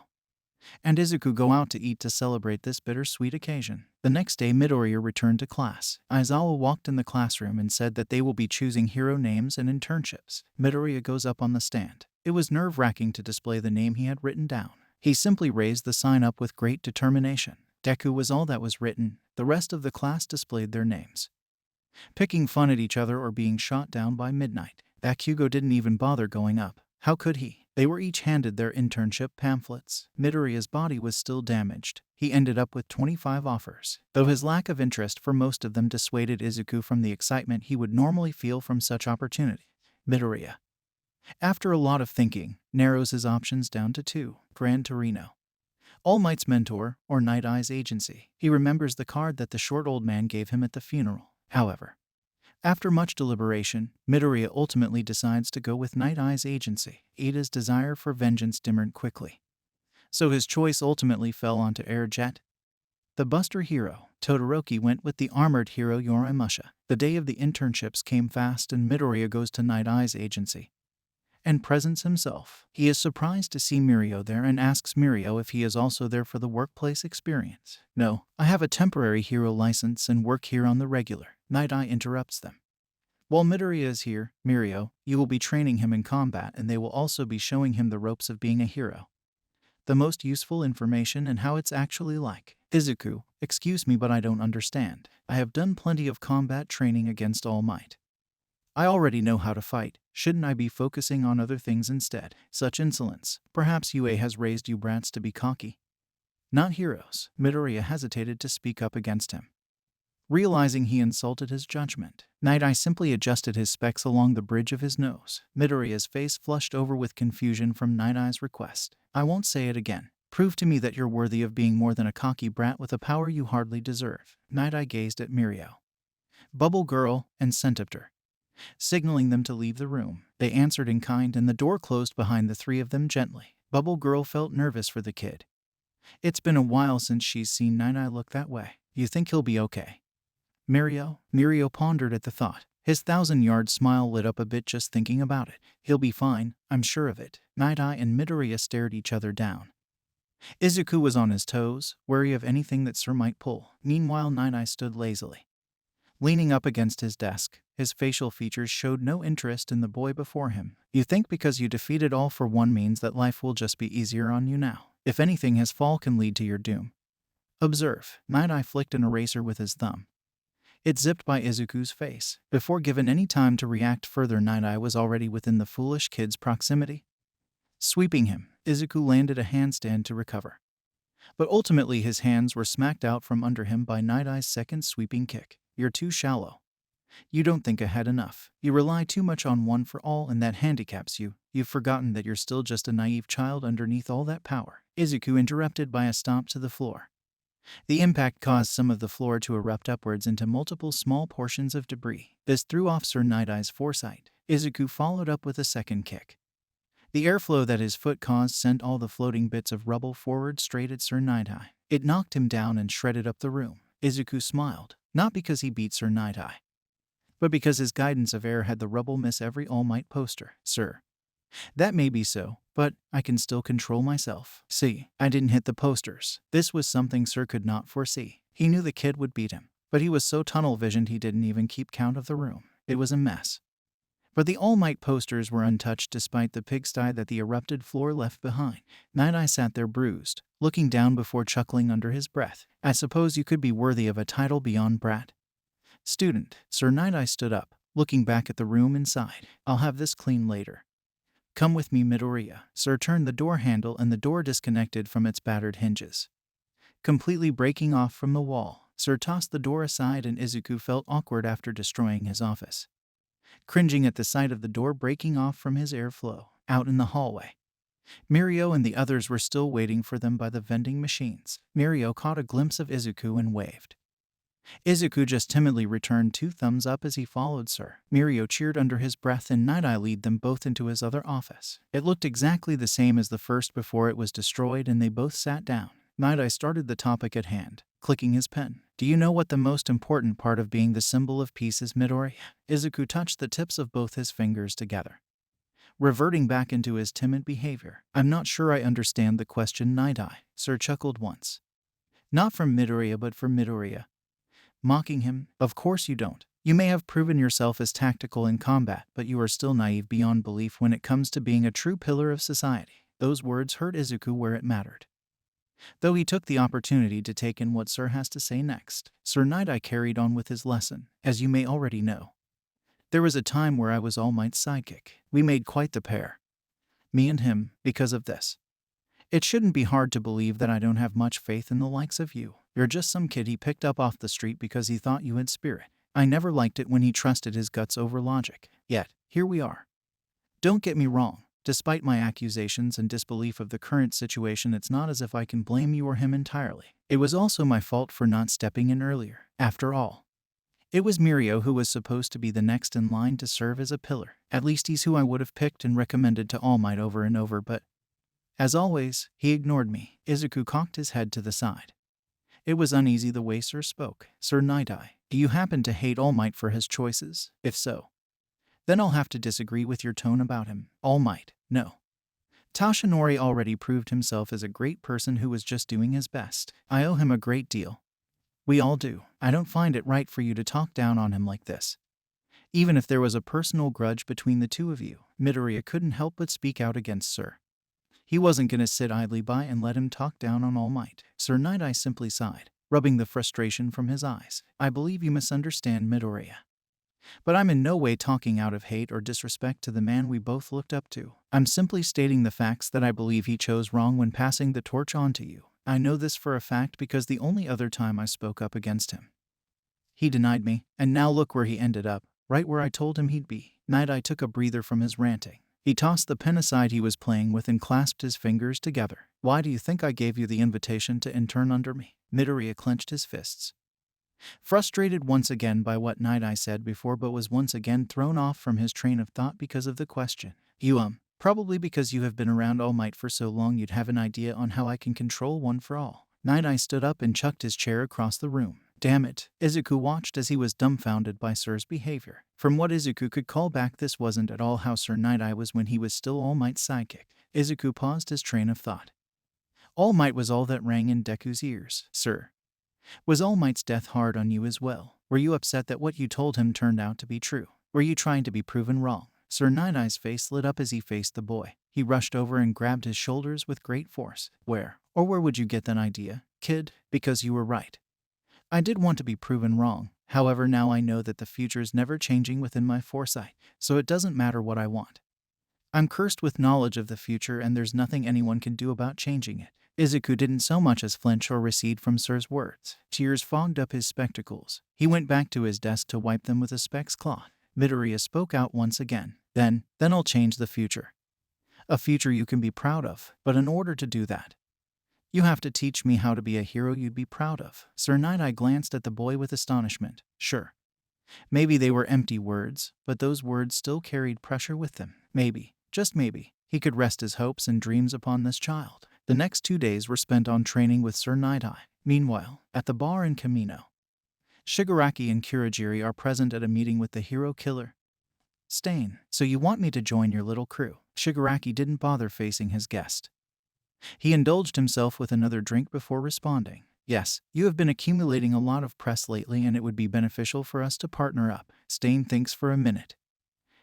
and Izuku go out to eat to celebrate this bittersweet occasion. The next day, Midoriya returned to class. Aizawa walked in the classroom and said that they will be choosing hero names and internships. Midoriya goes up on the stand. It was nerve-wracking to display the name he had written down. He simply raised the sign up with great determination. Deku was all that was written. The rest of the class displayed their names, picking fun at each other or being shot down by midnight. Bakugo didn't even bother going up. How could he? They were each handed their internship pamphlets. Midoriya's body was still damaged. He ended up with 25 offers, though his lack of interest for most of them dissuaded Izuku from the excitement he would normally feel from such opportunity. Midoriya, after a lot of thinking, narrows his options down to two: Gran Torino, All Might's mentor, or Night Eye's agency. He remembers the card that the short old man gave him at the funeral. However, after much deliberation, Midoriya ultimately decides to go with Night Eye's agency. Ida's desire for vengeance dimmered quickly, so his choice ultimately fell onto Air Jet. The Buster hero, Todoroki, went with the armored hero Yoramusha. The day of the internships came fast and Midoriya goes to Night Eye's agency and presents himself. He is surprised to see Mirio there and asks Mirio if he is also there for the workplace experience. No, I have a temporary hero license and work here on the regular. Night Eye interrupts them. While Midoriya is here, Mirio, you will be training him in combat and they will also be showing him the ropes of being a hero, the most useful information and how it's actually like. Izuku, excuse me but I don't understand. I have done plenty of combat training against All Might. I already know how to fight. Shouldn't I be focusing on other things instead? Such insolence. Perhaps UA has raised you brats to be cocky, not heroes. Midoriya hesitated to speak up against him, realizing he insulted his judgment. Night Eye simply adjusted his specs along the bridge of his nose. Midoriya's face flushed over with confusion from Night Eye's request. I won't say it again. Prove to me that you're worthy of being more than a cocky brat with a power you hardly deserve. Night Eye gazed at Mirio, Bubble Girl, and Centipter, signaling them to leave the room. They answered in kind and the door closed behind the three of them gently. Bubble Girl felt nervous for the kid. It's been a while since she's seen Night Eye look that way. You think he'll be okay? Mirio pondered at the thought. His 1,000-yard smile lit up a bit just thinking about it. He'll be fine, I'm sure of it. Night Eye and Midoriya stared each other down. Izuku was on his toes, wary of anything that Sir might pull. Meanwhile, Night Eye stood lazily, leaning up against his desk. His facial features showed no interest in the boy before him. You think because you defeated All for One means that life will just be easier on you now? If anything, his fall can lead to your doom. Observe. Night Eye flicked an eraser with his thumb. It zipped by Izuku's face. Before given any time to react further, Night Eye was already within the foolish kid's proximity. Sweeping him, Izuku landed a handstand to recover, but ultimately his hands were smacked out from under him by Night Eye's second sweeping kick. You're too shallow. You don't think ahead enough. You rely too much on one for all and that handicaps you. You've forgotten that you're still just a naive child underneath all that power. Izuku interrupted by a stomp to the floor. The impact caused some of the floor to erupt upwards into multiple small portions of debris. This threw off Sir Night Eye's foresight. Izuku followed up with a second kick. The airflow that his foot caused sent all the floating bits of rubble forward straight at Sir Night Eye. It knocked him down and shredded up the room. Izuku smiled, not because he beat Sir Night Eye, but because his guidance of air had the rubble miss every All Might poster. Sir, that may be so, but I can still control myself. See, I didn't hit the posters. This was something Sir could not foresee. He knew the kid would beat him, but he was so tunnel visioned he didn't even keep count of the room. It was a mess. But the All Might posters were untouched despite the pigsty that the erupted floor left behind. Night Eye sat there bruised, looking down before chuckling under his breath. I suppose you could be worthy of a title beyond brat. Student, Sir Night Eye stood up, looking back at the room inside. I'll have this clean later. Come with me, Midoriya. Sir turned the door handle and the door disconnected from its battered hinges. Completely breaking off from the wall, Sir tossed the door aside and Izuku felt awkward after destroying his office. Cringing at the sight of the door breaking off from his airflow, out in the hallway. Mirio and the others were still waiting for them by the vending machines. Mirio caught a glimpse of Izuku and waved. Izuku just timidly returned 2 thumbs up as he followed Sir. Mirio cheered under his breath and Night Eye led them both into his other office. It looked exactly the same as the first before it was destroyed and they both sat down. Night Eye started the topic at hand, clicking his pen. Do you know what the most important part of being the symbol of peace is, Midori? Izuku touched the tips of both his fingers together, reverting back into his timid behavior. I'm not sure I understand the question, Night Eye. Sir chuckled once. Not from Midoriya but for Midoriya. Mocking him. Of course you don't. You may have proven yourself as tactical in combat, but you are still naive beyond belief when it comes to being a true pillar of society. Those words hurt Izuku where it mattered. Though he took the opportunity to take in what Sir has to say next, Sir Night Eye carried on with his lesson. As you may already know, there was a time where I was All Might's sidekick. We made quite the pair. Me and him, because of this. It shouldn't be hard to believe that I don't have much faith in the likes of you. You're just some kid he picked up off the street because he thought you had spirit. I never liked it when he trusted his guts over logic. Yet, here we are. Don't get me wrong. Despite my accusations and disbelief of the current situation, it's not as if I can blame you or him entirely. It was also my fault for not stepping in earlier. After all, it was Mirio who was supposed to be the next in line to serve as a pillar. At least he's who I would have picked and recommended to All Might over and over, but as always, he ignored me. Izuku cocked his head to the side. It was uneasy the way Sir spoke. Sir Night Eye, do you happen to hate All Might for his choices? If so, then I'll have to disagree with your tone about him. All Might, no. Toshinori already proved himself as a great person who was just doing his best. I owe him a great deal. We all do. I don't find it right for you to talk down on him like this. Even if there was a personal grudge between the two of you, Midoriya couldn't help but speak out against Sir. He wasn't going to sit idly by and let him talk down on All Might. Sir Night Eye simply sighed, rubbing the frustration from his eyes. I believe you misunderstand, Midoriya. But I'm in no way talking out of hate or disrespect to the man we both looked up to. I'm simply stating the facts that I believe he chose wrong when passing the torch on to you. I know this for a fact because the only other time I spoke up against him, he denied me, and now look where he ended up, right where I told him he'd be. Night Eye took a breather from his ranting. He tossed the pen aside he was playing with and clasped his fingers together. Why do you think I gave you the invitation to intern under me? Midoriya clenched his fists, frustrated once again by what Night Eye said before, but was once again thrown off from his train of thought because of the question. Probably because you have been around All Might for so long you'd have an idea on how I can control one for all. Night Eye stood up and chucked his chair across the room. Damn it. Izuku watched as he was dumbfounded by Sir's behavior. From what Izuku could call back, this wasn't at all how Sir Night Eye was when he was still All Might's sidekick. Izuku paused his train of thought. All Might was all that rang in Deku's ears. Sir, was All Might's death hard on you as well? Were you upset that what you told him turned out to be true? Were you trying to be proven wrong? Sir Night Eye's face lit up as he faced the boy. He rushed over and grabbed his shoulders with great force. Where would you get that idea, kid? Because you were right. I did want to be proven wrong. However, now I know that the future is never changing within my foresight, so it doesn't matter what I want. I'm cursed with knowledge of the future and there's nothing anyone can do about changing it. Izuku didn't so much as flinch or recede from Sir's words. Tears fogged up his spectacles. He went back to his desk to wipe them with a specs cloth. Midoriya spoke out once again. Then I'll change the future. A future you can be proud of. But in order to do that, you have to teach me how to be a hero you'd be proud of. Sir Night Eye glanced at the boy with astonishment. Sure. Maybe they were empty words, but those words still carried pressure with them. Maybe, just maybe, he could rest his hopes and dreams upon this child. The next 2 days were spent on training with Sir Night Eye. Meanwhile, at the bar in Kamino, Shigaraki and Kurogiri are present at a meeting with the hero killer, Stain. So you want me to join your little crew? Shigaraki didn't bother facing his guest. He indulged himself with another drink before responding. Yes, you have been accumulating a lot of press lately and it would be beneficial for us to partner up. Stain thinks for a minute.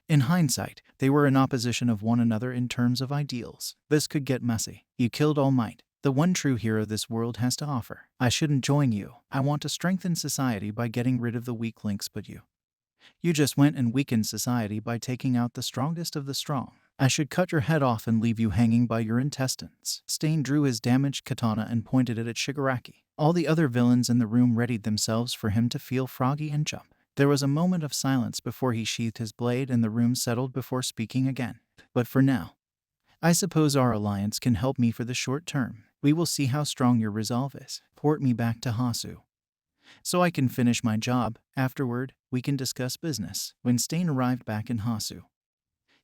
In hindsight, they were in opposition of one another in terms of ideals. This could get messy. You killed All Might, the one true hero this world has to offer. I shouldn't join you. I want to strengthen society by getting rid of the weak links, but you just went and weakened society by taking out the strongest of the strong. I should cut your head off and leave you hanging by your intestines. Stain drew his damaged katana and pointed it at Shigaraki. All the other villains in the room readied themselves for him to feel froggy and jump. There was a moment of silence before he sheathed his blade and the room settled before speaking again. But for now, I suppose our alliance can help me for the short term. We will see how strong your resolve is. Port me back to Hasu, so I can finish my job. Afterward, we can discuss business. When Stain arrived back in Hasu,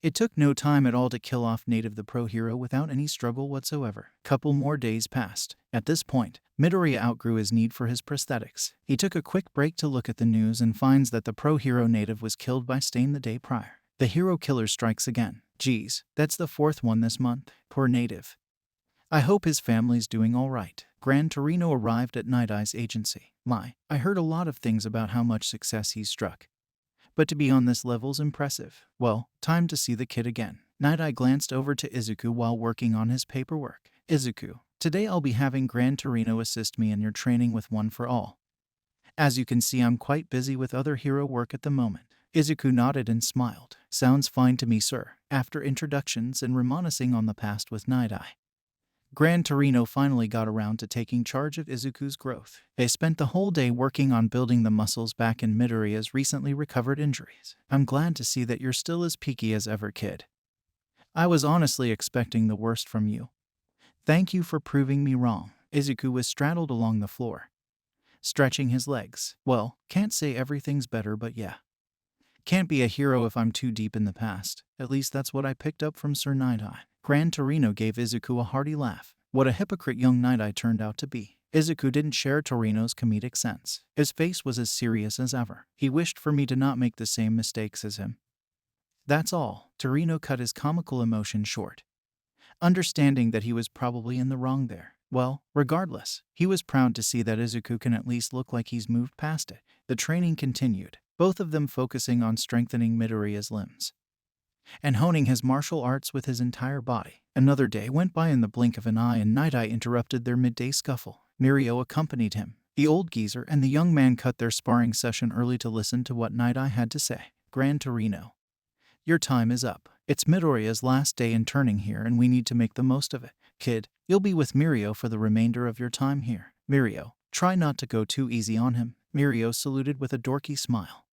it took no time at all to kill off Native the pro hero without any struggle whatsoever. Couple more days passed. At this point, Midoriya outgrew his need for his prosthetics. He took a quick break to look at the news and finds that the pro hero Native was killed by Stain the day prior. The hero killer strikes again. Geez, that's the fourth one this month. Poor Native. I hope his family's doing all right. Gran Torino arrived at Night Eye's agency. I heard a lot of things about how much success he's struck, but to be on this level's impressive. Well, time to see the kid again. Night Eye glanced over to Izuku while working on his paperwork. Izuku, today I'll be having Gran Torino assist me in your training with One for All. As you can see, I'm quite busy with other hero work at the moment. Izuku nodded and smiled. Sounds fine to me, sir. After introductions and reminiscing on the past with Night Eye, Gran Torino finally got around to taking charge of Izuku's growth. They spent the whole day working on building the muscles back in Midoriya's recently recovered injuries. I'm glad to see that you're still as peaky as ever, kid. I was honestly expecting the worst from you. Thank you for proving me wrong. Izuku was straddled along the floor, stretching his legs. Well, can't say everything's better, but yeah. Can't be a hero if I'm too deep in the past. At least that's what I picked up from Sir Night Eye. Gran Torino gave Izuku a hearty laugh. What a hypocrite young Night Eye turned out to be. Izuku didn't share Torino's comedic sense. His face was as serious as ever. He wished for me to not make the same mistakes as him. That's all. Torino cut his comical emotion short, understanding that he was probably in the wrong there. Well, regardless, he was proud to see that Izuku can at least look like he's moved past it. The training continued, both of them focusing on strengthening Midoriya's limbs and honing his martial arts with his entire body. Another day went by in the blink of an eye, and Night Eye interrupted their midday scuffle. Mirio accompanied him. The old geezer and the young man cut their sparring session early to listen to what Night Eye had to say. Gran Torino, your time is up. It's Midoriya's last day in turning here, and we need to make the most of it. Kid, you'll be with Mirio for the remainder of your time here. Mirio, try not to go too easy on him. Mirio saluted with a dorky smile.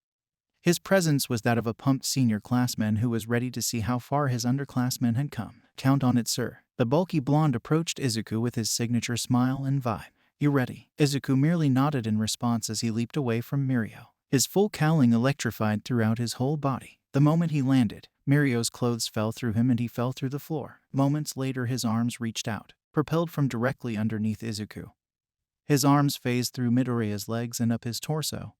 His presence was that of a pumped senior classman who was ready to see how far his underclassmen had come. Count on it, sir. The bulky blonde approached Izuku with his signature smile and vibe. You ready? Izuku merely nodded in response as he leaped away from Mirio. His full cowling electrified throughout his whole body. The moment he landed, Mirio's clothes fell through him and he fell through the floor. Moments later, his arms reached out, propelled from directly underneath Izuku. His arms phased through Midoriya's legs and up his torso.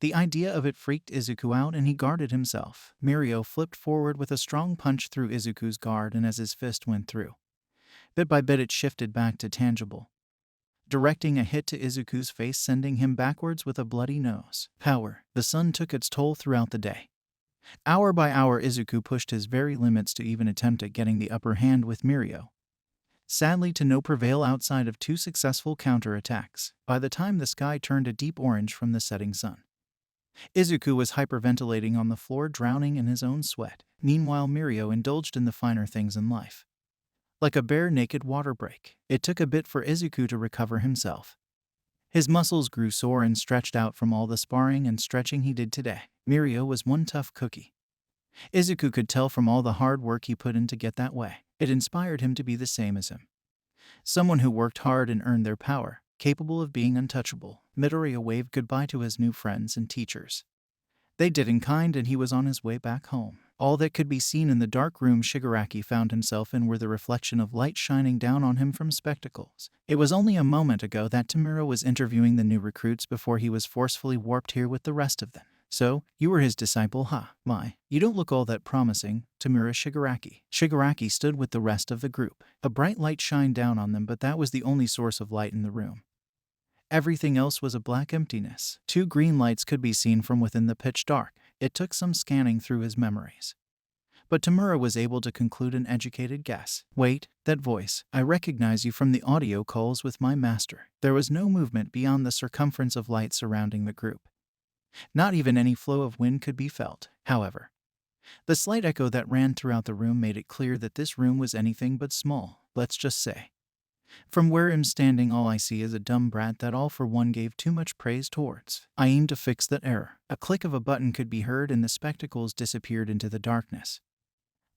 The idea of it freaked Izuku out and he guarded himself. Mirio flipped forward with a strong punch through Izuku's guard, and as his fist went through, bit by bit it shifted back to tangible, directing a hit to Izuku's face, sending him backwards with a bloody nose. Power. The sun took its toll throughout the day. Hour by hour, Izuku pushed his very limits to even attempt at getting the upper hand with Mirio, sadly to no prevail outside of 2 successful counterattacks. By the time the sky turned a deep orange from the setting sun, Izuku was hyperventilating on the floor, drowning in his own sweat. Meanwhile, Mirio indulged in the finer things in life, like a bare naked water break. It took a bit for Izuku to recover himself. His muscles grew sore and stretched out from all the sparring and stretching he did today. Mirio was one tough cookie. Izuku could tell from all the hard work he put in to get that way. It inspired him to be the same as him. Someone who worked hard and earned their power, capable of being untouchable. Midoriya waved goodbye to his new friends and teachers. They did in kind, and he was on his way back home. All that could be seen in the dark room Shigaraki found himself in were the reflection of light shining down on him from spectacles. It was only a moment ago that Tamura was interviewing the new recruits before he was forcefully warped here with the rest of them. So, you were his disciple, huh? My, you don't look all that promising, Tamura Shigaraki. Shigaraki stood with the rest of the group. A bright light shined down on them, but that was the only source of light in the room. Everything else was a black emptiness. 2 green lights could be seen from within the pitch dark. It took some scanning through his memories. But Tamura was able to conclude an educated guess. Wait, that voice. I recognize you from the audio calls with my master. There was no movement beyond the circumference of light surrounding the group. Not even any flow of wind could be felt, however. The slight echo that ran throughout the room made it clear that this room was anything but small, let's just say. From where I'm standing, all I see is a dumb brat that all for one gave too much praise towards. I aim to fix that error. A click of a button could be heard and the spectacles disappeared into the darkness.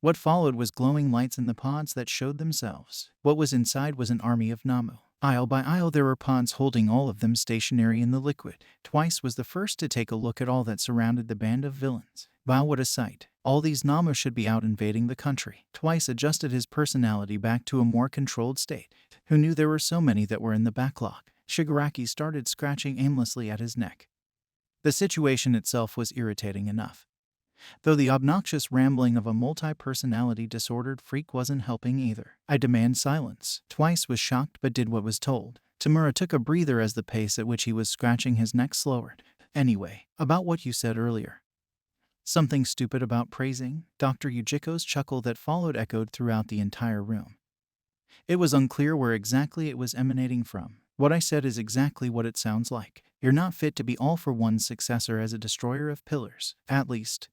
What followed was glowing lights in the pods that showed themselves. What was inside was an army of Namu. Aisle by aisle there were pods holding all of them stationary in the liquid. Twice was the first to take a look at all that surrounded the band of villains. Wow, what a sight. All these Namu should be out invading the country. Twice adjusted his personality back to a more controlled state. Who knew there were so many that were in the backlog? Shigaraki started scratching aimlessly at his neck. The situation itself was irritating enough, though the obnoxious rambling of a multi-personality disordered freak wasn't helping either. I demand silence. Twice was shocked but did what was told. Tamura took a breather as the pace at which he was scratching his neck slowered. Anyway, about what you said earlier. Something stupid about praising? Dr. Yujiko's chuckle that followed echoed throughout the entire room. It was unclear where exactly it was emanating from. What I said is exactly what it sounds like. You're not fit to be All for One's successor as a destroyer of pillars. At least,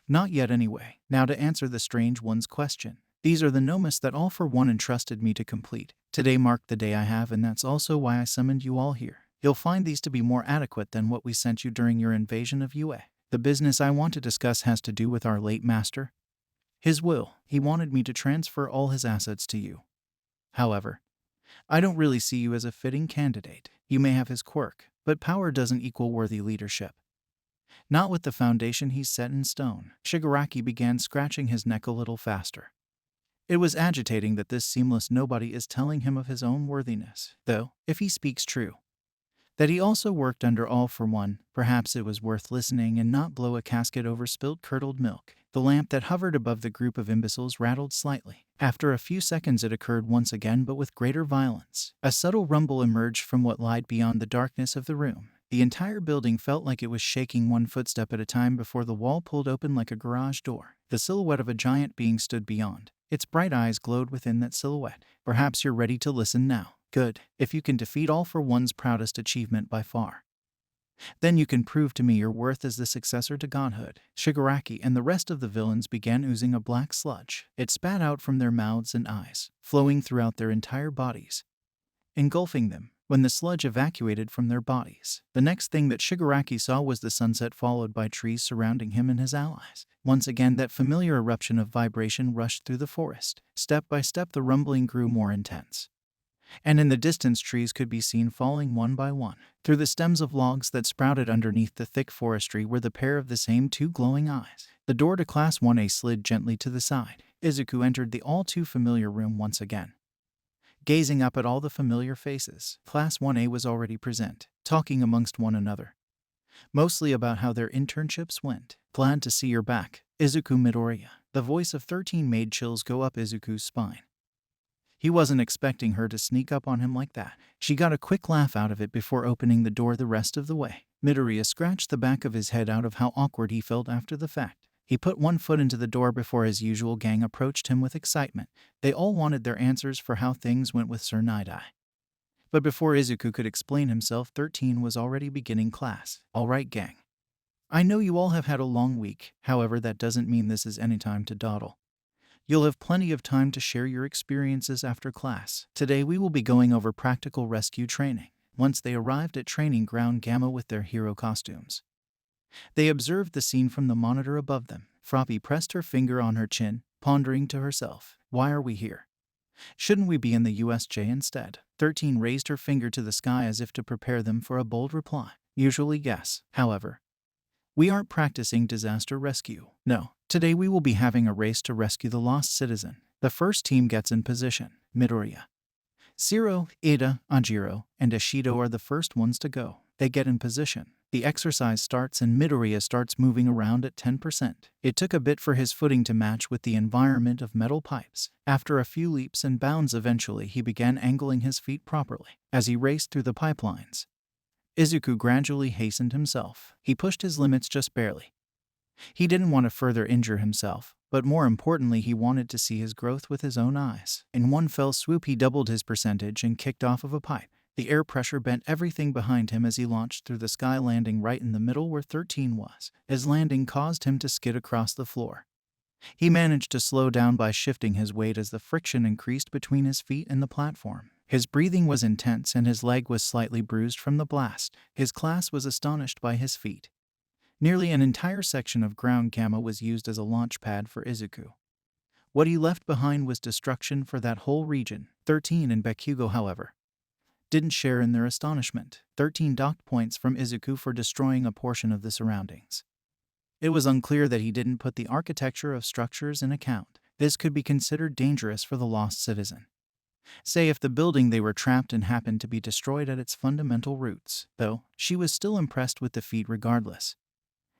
not yet anyway. Now to answer the strange one's question. These are the nomas that All for One entrusted me to complete. Today marked the day I have, and that's also why I summoned you all here. You'll find these to be more adequate than what we sent you during your invasion of UA. The business I want to discuss has to do with our late master. His will. He wanted me to transfer all his assets to you. However, I don't really see you as a fitting candidate. You may have his quirk, but power doesn't equal worthy leadership. Not with the foundation he's set in stone. Shigaraki began scratching his neck a little faster. It was agitating that this seamless nobody is telling him of his own worthiness, though, if he speaks true, that he also worked under All for One, perhaps it was worth listening and not blow a casket over spilled curdled milk. The lamp that hovered above the group of imbeciles rattled slightly. After a few seconds it occurred once again, but with greater violence. A subtle rumble emerged from what lied beyond the darkness of the room. The entire building felt like it was shaking one footstep at a time before the wall pulled open like a garage door. The silhouette of a giant being stood beyond. Its bright eyes glowed within that silhouette. Perhaps you're ready to listen now. Good. If you can defeat All for One's proudest achievement by far, then you can prove to me your worth as the successor to godhood. Shigaraki and the rest of the villains began oozing a black sludge. It spat out from their mouths and eyes, flowing throughout their entire bodies, engulfing them. When the sludge evacuated from their bodies, the next thing that Shigaraki saw was the sunset, followed by trees surrounding him and his allies. Once again, that familiar eruption of vibration rushed through the forest. Step by step, the rumbling grew more intense, and in the distance trees could be seen falling one by one. Through the stems of logs that sprouted underneath the thick forestry were the pair of the same two glowing eyes. The door to Class 1A slid gently to the side. Izuku entered the all-too-familiar room once again, gazing up at all the familiar faces. Class 1A was already present, talking amongst one another, mostly about how their internships went. Glad to see you're back, Izuku Midoriya. The voice of 13 made chills go up Izuku's spine. He wasn't expecting her to sneak up on him like that. She got a quick laugh out of it before opening the door the rest of the way. Midoriya scratched the back of his head out of how awkward he felt after the fact. He put one foot into the door before his usual gang approached him with excitement. They all wanted their answers for how things went with Sir Nidai. But before Izuku could explain himself, 13 was already beginning class. All right, gang. I know you all have had a long week, however that doesn't mean this is any time to dawdle. You'll have plenty of time to share your experiences after class. Today we will be going over practical rescue training. Once they arrived at Training Ground Gamma with their hero costumes, they observed the scene from the monitor above them. Froppy pressed her finger on her chin, pondering to herself, why are we here? Shouldn't we be in the USJ instead? 13 raised her finger to the sky as if to prepare them for a bold reply. Usually yes, however. We aren't practicing disaster rescue. No, today we will be having a race to rescue the lost citizen. The first team gets in position. Midoriya, Zero, Ida, Anjiro, and Ashido are the first ones to go. They get in position. The exercise starts and Midoriya starts moving around at 10%. It took a bit for his footing to match with the environment of metal pipes. After a few leaps and bounds, eventually he began angling his feet properly. As he raced through the pipelines, Izuku gradually hastened himself. He pushed his limits just barely, He didn't want to further injure himself, but more importantly he wanted to see his growth with his own eyes. In one fell swoop he doubled his percentage and kicked off of a pipe. The air pressure bent everything behind him as he launched through the sky, landing right in the middle where 13 was. His landing caused him to skid across the floor. He managed to slow down by shifting his weight as the friction increased between his feet and the platform. His breathing was intense and his leg was slightly bruised from the blast. His class was astonished by his feat. Nearly an entire section of ground gamma was used as a launch pad for Izuku. What he left behind was destruction for that whole region. 13 and Bakugo, however, didn't share in their astonishment. 13 docked points from Izuku for destroying a portion of the surroundings. It was unclear that he didn't put the architecture of structures in account. This could be considered dangerous for the lost citizen. Say if the building they were trapped in happened to be destroyed at its fundamental roots. Though, she was still impressed with the feat regardless.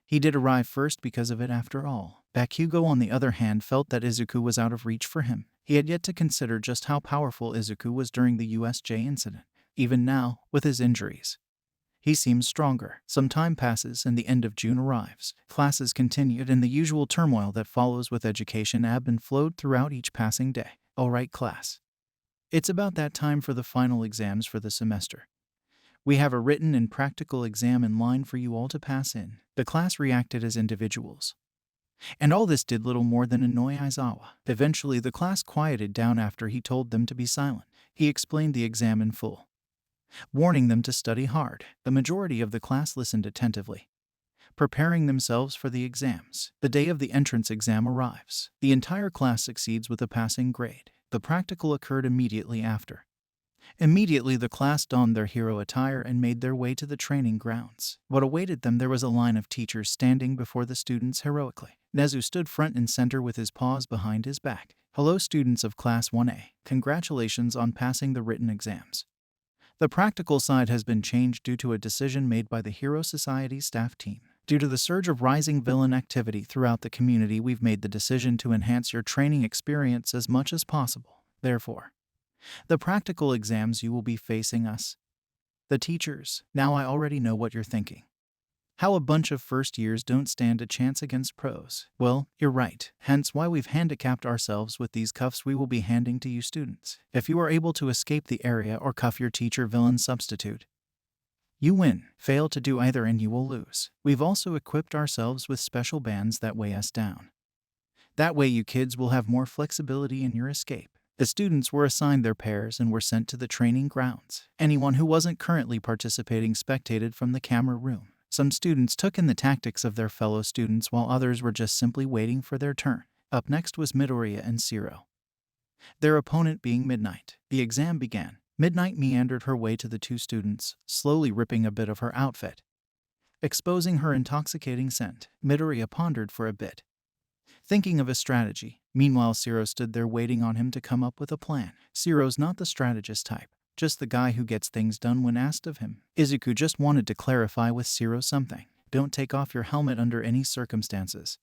He did arrive first because of it after all. Bakugo, on the other hand, felt that Izuku was out of reach for him. He had yet to consider just how powerful Izuku was during the USJ incident. Even now, with his injuries, he seems stronger. Some time passes and the end of June arrives. Classes continued and the usual turmoil that follows with education ebbed and flowed throughout each passing day. Alright class. It's about that time for the final exams for the semester. We have a written and practical exam in line for you all to pass in. The class reacted as individuals. And all this did little more than annoy Aizawa. Eventually the class quieted down after he told them to be silent. He explained the exam in full, warning them to study hard. The majority of the class listened attentively, preparing themselves for the exams. The day of the entrance exam arrives. The entire class succeeds with a passing grade. The practical occurred immediately after. Immediately the class donned their hero attire and made their way to the training grounds. What awaited them? There was a line of teachers standing before the students heroically. Nezu stood front and center with his paws behind his back. Hello students of Class 1A. Congratulations on passing the written exams. The practical side has been changed due to a decision made by the Hero Society staff team. Due to the surge of rising villain activity throughout the community, we've made the decision to enhance your training experience as much as possible. Therefore, the practical exams you will be facing us, the teachers. Now I already know what you're thinking. How a bunch of first years don't stand a chance against pros. Well, you're right. Hence why we've handicapped ourselves with these cuffs we will be handing to you students. If you are able to escape the area or cuff your teacher villain substitute, you win. Fail to do either and you will lose. We've also equipped ourselves with special bands that weigh us down. That way you kids will have more flexibility in your escape. The students were assigned their pairs and were sent to the training grounds. Anyone who wasn't currently participating spectated from the camera room. Some students took in the tactics of their fellow students while others were just simply waiting for their turn. Up next was Midoriya and Zero, their opponent being Midnight. The exam began. Midnight meandered her way to the two students, slowly ripping a bit of her outfit, exposing her intoxicating scent. Midoriya pondered for a bit, thinking of a strategy. Meanwhile, Zero stood there waiting on him to come up with a plan. Zero's not the strategist type, just the guy who gets things done when asked of him. Izuku just wanted to clarify with Zero something. Don't take off your helmet under any circumstances.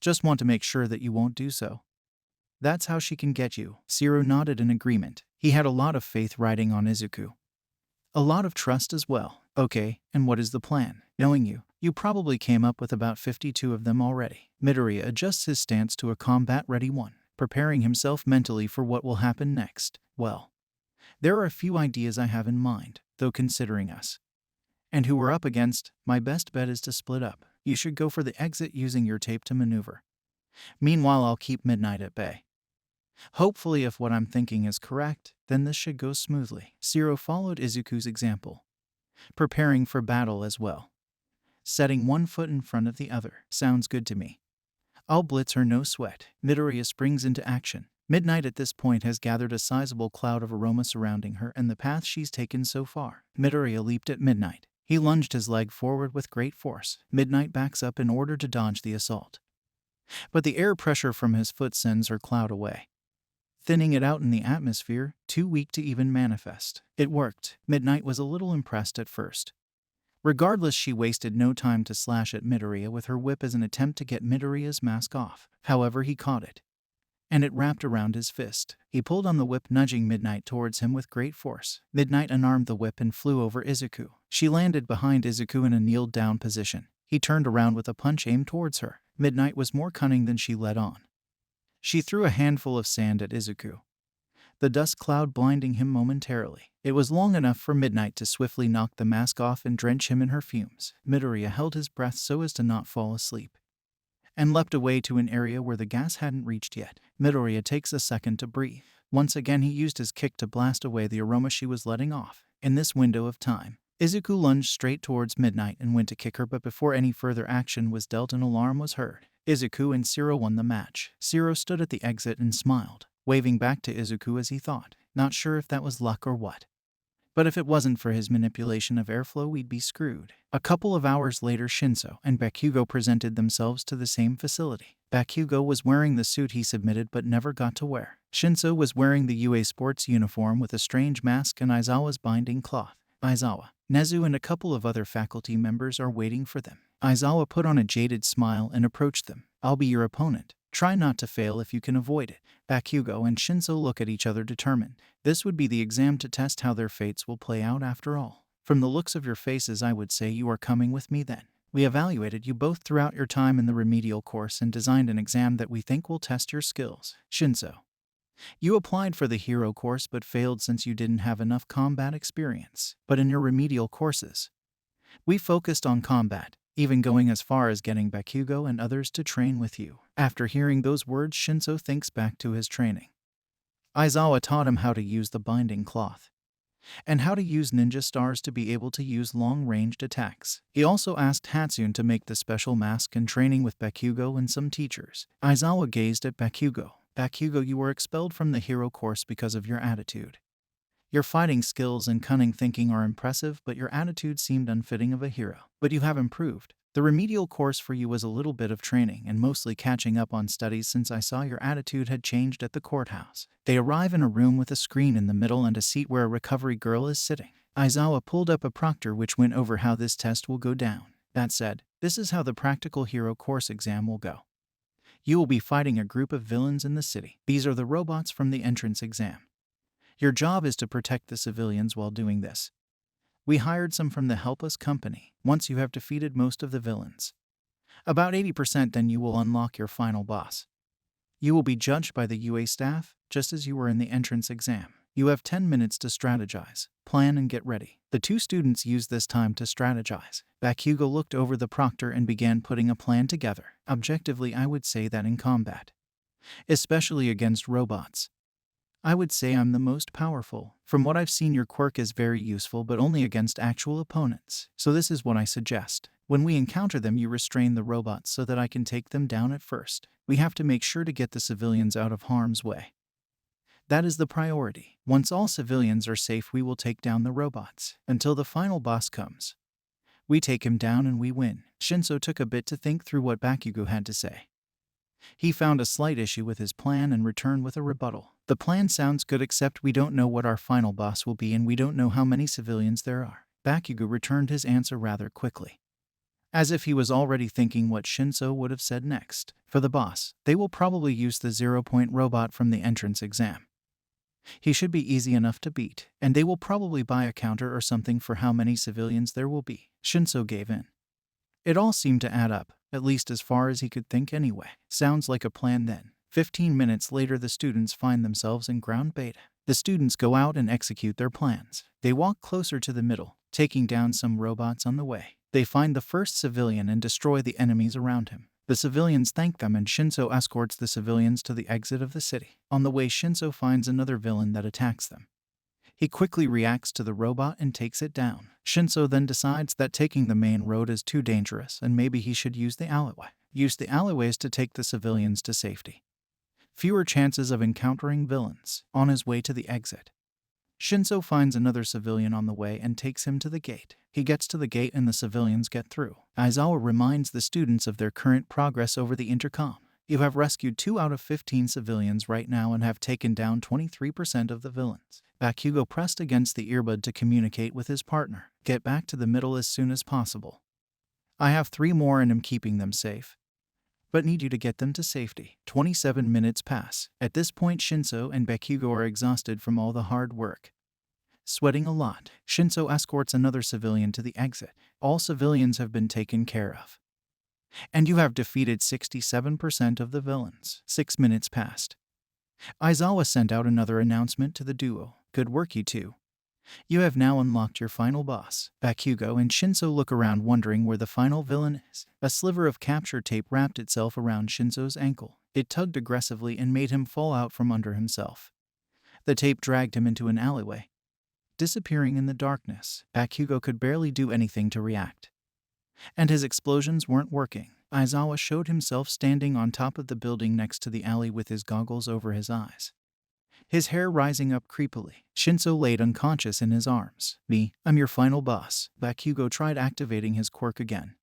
Just want to make sure that you won't do so. That's how she can get you. Zero nodded in agreement. He had a lot of faith riding on Izuku. A lot of trust as well. Okay, and what is the plan? Knowing you, you probably came up with about 52 of them already. Midoriya adjusts his stance to a combat-ready one, preparing himself mentally for what will happen next. Well, there are a few ideas I have in mind, though considering us and who we're up against, my best bet is to split up. You should go for the exit using your tape to maneuver. Meanwhile, I'll keep Midnight at bay. Hopefully, if what I'm thinking is correct, then this should go smoothly. Zero followed Izuku's example, preparing for battle as well, setting one foot in front of the other. Sounds good to me. I'll blitz her, no sweat. Midoriya springs into action. Midnight at this point has gathered a sizable cloud of aroma surrounding her and the path she's taken so far. Midoriya leaped at Midnight. He lunged his leg forward with great force. Midnight backs up in order to dodge the assault, but the air pressure from his foot sends her cloud away, thinning it out in the atmosphere, too weak to even manifest. It worked. Midnight was a little impressed at first. Regardless, she wasted no time to slash at Midoriya with her whip as an attempt to get Midoriya's mask off. However, he caught it, and it wrapped around his fist. He pulled on the whip, nudging Midnight towards him with great force. Midnight unarmed the whip and flew over Izuku. She landed behind Izuku in a kneeled-down position. He turned around with a punch aimed towards her. Midnight was more cunning than she let on. She threw a handful of sand at Izuku, the dust cloud blinding him momentarily. It was long enough for Midnight to swiftly knock the mask off and drench him in her fumes. Midoriya held his breath so as to not fall asleep, and leapt away to an area where the gas hadn't reached yet. Midoriya takes a second to breathe. Once again he used his kick to blast away the aroma she was letting off. In this window of time, Izuku lunged straight towards Midnight and went to kick her, but before any further action was dealt, an alarm was heard. Izuku and Zero won the match. Zero stood at the exit and smiled, waving back to Izuku as he thought, not sure if that was luck or what. But if it wasn't for his manipulation of airflow, we'd be screwed. A couple of hours later, Shinso and Bakugo presented themselves to the same facility. Bakugo was wearing the suit he submitted but never got to wear. Shinso was wearing the UA sports uniform with a strange mask and Aizawa's binding cloth. Aizawa, Nezu and a couple of other faculty members are waiting for them. Aizawa put on a jaded smile and approached them. "I'll be your opponent. Try not to fail if you can avoid it." Bakugo and Shinso look at each other determined. This would be the exam to test how their fates will play out after all. "From the looks of your faces, I would say you are coming with me then. We evaluated you both throughout your time in the remedial course and designed an exam that we think will test your skills." Shinso, you applied for the hero course but failed since you didn't have enough combat experience. But in your remedial courses, we focused on combat, even going as far as getting Bakugo and others to train with you. After hearing those words, Shinso thinks back to his training. Aizawa taught him how to use the binding cloth, and how to use ninja stars to be able to use long-ranged attacks. He also asked Hatsune to make the special mask in training with Bakugo and some teachers. Aizawa gazed at Bakugo. "Bakugo, you were expelled from the hero course because of your attitude. Your fighting skills and cunning thinking are impressive, but your attitude seemed unfitting of a hero. But you have improved. The remedial course for you was a little bit of training and mostly catching up on studies since I saw your attitude had changed at the courthouse." They arrive in a room with a screen in the middle and a seat where a recovery girl is sitting. Aizawa pulled up a proctor which went over how this test will go down. That said, this is how the practical hero course exam will go. You will be fighting a group of villains in the city. These are the robots from the entrance exam. Your job is to protect the civilians while doing this. We hired some from the Help Us company. Once you have defeated most of the villains, about 80%, then you will unlock your final boss. You will be judged by the UA staff, just as you were in the entrance exam. You have 10 minutes to strategize, plan, and get ready. The two students used this time to strategize. Bakugo looked over the proctor and began putting a plan together. Objectively, I would say that in combat, especially against robots, I would say I'm the most powerful. From what I've seen, your quirk is very useful, but only against actual opponents. So this is what I suggest. When we encounter them, you restrain the robots so that I can take them down at first. We have to make sure to get the civilians out of harm's way. That is the priority. Once all civilians are safe, we will take down the robots. Until the final boss comes, we take him down and we win. Shinso took a bit to think through what Bakugo had to say. He found a slight issue with his plan and returned with a rebuttal. "The plan sounds good, except we don't know what our final boss will be and we don't know how many civilians there are." Bakugo returned his answer rather quickly, as if he was already thinking what Shinso would have said next. "For the boss, they will probably use the 0-point robot from the entrance exam. He should be easy enough to beat, and they will probably buy a counter or something for how many civilians there will be." Shinso gave in. It all seemed to add up, at least as far as he could think anyway. Sounds like a plan then. 15 minutes later, the students find themselves in ground beta. The students go out and execute their plans. They walk closer to the middle, taking down some robots on the way. They find the first civilian and destroy the enemies around him. The civilians thank them and Shinso escorts the civilians to the exit of the city. On the way, Shinso finds another villain that attacks them. He quickly reacts to the robot and takes it down. Shinso then decides that taking the main road is too dangerous and maybe he should use the alleyway. Use the alleyways to take the civilians to safety. Fewer chances of encountering villains. On his way to the exit, Shinso finds another civilian on the way and takes him to the gate. He gets to the gate and the civilians get through. Aizawa reminds the students of their current progress over the intercom. "You have rescued 2 out of 15 civilians right now and have taken down 23% of the villains." Bakugo pressed against the earbud to communicate with his partner. "Get back to the middle as soon as possible. I have 3 more and am keeping them safe, but need you to get them to safety." 27 minutes pass. At this point, Shinso and Bakugo are exhausted from all the hard work, sweating a lot. Shinso escorts another civilian to the exit. All civilians have been taken care of. And you have defeated 67% of the villains. 6 minutes passed. Aizawa sent out another announcement to the duo. Good work, you two. You have now unlocked your final boss. Bakugo and Shinso look around wondering where the final villain is. A sliver of capture tape wrapped itself around Shinso's ankle. It tugged aggressively and made him fall out from under himself. The tape dragged him into an alleyway. Disappearing in the darkness, Bakugo could barely do anything to react. And his explosions weren't working. Aizawa showed himself standing on top of the building next to the alley with his goggles over his eyes, his hair rising up creepily. Shinso laid unconscious in his arms. I'm your final boss. Bakugo tried activating his quirk again.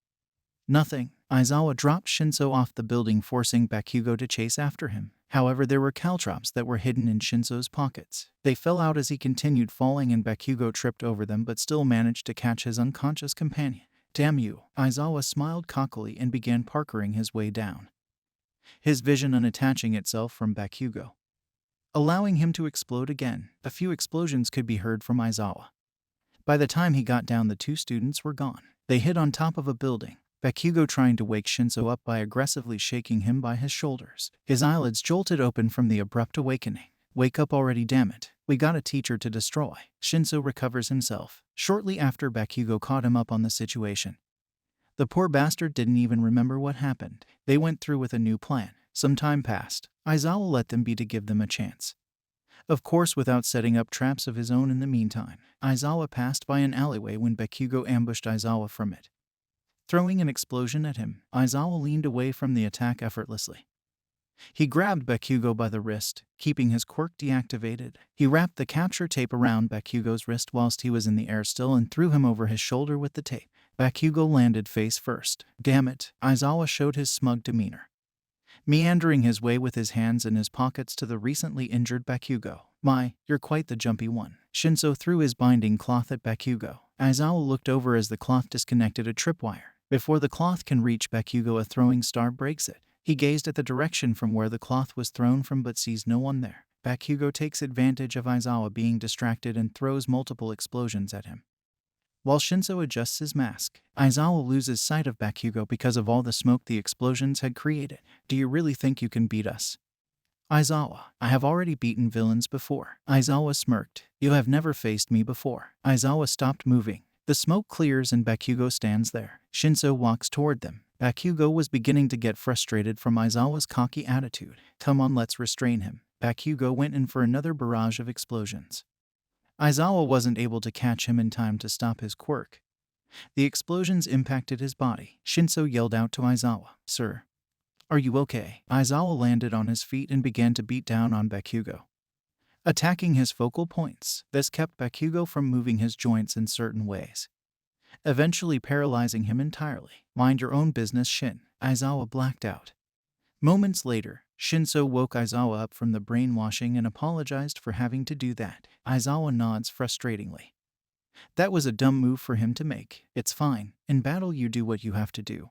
Nothing. Aizawa dropped Shinso off the building, forcing Bakugo to chase after him. However, there were caltrops that were hidden in Shinso's pockets. They fell out as he continued falling, and Bakugo tripped over them but still managed to catch his unconscious companion. Damn you. Aizawa smiled cockily and began parkering his way down, his vision unattaching itself from Bakugo, allowing him to explode again. A few explosions could be heard from Aizawa. By the time he got down, the two students were gone. They hid on top of a building, Bakugo trying to wake Shinso up by aggressively shaking him by his shoulders. His eyelids jolted open from the abrupt awakening. Wake up already, damn it. We got a teacher to destroy. Shinso recovers himself shortly after Bakugo caught him up on the situation. The poor bastard didn't even remember what happened. They went through with a new plan. Some time passed. Aizawa let them be to give them a chance, of course without setting up traps of his own in the meantime. Aizawa passed by an alleyway when Bakugo ambushed Aizawa from it. Throwing an explosion at him, Aizawa leaned away from the attack effortlessly. He grabbed Bakugo by the wrist, keeping his quirk deactivated. He wrapped the capture tape around Bakugo's wrist whilst he was in the air still and threw him over his shoulder with the tape. Bakugo landed face first. Damn it, Aizawa showed his smug demeanor, meandering his way with his hands in his pockets to the recently injured Bakugo. You're quite the jumpy one. Shinso threw his binding cloth at Bakugo. Aizawa looked over as the cloth disconnected a tripwire. Before the cloth can reach Bakugo, a throwing star breaks it. He gazed at the direction from where the cloth was thrown from but sees no one there. Bakugo takes advantage of Aizawa being distracted and throws multiple explosions at him. While Shinso adjusts his mask, Aizawa loses sight of Bakugo because of all the smoke the explosions had created. Do you really think you can beat us? Aizawa, I have already beaten villains before. Aizawa smirked. You have never faced me before. Aizawa stopped moving. The smoke clears and Bakugo stands there. Shinso walks toward them. Bakugo was beginning to get frustrated from Aizawa's cocky attitude. Come on, let's restrain him. Bakugo went in for another barrage of explosions. Aizawa wasn't able to catch him in time to stop his quirk. The explosions impacted his body. Shinso yelled out to Aizawa, Sir, are you okay? Aizawa landed on his feet and began to beat down on Bakugo, attacking his focal points. This kept Bakugo from moving his joints in certain ways, eventually paralyzing him entirely. Mind your own business, Shin. Aizawa blacked out. Moments later, Shinso woke Aizawa up from the brainwashing and apologized for having to do that. Aizawa nods frustratingly. That was a dumb move for him to make. It's fine. In battle you do what you have to do.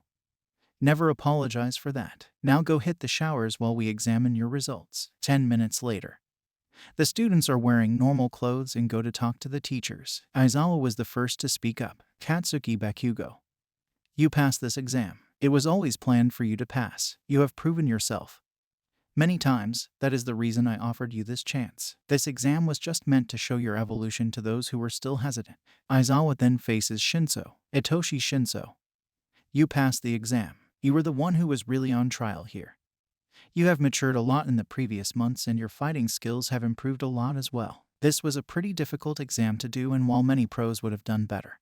Never apologize for that. Now go hit the showers while we examine your results. 10 minutes later. The students are wearing normal clothes and go to talk to the teachers. Aizawa was the first to speak up. Katsuki Bakugo, you passed this exam. It was always planned for you to pass. You have proven yourself many times. That is the reason I offered you this chance. This exam was just meant to show your evolution to those who were still hesitant. Aizawa then faces Shinso. Itoshi Shinso, you passed the exam. You were the one who was really on trial here. You have matured a lot in the previous months and your fighting skills have improved a lot as well. This was a pretty difficult exam to do, and while many pros would have done better,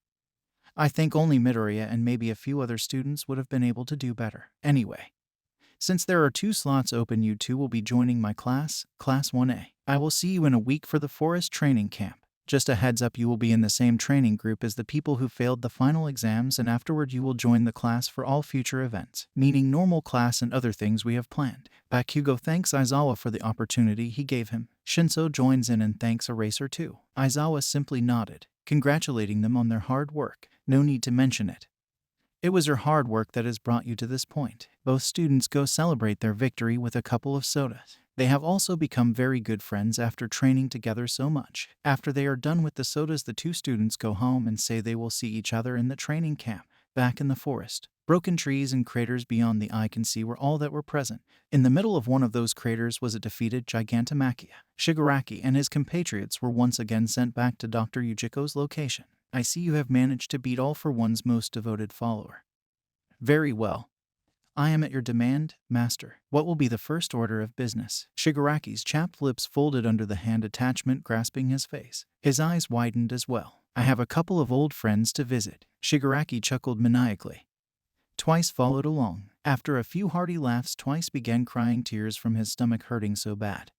I think only Midoriya and maybe a few other students would have been able to do better. Anyway, since there are 2 slots open, you 2 will be joining my class, Class 1A. I will see you in a week for the forest training camp. Just a heads up, you will be in the same training group as the people who failed the final exams, and afterward you will join the class for all future events, meaning normal class and other things we have planned. Bakugo thanks Aizawa for the opportunity he gave him. Shinso joins in and thanks Eraser too. Aizawa simply nodded, congratulating them on their hard work. No need to mention it. It was your hard work that has brought you to this point. Both students go celebrate their victory with a couple of sodas. They have also become very good friends after training together so much. After they are done with the sodas, the 2 students go home and say they will see each other in the training camp. Back in the forest, Broken trees and craters beyond the eye can see were all that were present. In the middle of one of those craters was a defeated Gigantomachia. Shigaraki and his compatriots were once again sent back to Dr. Yujiko's location. I see you have managed to beat All for One's most devoted follower. Very well. I am at your demand, Master. What will be the first order of business? Shigaraki's chapped lips folded under the hand attachment grasping his face. His eyes widened as well. I have a couple of old friends to visit. Shigaraki chuckled maniacally. Twice followed along. After a few hearty laughs, Twice began crying, tears from his stomach hurting so bad.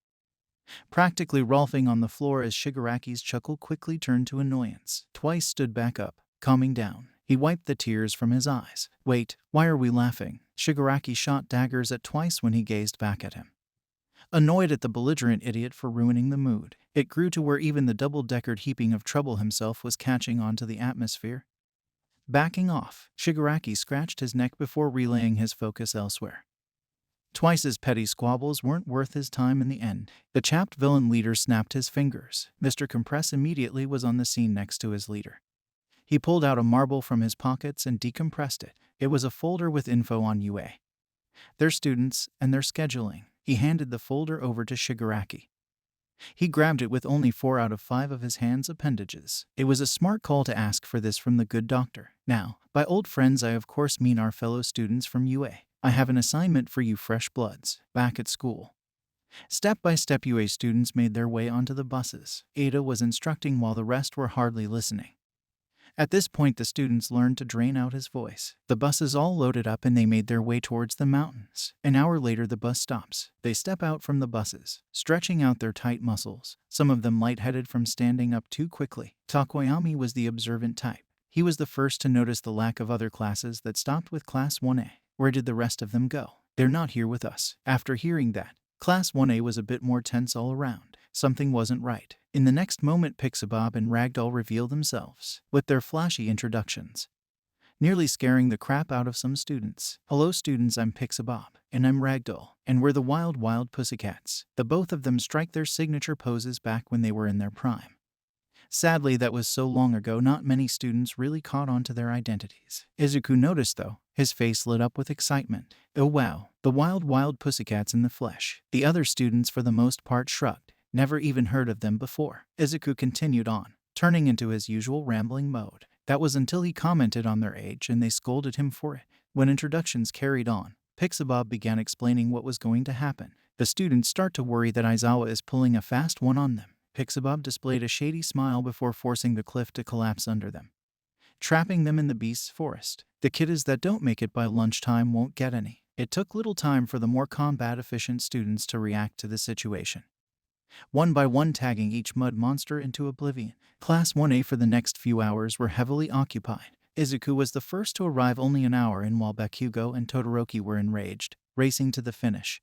Practically rolling on the floor as Shigaraki's chuckle quickly turned to annoyance. Twice stood back up, calming down. He wiped the tears from his eyes. Wait, why are we laughing? Shigaraki shot daggers at Twice when he gazed back at him. Annoyed at the belligerent idiot for ruining the mood, it grew to where even the double-deckered heaping of trouble himself was catching on to the atmosphere. Backing off, Shigaraki scratched his neck before relaying his focus elsewhere. Twice's petty squabbles weren't worth his time in the end. The chapped villain leader snapped his fingers. Mr. Compress immediately was on the scene next to his leader. He pulled out a marble from his pockets and decompressed it. It was a folder with info on UA, their students, and their scheduling. He handed the folder over to Shigaraki. He grabbed it with only 4 out of 5 of his hand's appendages. It was a smart call to ask for this from the good doctor. Now, by old friends I of course mean our fellow students from UA. I have an assignment for you fresh bloods, back at school. Step by step UA students made their way onto the buses. Ada was instructing while the rest were hardly listening. At this point the students learned to drain out his voice. The buses all loaded up and they made their way towards the mountains. An hour later the bus stops. They step out from the buses, stretching out their tight muscles, some of them lightheaded from standing up too quickly. Takoyami was the observant type. He was the first to notice the lack of other classes that stopped with Class 1A. Where did the rest of them go? They're not here with us. After hearing that, Class 1A was a bit more tense all around. Something wasn't right. In the next moment, Pixabob and Ragdoll revealed themselves with their flashy introductions, nearly scaring the crap out of some students. Hello students, I'm Pixabob. And I'm Ragdoll. And we're the Wild Pussycats. The both of them strike their signature poses back when they were in their prime. Sadly, that was so long ago not many students really caught on to their identities. Izuku noticed though. His face lit up with excitement. Oh wow, the Wild Pussycats in the flesh. The other students for the most part shrugged. Never even heard of them before. Izuku continued on, turning into his usual rambling mode. That was until he commented on their age and they scolded him for it. When introductions carried on, Pixabob began explaining what was going to happen. The students start to worry that Aizawa is pulling a fast one on them. Pixabob displayed a shady smile before forcing the cliff to collapse under them, trapping them in the beast's forest. The kiddies that don't make it by lunchtime won't get any. It took little time for the more combat-efficient students to react to the situation, one by one tagging each mud monster into oblivion. Class 1A for the next few hours were heavily occupied. Izuku was the first to arrive only an hour in while Bakugo and Todoroki were enraged, racing to the finish,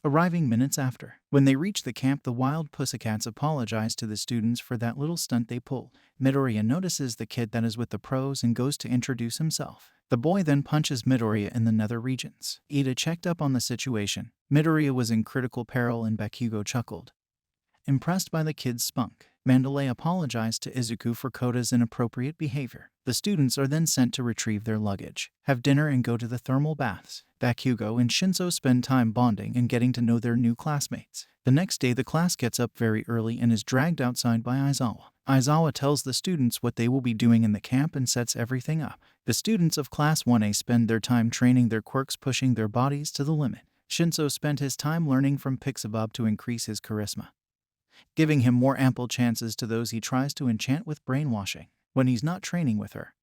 arriving minutes after. When they reached the camp, the Wild Pussycats apologized to the students for that little stunt they pulled. Midoriya notices the kid that is with the pros and goes to introduce himself. The boy then punches Midoriya in the nether regions. Ida checked up on the situation. Midoriya was in critical peril and Bakugo chuckled, impressed by the kid's spunk. Mandalay apologized to Izuku for Kota's inappropriate behavior. The students are then sent to retrieve their luggage, have dinner and go to the thermal baths. Bakugo and Shinso spend time bonding and getting to know their new classmates. The next day the class gets up very early and is dragged outside by Aizawa. Aizawa tells the students what they will be doing in the camp and sets everything up. The students of Class 1A spend their time training their quirks, pushing their bodies to the limit. Shinso spent his time learning from Pixabob to increase his charisma, giving him more ample chances to those he tries to enchant with brainwashing when he's not training with her.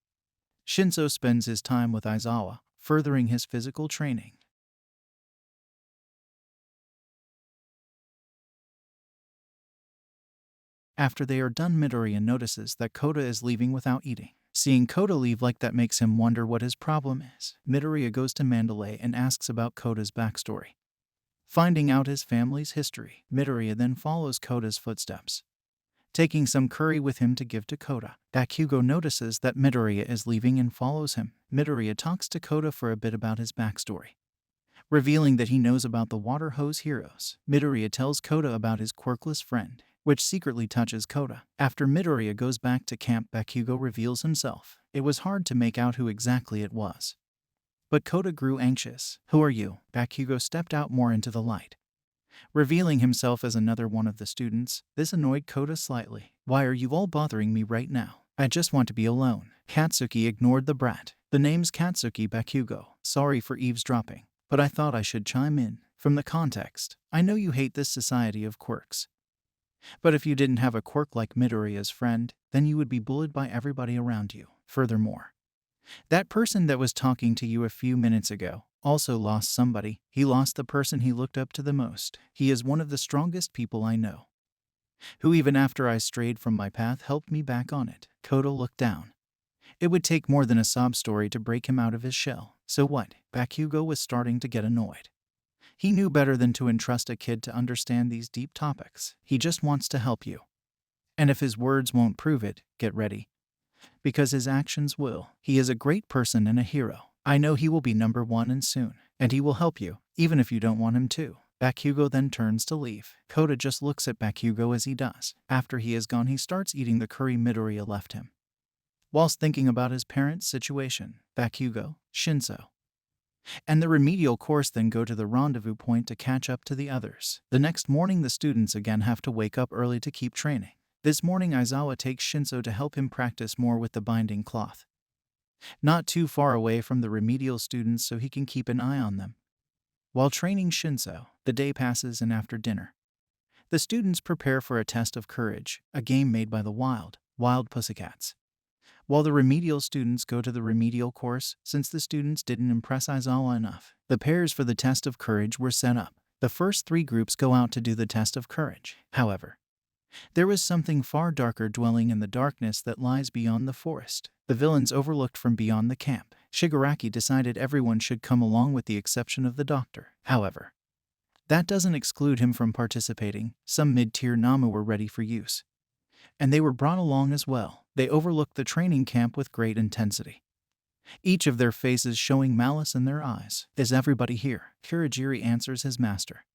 Shinso spends his time with Aizawa, furthering his physical training. After they are done, Midoriya notices that Kota is leaving without eating. Seeing Kota leave like that makes him wonder what his problem is. Midoriya goes to Mandalay and asks about Kota's backstory, finding out his family's history. Midoriya then follows Kota's footsteps, taking some curry with him to give to Kota. Bakugo notices that Midoriya is leaving and follows him. Midoriya talks to Kota for a bit about his backstory, revealing that he knows about the water hose heroes. Midoriya tells Kota about his quirkless friend, which secretly touches Kota. After Midoriya goes back to camp, Bakugo reveals himself. It was hard to make out who exactly it was. But Kota grew anxious. Who are you? Bakugo stepped out more into the light, revealing himself as another one of the students. This annoyed Kota slightly. Why are you all bothering me right now? I just want to be alone. Katsuki ignored the brat. The name's Katsuki Bakugo. Sorry for eavesdropping, but I thought I should chime in. From the context, I know you hate this society of quirks. But if you didn't have a quirk like Midoriya's friend, then you would be bullied by everybody around you. Furthermore, that person that was talking to you a few minutes ago also lost somebody. He lost the person he looked up to the most. He is one of the strongest people I know, who even after I strayed from my path helped me back on it. Kota looked down. It would take more than a sob story to break him out of his shell. So what? Bakugo was starting to get annoyed. He knew better than to entrust a kid to understand these deep topics. He just wants to help you. And if his words won't prove it, get ready, because his actions will. He is a great person and a hero. I know he will be number one and soon, and he will help you, even if you don't want him to. Bakugo then turns to leave. Kota just looks at Bakugo as he does. After he is gone, he starts eating the curry Midoriya left him. Whilst thinking about his parents' situation, Bakugo, Shinso, and the remedial course then go to the rendezvous point to catch up to the others. The next morning, the students again have to wake up early to keep training. This morning, Aizawa takes Shinso to help him practice more with the binding cloth, not too far away from the remedial students so he can keep an eye on them. While training Shinso, the day passes, and after dinner, the students prepare for a test of courage, a game made by the wild pussycats. While the remedial students go to the remedial course, since the students didn't impress Aizawa enough, the pairs for the test of courage were set up. The first 3 groups go out to do the test of courage. However, there was something far darker dwelling in the darkness that lies beyond the forest. The villains overlooked from beyond the camp. Shigaraki decided everyone should come along with the exception of the doctor. However, that doesn't exclude him from participating. Some mid-tier Namu were ready for use, and they were brought along as well. They overlooked the training camp with great intensity, each of their faces showing malice in their eyes. Is everybody here? Kurogiri answers his master,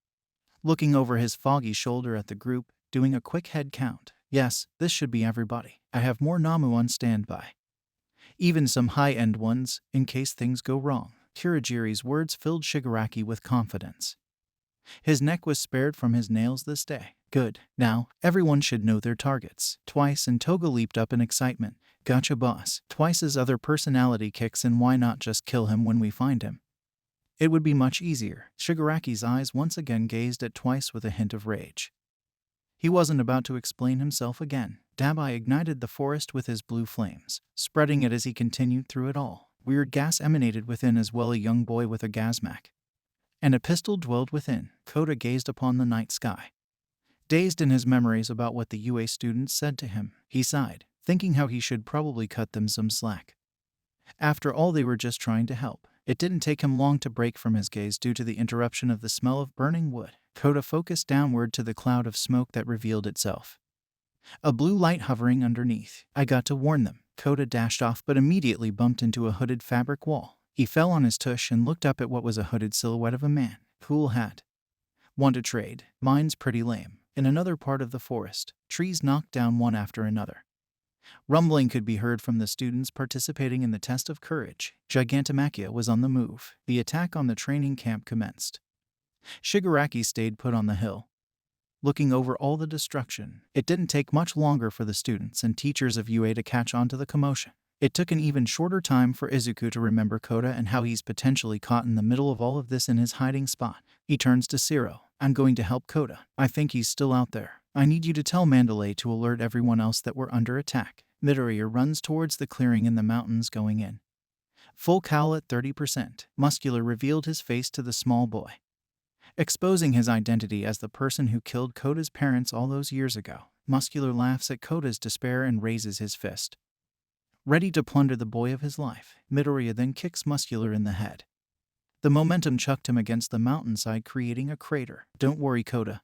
looking over his foggy shoulder at the group, doing a quick head count. Yes, this should be everybody. I have more Namu on standby, even some high-end ones, in case things go wrong. Kurogiri's words filled Shigaraki with confidence. His neck was spared from his nails this day. Good. Now, everyone should know their targets. Twice, and Toga leaped up in excitement. Gotcha, boss. Twice's other personality kicks in. Why not just kill him when we find him? It would be much easier. Shigaraki's eyes once again gazed at Twice with a hint of rage. He wasn't about to explain himself again. Dabai ignited the forest with his blue flames, spreading it as he continued through it all. Weird gas emanated within as well. A young boy with a gazmac and a pistol dwelled within. Kota gazed upon the night sky, dazed in his memories about what the UA students said to him. He sighed, thinking how he should probably cut them some slack. After all, they were just trying to help. It didn't take him long to break from his gaze due to the interruption of the smell of burning wood. Kota focused downward to the cloud of smoke that revealed itself, a blue light hovering underneath. I got to warn them. Kota dashed off but immediately bumped into a hooded fabric wall. He fell on his tush and looked up at what was a hooded silhouette of a man. Cool hat. Want to trade? Mine's pretty lame. In another part of the forest, trees knocked down one after another. Rumbling could be heard from the students participating in the test of courage. Gigantomachia was on the move. The attack on the training camp commenced. Shigaraki stayed put on the hill, looking over all the destruction. It didn't take much longer for the students and teachers of UA to catch on to the commotion. It took an even shorter time for Izuku to remember Kota and how he's potentially caught in the middle of all of this in his hiding spot. He turns to Siro. I'm going to help Kota. I think he's still out there. I need you to tell Mandalay to alert everyone else that we're under attack. Midoriya runs towards the clearing in the mountains going in. Full cowl at 30%. Muscular revealed his face to the small boy, exposing his identity as the person who killed Kota's parents all those years ago. Muscular laughs at Kota's despair and raises his fist, ready to plunder the boy of his life. Midoriya then kicks Muscular in the head. The momentum chucked him against the mountainside, creating a crater. Don't worry, Kota.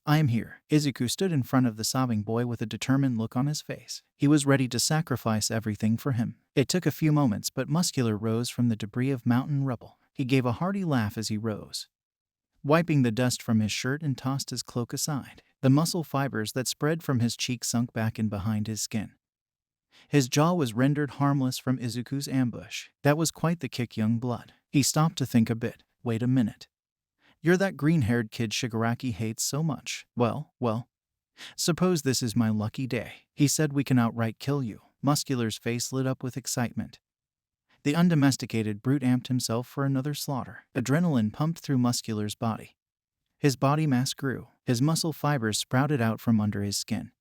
I am here. Izuku stood in front of the sobbing boy with a determined look on his face. He was ready to sacrifice everything for him. It took a few moments, but Muscular rose from the debris of mountain rubble. He gave a hearty laugh as he rose, wiping the dust from his shirt, and tossed his cloak aside. The muscle fibers that spread from his cheeks sunk back in behind his skin. His jaw was rendered harmless from Izuku's ambush. That was quite the kick, young blood. He stopped to think a bit. Wait a minute. You're that green-haired kid Shigaraki hates so much. Well, suppose this is my lucky day. He said we can outright kill you. Muscular's face lit up with excitement. The undomesticated brute amped himself for another slaughter. Adrenaline pumped through Muscular's body. His body mass grew. His muscle fibers sprouted out from under his skin.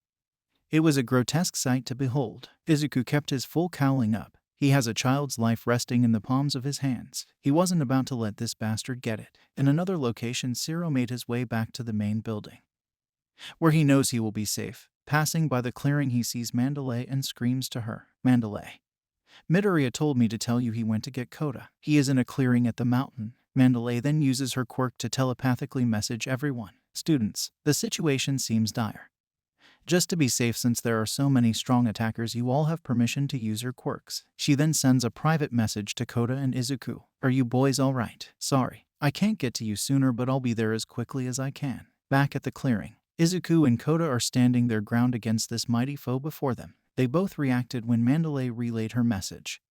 It was a grotesque sight to behold. Izuku kept his full cowling up. He has a child's life resting in the palms of his hands. He wasn't about to let this bastard get it. In another location, Zero made his way back to the main building, where he knows he will be safe. Passing by the clearing, he sees Mandalay and screams to her, "Mandalay! Midoriya told me to tell you he went to get Koda. He is in a clearing at the mountain." Mandalay then uses her quirk to telepathically message everyone. "Students, the situation seems dire. Just to be safe, since there are so many strong attackers, you all have permission to use your quirks." She then sends a private message to Koda and Izuku. "Are you boys alright? Sorry, I can't get to you sooner, but I'll be there as quickly as I can." Back at the clearing, Izuku and Koda are standing their ground against this mighty foe before them. They both reacted when Mandalay relayed her message.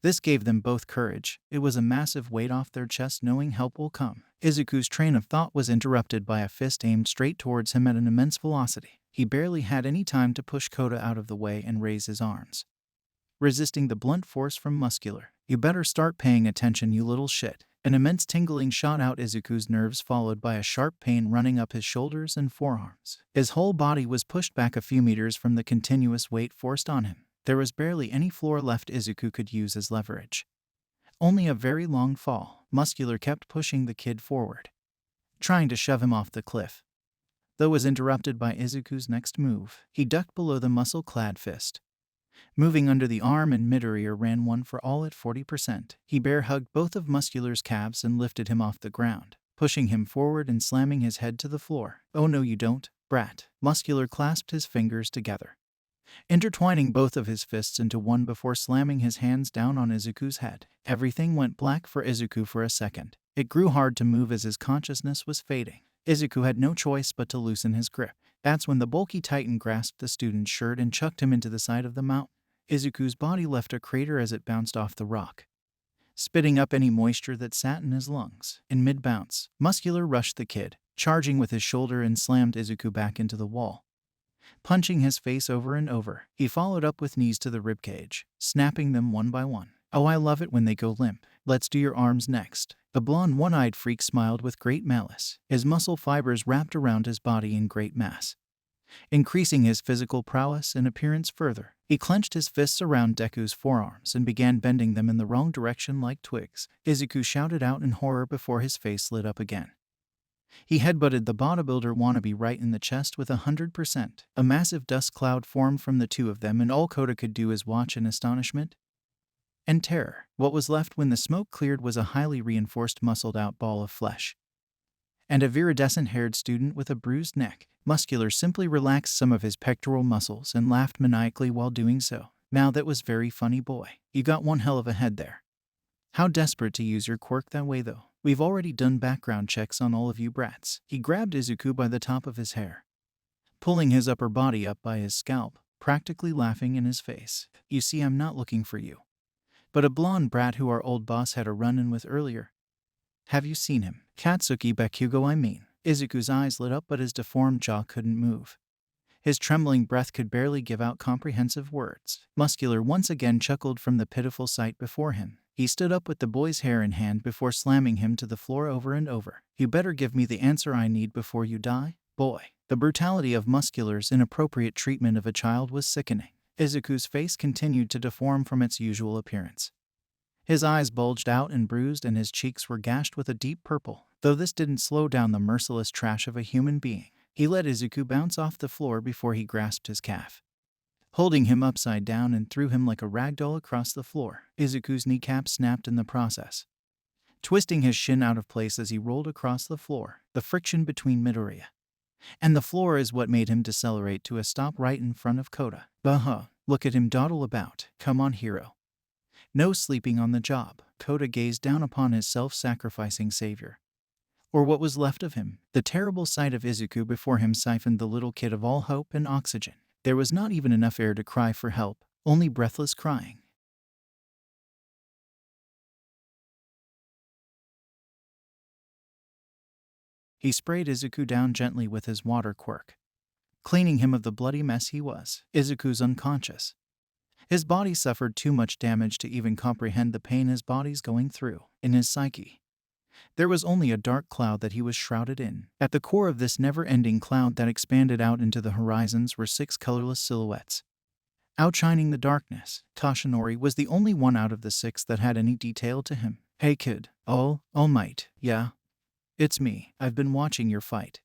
This gave them both courage. It was a massive weight off their chest knowing help will come. Izuku's train of thought was interrupted by a fist aimed straight towards him at an immense velocity. He barely had any time to push Koda out of the way and raise his arms, resisting the blunt force from Muscular. "You better start paying attention, you little shit." An immense tingling shot out Izuku's nerves, followed by a sharp pain running up his shoulders and forearms. His whole body was pushed back a few meters from the continuous weight forced on him. There was barely any floor left Izuku could use as leverage. Only a very long fall. Muscular kept pushing the kid forward, trying to shove him off the cliff, though was interrupted by Izuku's next move. He ducked below the muscle-clad fist, moving under the arm, and Midoriya ran one for all at 40%. He bear-hugged both of Muscular's calves and lifted him off the ground, pushing him forward and slamming his head to the floor. "Oh no you don't, brat." Muscular clasped his fingers together, intertwining both of his fists into one before slamming his hands down on Izuku's head. Everything went black for Izuku for a second. It grew hard to move as his consciousness was fading. Izuku had no choice but to loosen his grip. That's when the bulky titan grasped the student's shirt and chucked him into the side of the mountain. Izuku's body left a crater as it bounced off the rock, spitting up any moisture that sat in his lungs. In mid-bounce, Muscular rushed the kid, charging with his shoulder, and slammed Izuku back into the wall, punching his face over and over. He followed up with knees to the ribcage, snapping them one by one. "Oh, I love it when they go limp. Let's do your arms next." The blonde one-eyed freak smiled with great malice. His muscle fibers wrapped around his body in great mass, increasing his physical prowess and appearance further. He clenched his fists around Deku's forearms and began bending them in the wrong direction like twigs. Izuku shouted out in horror before his face lit up again. He headbutted the bodybuilder wannabe right in the chest with 100%. A massive dust cloud formed from the two of them, and all Koda could do is watch in astonishment and terror. What was left when the smoke cleared was a highly reinforced, muscled-out ball of flesh, and a viridescent-haired student with a bruised neck. Muscular simply relaxed some of his pectoral muscles and laughed maniacally while doing so. "Now that was very funny, boy. You got one hell of a head there. How desperate to use your quirk that way, though. We've already done background checks on all of you brats." He grabbed Izuku by the top of his hair, pulling his upper body up by his scalp, practically laughing in his face. "You see, I'm not looking for you, but a blonde brat who our old boss had a run-in with earlier. Have you seen him? Katsuki Bakugo, I mean." Izuku's eyes lit up, but his deformed jaw couldn't move. His trembling breath could barely give out comprehensive words. Muscular once again chuckled from the pitiful sight before him. He stood up with the boy's hair in hand before slamming him to the floor over and over. "You better give me the answer I need before you die, boy." The brutality of Muscular's inappropriate treatment of a child was sickening. Izuku's face continued to deform from its usual appearance. His eyes bulged out and bruised, and his cheeks were gashed with a deep purple. Though this didn't slow down the merciless trash of a human being. He let Izuku bounce off the floor before he grasped his calf, holding him upside down, and threw him like a ragdoll across the floor. Izuku's kneecap snapped in the process, twisting his shin out of place as he rolled across the floor. The friction between Midoriya and the floor is what made him decelerate to a stop right in front of Koda. Look at him dawdle about. Come on, hero. No sleeping on the job. Koda gazed down upon his self-sacrificing savior, or what was left of him. The terrible sight of Izuku before him siphoned the little kid of all hope and oxygen. There was not even enough air to cry for help. only breathless crying. He sprayed Izuku down gently with his water quirk, cleaning him of the bloody mess he was. Izuku's unconscious. His body suffered too much damage to even comprehend the pain his body's going through. In his psyche, there was only a dark cloud that he was shrouded in. At the core of this never-ending cloud that expanded out into the horizons were 6 colorless silhouettes, outshining the darkness. Toshinori was the only one out of the 6 that had any detail to him. "Hey kid." All Might. "Yeah? It's me. I've been watching your fight."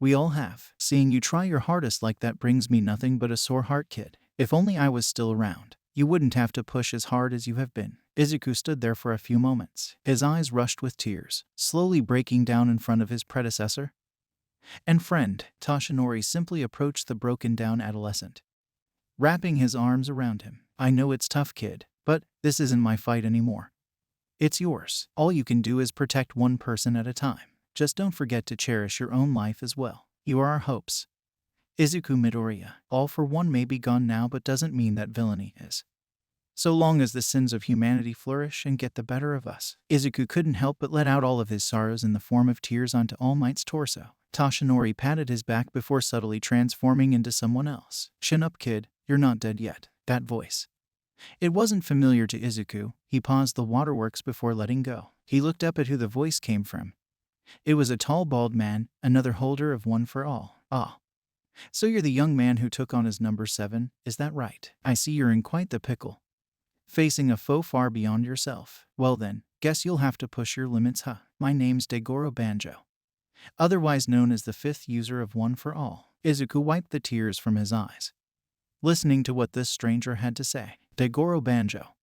"We all have. Seeing you try your hardest like that brings me nothing but a sore heart, kid. If only I was still around. You wouldn't have to push as hard as you have been." Izuku stood there for a few moments, his eyes rushed with tears, slowly breaking down in front of his predecessor and friend. Toshinori simply approached the broken-down adolescent, wrapping his arms around him. "I know it's tough, kid, but this isn't my fight anymore. It's yours. All you can do is protect one person at a time. Just don't forget to cherish your own life as well. You are our hopes." Izuku Midoriya. All for one may be gone now, but doesn't mean that villainy is. So long as the sins of humanity flourish and get the better of us. Izuku couldn't help but let out all of his sorrows in the form of tears onto All Might's torso. Toshinori patted his back before subtly transforming into someone else. "Chin up, kid. You're not dead yet." That voice. It wasn't familiar to Izuku. He paused the waterworks before letting go. He looked up at who the voice came from. It was a tall, bald man, another holder of One for All. "Ah. So you're the young man who took on his number 7, is that right? I see you're in quite the pickle. Facing a foe far beyond yourself. Well then, guess you'll have to push your limits, huh? My name's Degoro Banjo, otherwise known as the 5th user of One for All." Izuku wiped the tears from his eyes, listening to what this stranger had to say. "Degoro Banjo.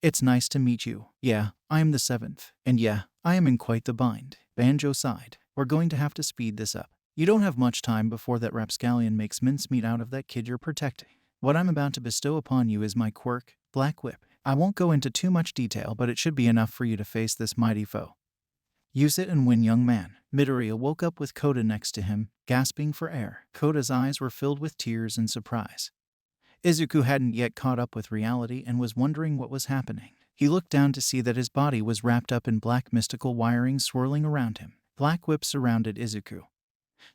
It's nice to meet you. Yeah, I am the 7th. And yeah, I am in quite the bind." Banjo sighed. "We're going to have to speed this up. You don't have much time before that rapscallion makes mincemeat out of that kid you're protecting. What I'm about to bestow upon you is my quirk, Black Whip. I won't go into too much detail, but it should be enough for you to face this mighty foe. Use it and win, young man." Midoriya woke up with Koda next to him, gasping for air. Koda's eyes were filled with tears and surprise. Izuku hadn't yet caught up with reality and was wondering what was happening. He looked down to see that his body was wrapped up in black mystical wiring swirling around him. Black Whip surrounded Izuku,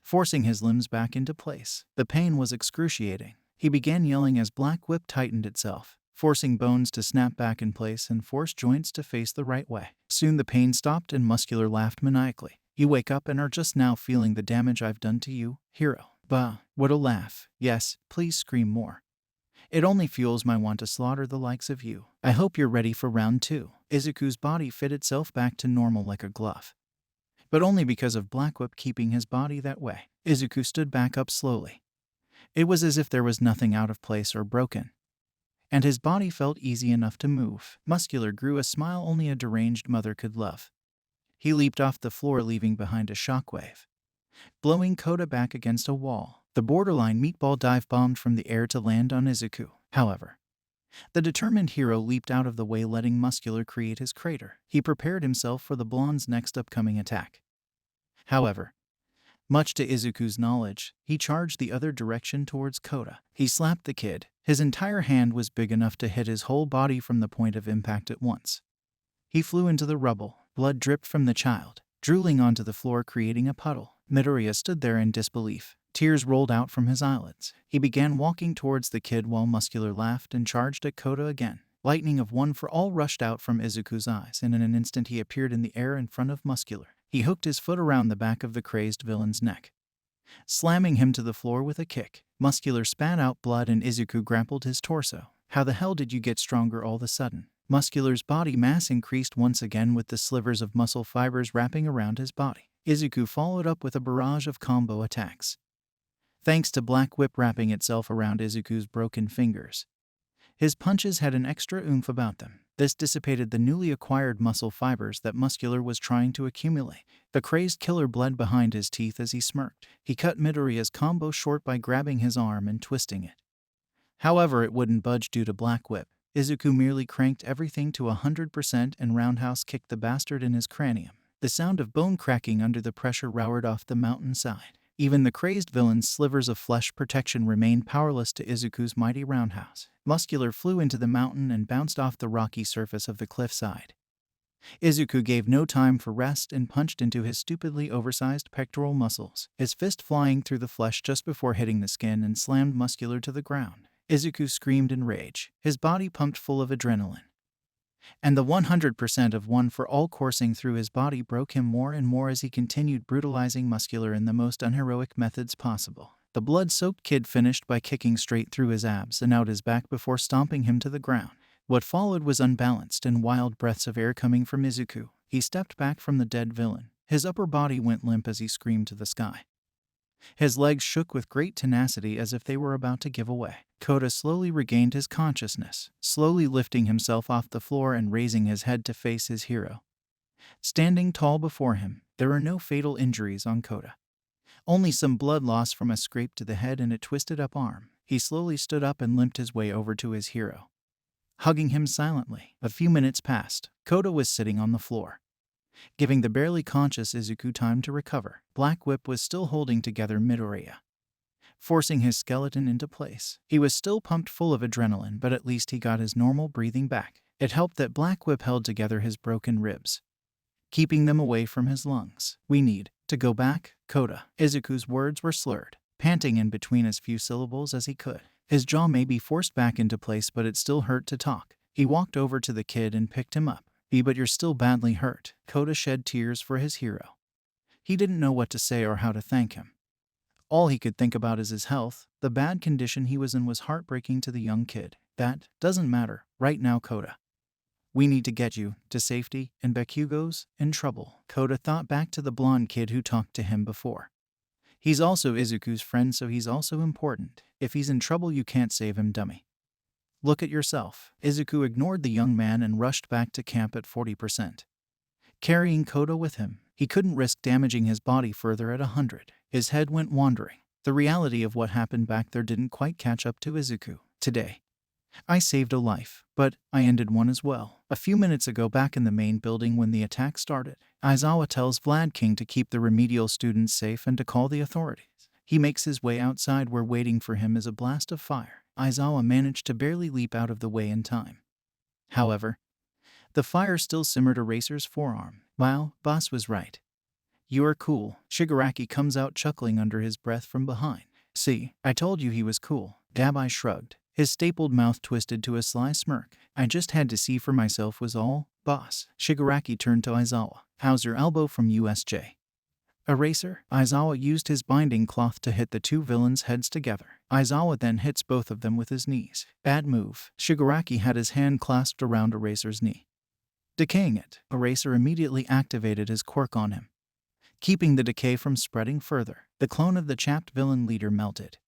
forcing his limbs back into place. The pain was excruciating. He began yelling as Black Whip tightened itself, forcing bones to snap back in place and forced joints to face the right way. Soon the pain stopped and Muscular laughed maniacally. "You wake up and are just now feeling the damage I've done to you, hero." "Bah, what a laugh. Yes, please scream more. It only fuels my want to slaughter the likes of you. I hope you're ready for round 2. Izuku's body fit itself back to normal like a glove, but only because of Black Whip keeping his body that way. Izuku stood back up slowly. It was as if there was nothing out of place or broken, and his body felt easy enough to move. Muscular grew a smile only a deranged mother could love. He leaped off the floor, leaving behind a shockwave, blowing Koda back against a wall. The borderline meatball dive bombed from the air to land on Izuku. However, the determined hero leaped out of the way, letting Muscular create his crater. He prepared himself for the blonde's next upcoming attack. However, much to Izuku's knowledge, he charged the other direction towards Koda. He slapped the kid. His entire hand was big enough to hit his whole body from the point of impact at once. He flew into the rubble. Blood dripped from the child, drooling onto the floor, creating a puddle. Midoriya stood there in disbelief. Tears rolled out from his eyelids. He began walking towards the kid while Muscular laughed and charged at Koda again. Lightning of One for All rushed out from Izuku's eyes, and in an instant he appeared in the air in front of Muscular. He hooked his foot around the back of the crazed villain's neck, slamming him to the floor with a kick. Muscular spat out blood and Izuku grappled his torso. "How the hell did you get stronger all of a sudden?" Muscular's body mass increased once again with the slivers of muscle fibers wrapping around his body. Izuku followed up with a barrage of combo attacks, thanks to Black Whip wrapping itself around Izuku's broken fingers. His punches had an extra oomph about them. This dissipated the newly acquired muscle fibers that Muscular was trying to accumulate. The crazed killer bled behind his teeth as he smirked. He cut Midoriya's combo short by grabbing his arm and twisting it. However, it wouldn't budge due to Black Whip. Izuku merely cranked everything to 100% and roundhouse kicked the bastard in his cranium. The sound of bone cracking under the pressure roared off the mountainside. Even the crazed villain's slivers of flesh protection remained powerless to Izuku's mighty roundhouse. Muscular flew into the mountain and bounced off the rocky surface of the cliffside. Izuku gave no time for rest and punched into his stupidly oversized pectoral muscles, his fist flying through the flesh just before hitting the skin and slammed Muscular to the ground. Izuku screamed in rage, his body pumped full of adrenaline. And the 100% of one for all coursing through his body broke him more and more as he continued brutalizing Muscular in the most unheroic methods possible. The blood-soaked kid finished by kicking straight through his abs and out his back before stomping him to the ground. What followed was unbalanced and wild breaths of air coming from Izuku. He stepped back from the dead villain. His upper body went limp as he screamed to the sky. His legs shook with great tenacity as if they were about to give away. Kota slowly regained his consciousness, slowly lifting himself off the floor and raising his head to face his hero. Standing tall before him, there were no fatal injuries on Kota. Only some blood loss from a scrape to the head and a twisted-up arm. He slowly stood up and limped his way over to his hero, hugging him silently. A few minutes passed. Kota was sitting on the floor, giving the barely conscious Izuku time to recover. Black Whip was still holding together Midoriya, forcing his skeleton into place. He was still pumped full of adrenaline, but at least he got his normal breathing back. It helped that Black Whip held together his broken ribs, keeping them away from his lungs. "We need to go back, Kota." Izuku's words were slurred, panting in between as few syllables as he could. His jaw may be forced back into place, but it still hurt to talk. He walked over to the kid and picked him up. "But you're still badly hurt." Kota shed tears for his hero. He didn't know what to say or how to thank him. All he could think about is his health. The bad condition he was in was heartbreaking to the young kid. "That doesn't matter right now, Kota. We need to get you to safety, and Bakugo's in trouble." Kota thought back to the blonde kid who talked to him before. He's also Izuku's friend, so he's also important. If he's in trouble, you can't save him, dummy. Look at yourself. Izuku ignored the young man and rushed back to camp at 40%. Carrying Kota with him, he couldn't risk damaging his body further at 100. His head went wandering. The reality of what happened back there didn't quite catch up to Izuku. "Today, I saved a life, but I ended one as well." A few minutes ago, back in the main building when the attack started, Aizawa tells Vlad King to keep the remedial students safe and to call the authorities. He makes his way outside where waiting for him is a blast of fire. Aizawa managed to barely leap out of the way in time. However, the fire still simmered Eraser's forearm. "Wow, boss was right. You are cool." Shigaraki comes out chuckling under his breath from behind. "See, I told you he was cool." Dabai shrugged, his stapled mouth twisted to a sly smirk. "I just had to see for myself was all, boss." Shigaraki turned to Aizawa. "How's your elbow from USJ?" "Eraser?" Aizawa used his binding cloth to hit the two villains' heads together. Aizawa then hits both of them with his knees. "Bad move." Shigaraki had his hand clasped around Eraser's knee, decaying it. Eraser immediately activated his quirk on him, keeping the decay from spreading further. The clone of the chapped villain leader melted.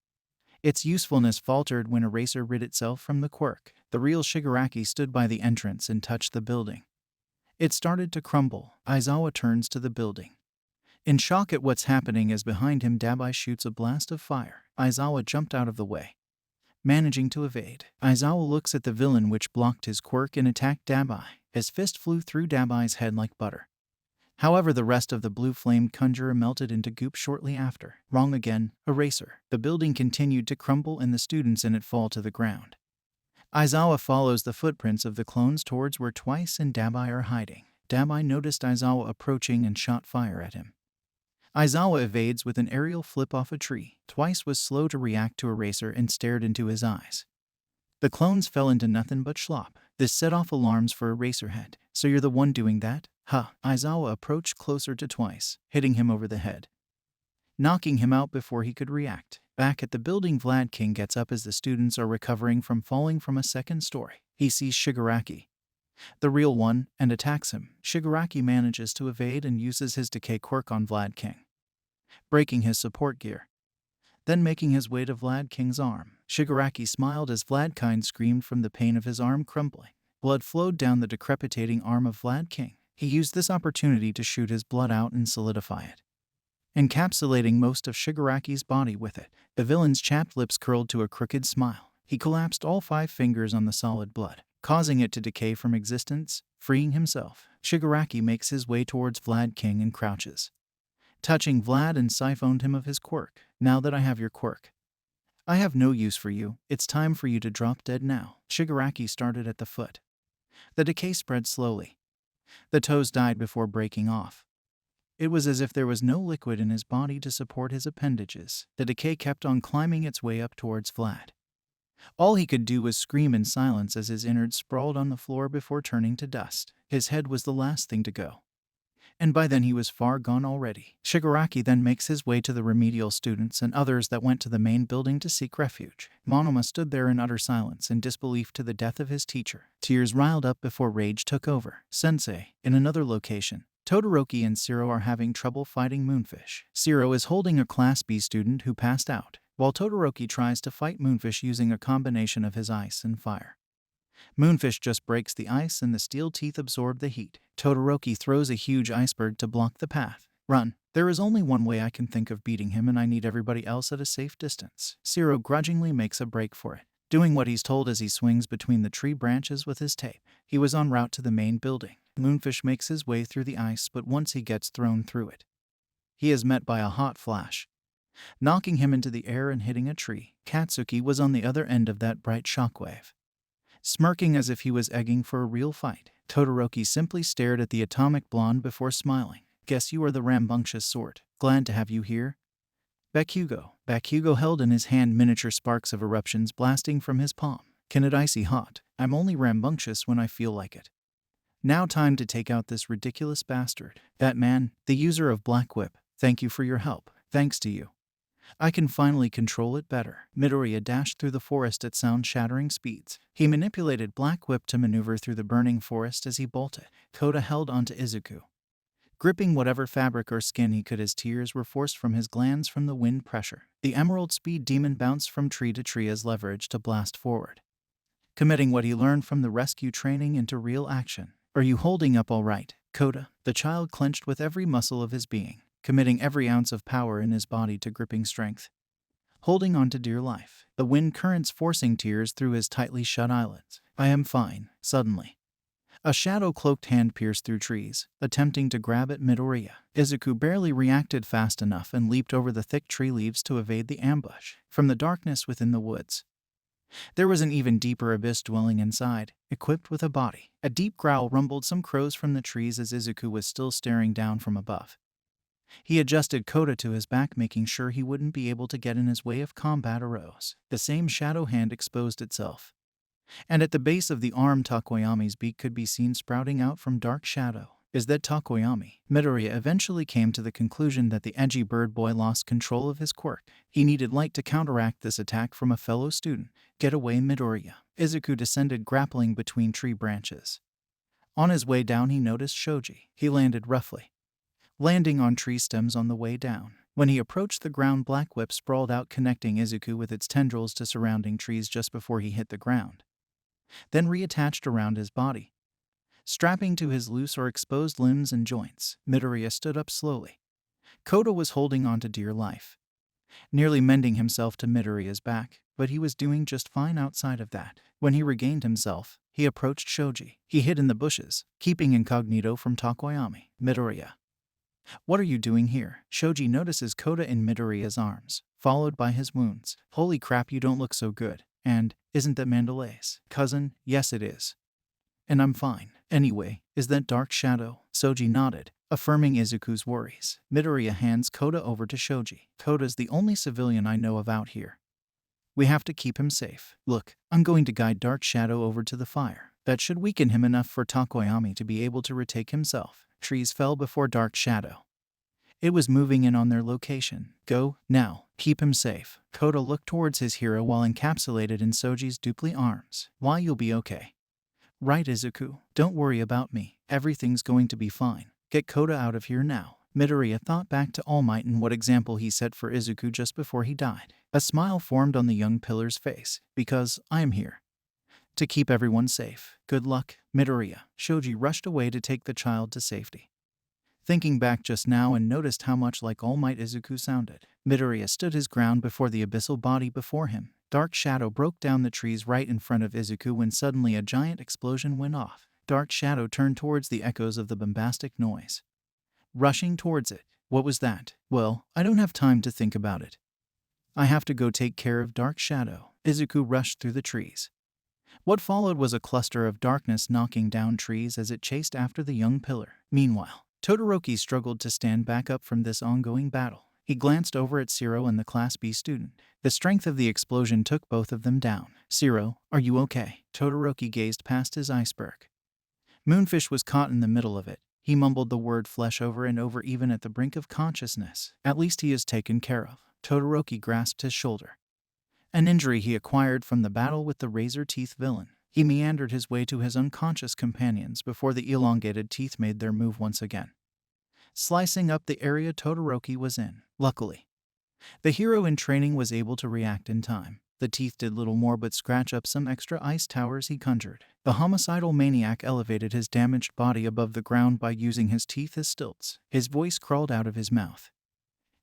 Its usefulness faltered when Eraser rid itself from the quirk. The real Shigaraki stood by the entrance and touched the building. It started to crumble. Aizawa turns to the building, in shock at what's happening, as behind him Dabai shoots a blast of fire. Aizawa jumped out of the way, managing to evade. Aizawa looks at the villain which blocked his quirk and attacked Dabai. His fist flew through Dabai's head like butter. However, the rest of the blue-flamed conjurer melted into goop shortly after. Wrong again, Eraser. The building continued to crumble and the students in it fall to the ground. Aizawa follows the footprints of the clones towards where Twice and Dabai are hiding. Dabai noticed Aizawa approaching and shot fire at him. Aizawa evades with an aerial flip off a tree. Twice was slow to react to Eraser and stared into his eyes. The clones fell into nothing but slop. This set off alarms for Eraserhead. "So you're the one doing that? Huh." Aizawa approached closer to Twice, hitting him over the head, knocking him out before he could react. Back at the building, Vlad King gets up as the students are recovering from falling from a second story. He sees Shigaraki, the real one, and attacks him. Shigaraki manages to evade and uses his decay quirk on Vlad King, breaking his support gear, then making his way to Vlad King's arm. Shigaraki smiled as Vlad King screamed from the pain of his arm crumbling. Blood flowed down the decrepitating arm of Vlad King. He used this opportunity to shoot his blood out and solidify it, encapsulating most of Shigaraki's body with it. The villain's chapped lips curled to a crooked smile. He collapsed all 5 fingers on the solid blood, causing it to decay from existence, freeing himself. Shigaraki makes his way towards Vlad King and crouches, touching Vlad and siphoned him of his quirk. Now that I have your quirk, I have no use for you. It's time for you to drop dead now. Shigaraki started at the foot. The decay spread slowly. The toes died before breaking off. It was as if there was no liquid in his body to support his appendages. The decay kept on climbing its way up towards Vlad. All he could do was scream in silence as his innards sprawled on the floor before turning to dust. His head was the last thing to go. And by then he was far gone already. Shigaraki then makes his way to the remedial students and others that went to the main building to seek refuge. Monoma stood there in utter silence and disbelief to the death of his teacher. Tears riled up before rage took over. Sensei, in another location, Todoroki and Zero are having trouble fighting Moonfish. Zero is holding a Class B student who passed out, while Todoroki tries to fight Moonfish using a combination of his ice and fire. Moonfish just breaks the ice and the steel teeth absorb the heat. Todoroki throws a huge iceberg to block the path. Run. There is only one way I can think of beating him and I need everybody else at a safe distance. Zero grudgingly makes a break for it, doing what he's told as he swings between the tree branches with his tape. He was en route to the main building. Moonfish makes his way through the ice, but once he gets thrown through it, he is met by a hot flash, knocking him into the air and hitting a tree. Katsuki was on the other end of that bright shockwave, smirking as if he was egging for a real fight. Todoroki simply stared at the atomic blonde before smiling. Guess you are the rambunctious sort. Glad to have you here. Bakugo held in his hand miniature sparks of eruptions blasting from his palm. Can it icy hot? I'm only rambunctious when I feel like it. Now time to take out this ridiculous bastard. That man, the user of Black Whip, thank you for your help. Thanks to you, I can finally control it better. Midoriya dashed through the forest at sound-shattering speeds. He manipulated Black Whip to maneuver through the burning forest as he bolted. Koda held onto Izuku, gripping whatever fabric or skin he could as tears were forced from his glands from the wind pressure. The Emerald Speed Demon bounced from tree to tree as leverage to blast forward, committing what he learned from the rescue training into real action. Are you holding up all right, Koda? The child clenched with every muscle of his being, committing every ounce of power in his body to gripping strength, holding on to dear life, the wind currents forcing tears through his tightly shut eyelids. I am fine. Suddenly, a shadow-cloaked hand pierced through trees, attempting to grab at Midoriya. Izuku barely reacted fast enough and leaped over the thick tree leaves to evade the ambush. From the darkness within the woods, there was an even deeper abyss dwelling inside, equipped with a body. A deep growl rumbled some crows from the trees as Izuku was still staring down from above. He adjusted Koda to his back, making sure he wouldn't be able to get in his way if combat arose. The same shadow hand exposed itself, and at the base of the arm Takoyami's beak could be seen sprouting out from dark shadow. Is that Takoyami? Midoriya eventually came to the conclusion that the edgy bird boy lost control of his quirk. He needed light to counteract this attack from a fellow student. Get away, Midoriya. Izuku descended, grappling between tree branches. On his way down he noticed Shoji. He landed roughly, landing on tree stems on the way down. When he approached the ground, Black Whip sprawled out, connecting Izuku with its tendrils to surrounding trees just before he hit the ground, then reattached around his body, strapping to his loose or exposed limbs and joints. Midoriya stood up slowly. Koda was holding on to dear life, nearly mending himself to Midoriya's back, but he was doing just fine outside of that. When he regained himself, he approached Shoji. He hid in the bushes, keeping incognito from Takoyami. Midoriya, what are you doing here? Shoji notices Koda in Midoriya's arms, followed by his wounds. Holy crap, you don't look so good. And, isn't that Mandalay's cousin? Yes, it is. And I'm fine. Anyway, is that Dark Shadow? Shoji nodded, affirming Izuku's worries. Midoriya hands Koda over to Shoji. Koda's the only civilian I know of out here. We have to keep him safe. Look, I'm going to guide Dark Shadow over to the fire. That should weaken him enough for Takoyami to be able to retake himself. Trees fell before Dark Shadow. It was moving in on their location. Go, now. Keep him safe. Koda looked towards his hero while encapsulated in Shoji's dupli arms. Why, you'll be okay. Right, Izuku? Don't worry about me. Everything's going to be fine. Get Koda out of here now. Midoriya thought back to All Might and what example he set for Izuku just before he died. A smile formed on the young pillar's face. Because I am here to keep everyone safe. Good luck, Midoriya. Shoji rushed away to take the child to safety, thinking back just now and noticed how much like All Might Izuku sounded. Midoriya stood his ground before the abyssal body before him. Dark Shadow broke down the trees right in front of Izuku when suddenly a giant explosion went off. Dark Shadow turned towards the echoes of the bombastic noise, rushing towards it. What was that? Well, I don't have time to think about it. I have to go take care of Dark Shadow. Izuku rushed through the trees. What followed was a cluster of darkness knocking down trees as it chased after the young pillar. Meanwhile, Todoroki struggled to stand back up from this ongoing battle. He glanced over at Zero and the Class B student. The strength of the explosion took both of them down. Zero, are you okay? Todoroki gazed past his iceberg. Moonfish was caught in the middle of it. He mumbled the word flesh over and over, even at the brink of consciousness. At least he is taken care of. Todoroki grasped his shoulder. An injury he acquired from the battle with the razor-teeth villain. He meandered his way to his unconscious companions before the elongated teeth made their move once again, slicing up the area Todoroki was in. Luckily, the hero in training was able to react in time. The teeth did little more but scratch up some extra ice towers he conjured. The homicidal maniac elevated his damaged body above the ground by using his teeth as stilts. His voice crawled out of his mouth,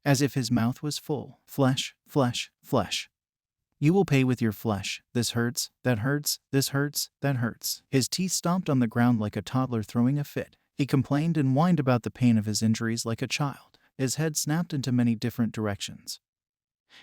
as if his mouth was full. Flesh, flesh, flesh. You will pay with your flesh. This hurts, that hurts, this hurts, that hurts. His teeth stomped on the ground like a toddler throwing a fit. He complained and whined about the pain of his injuries like a child. His head snapped into many different directions,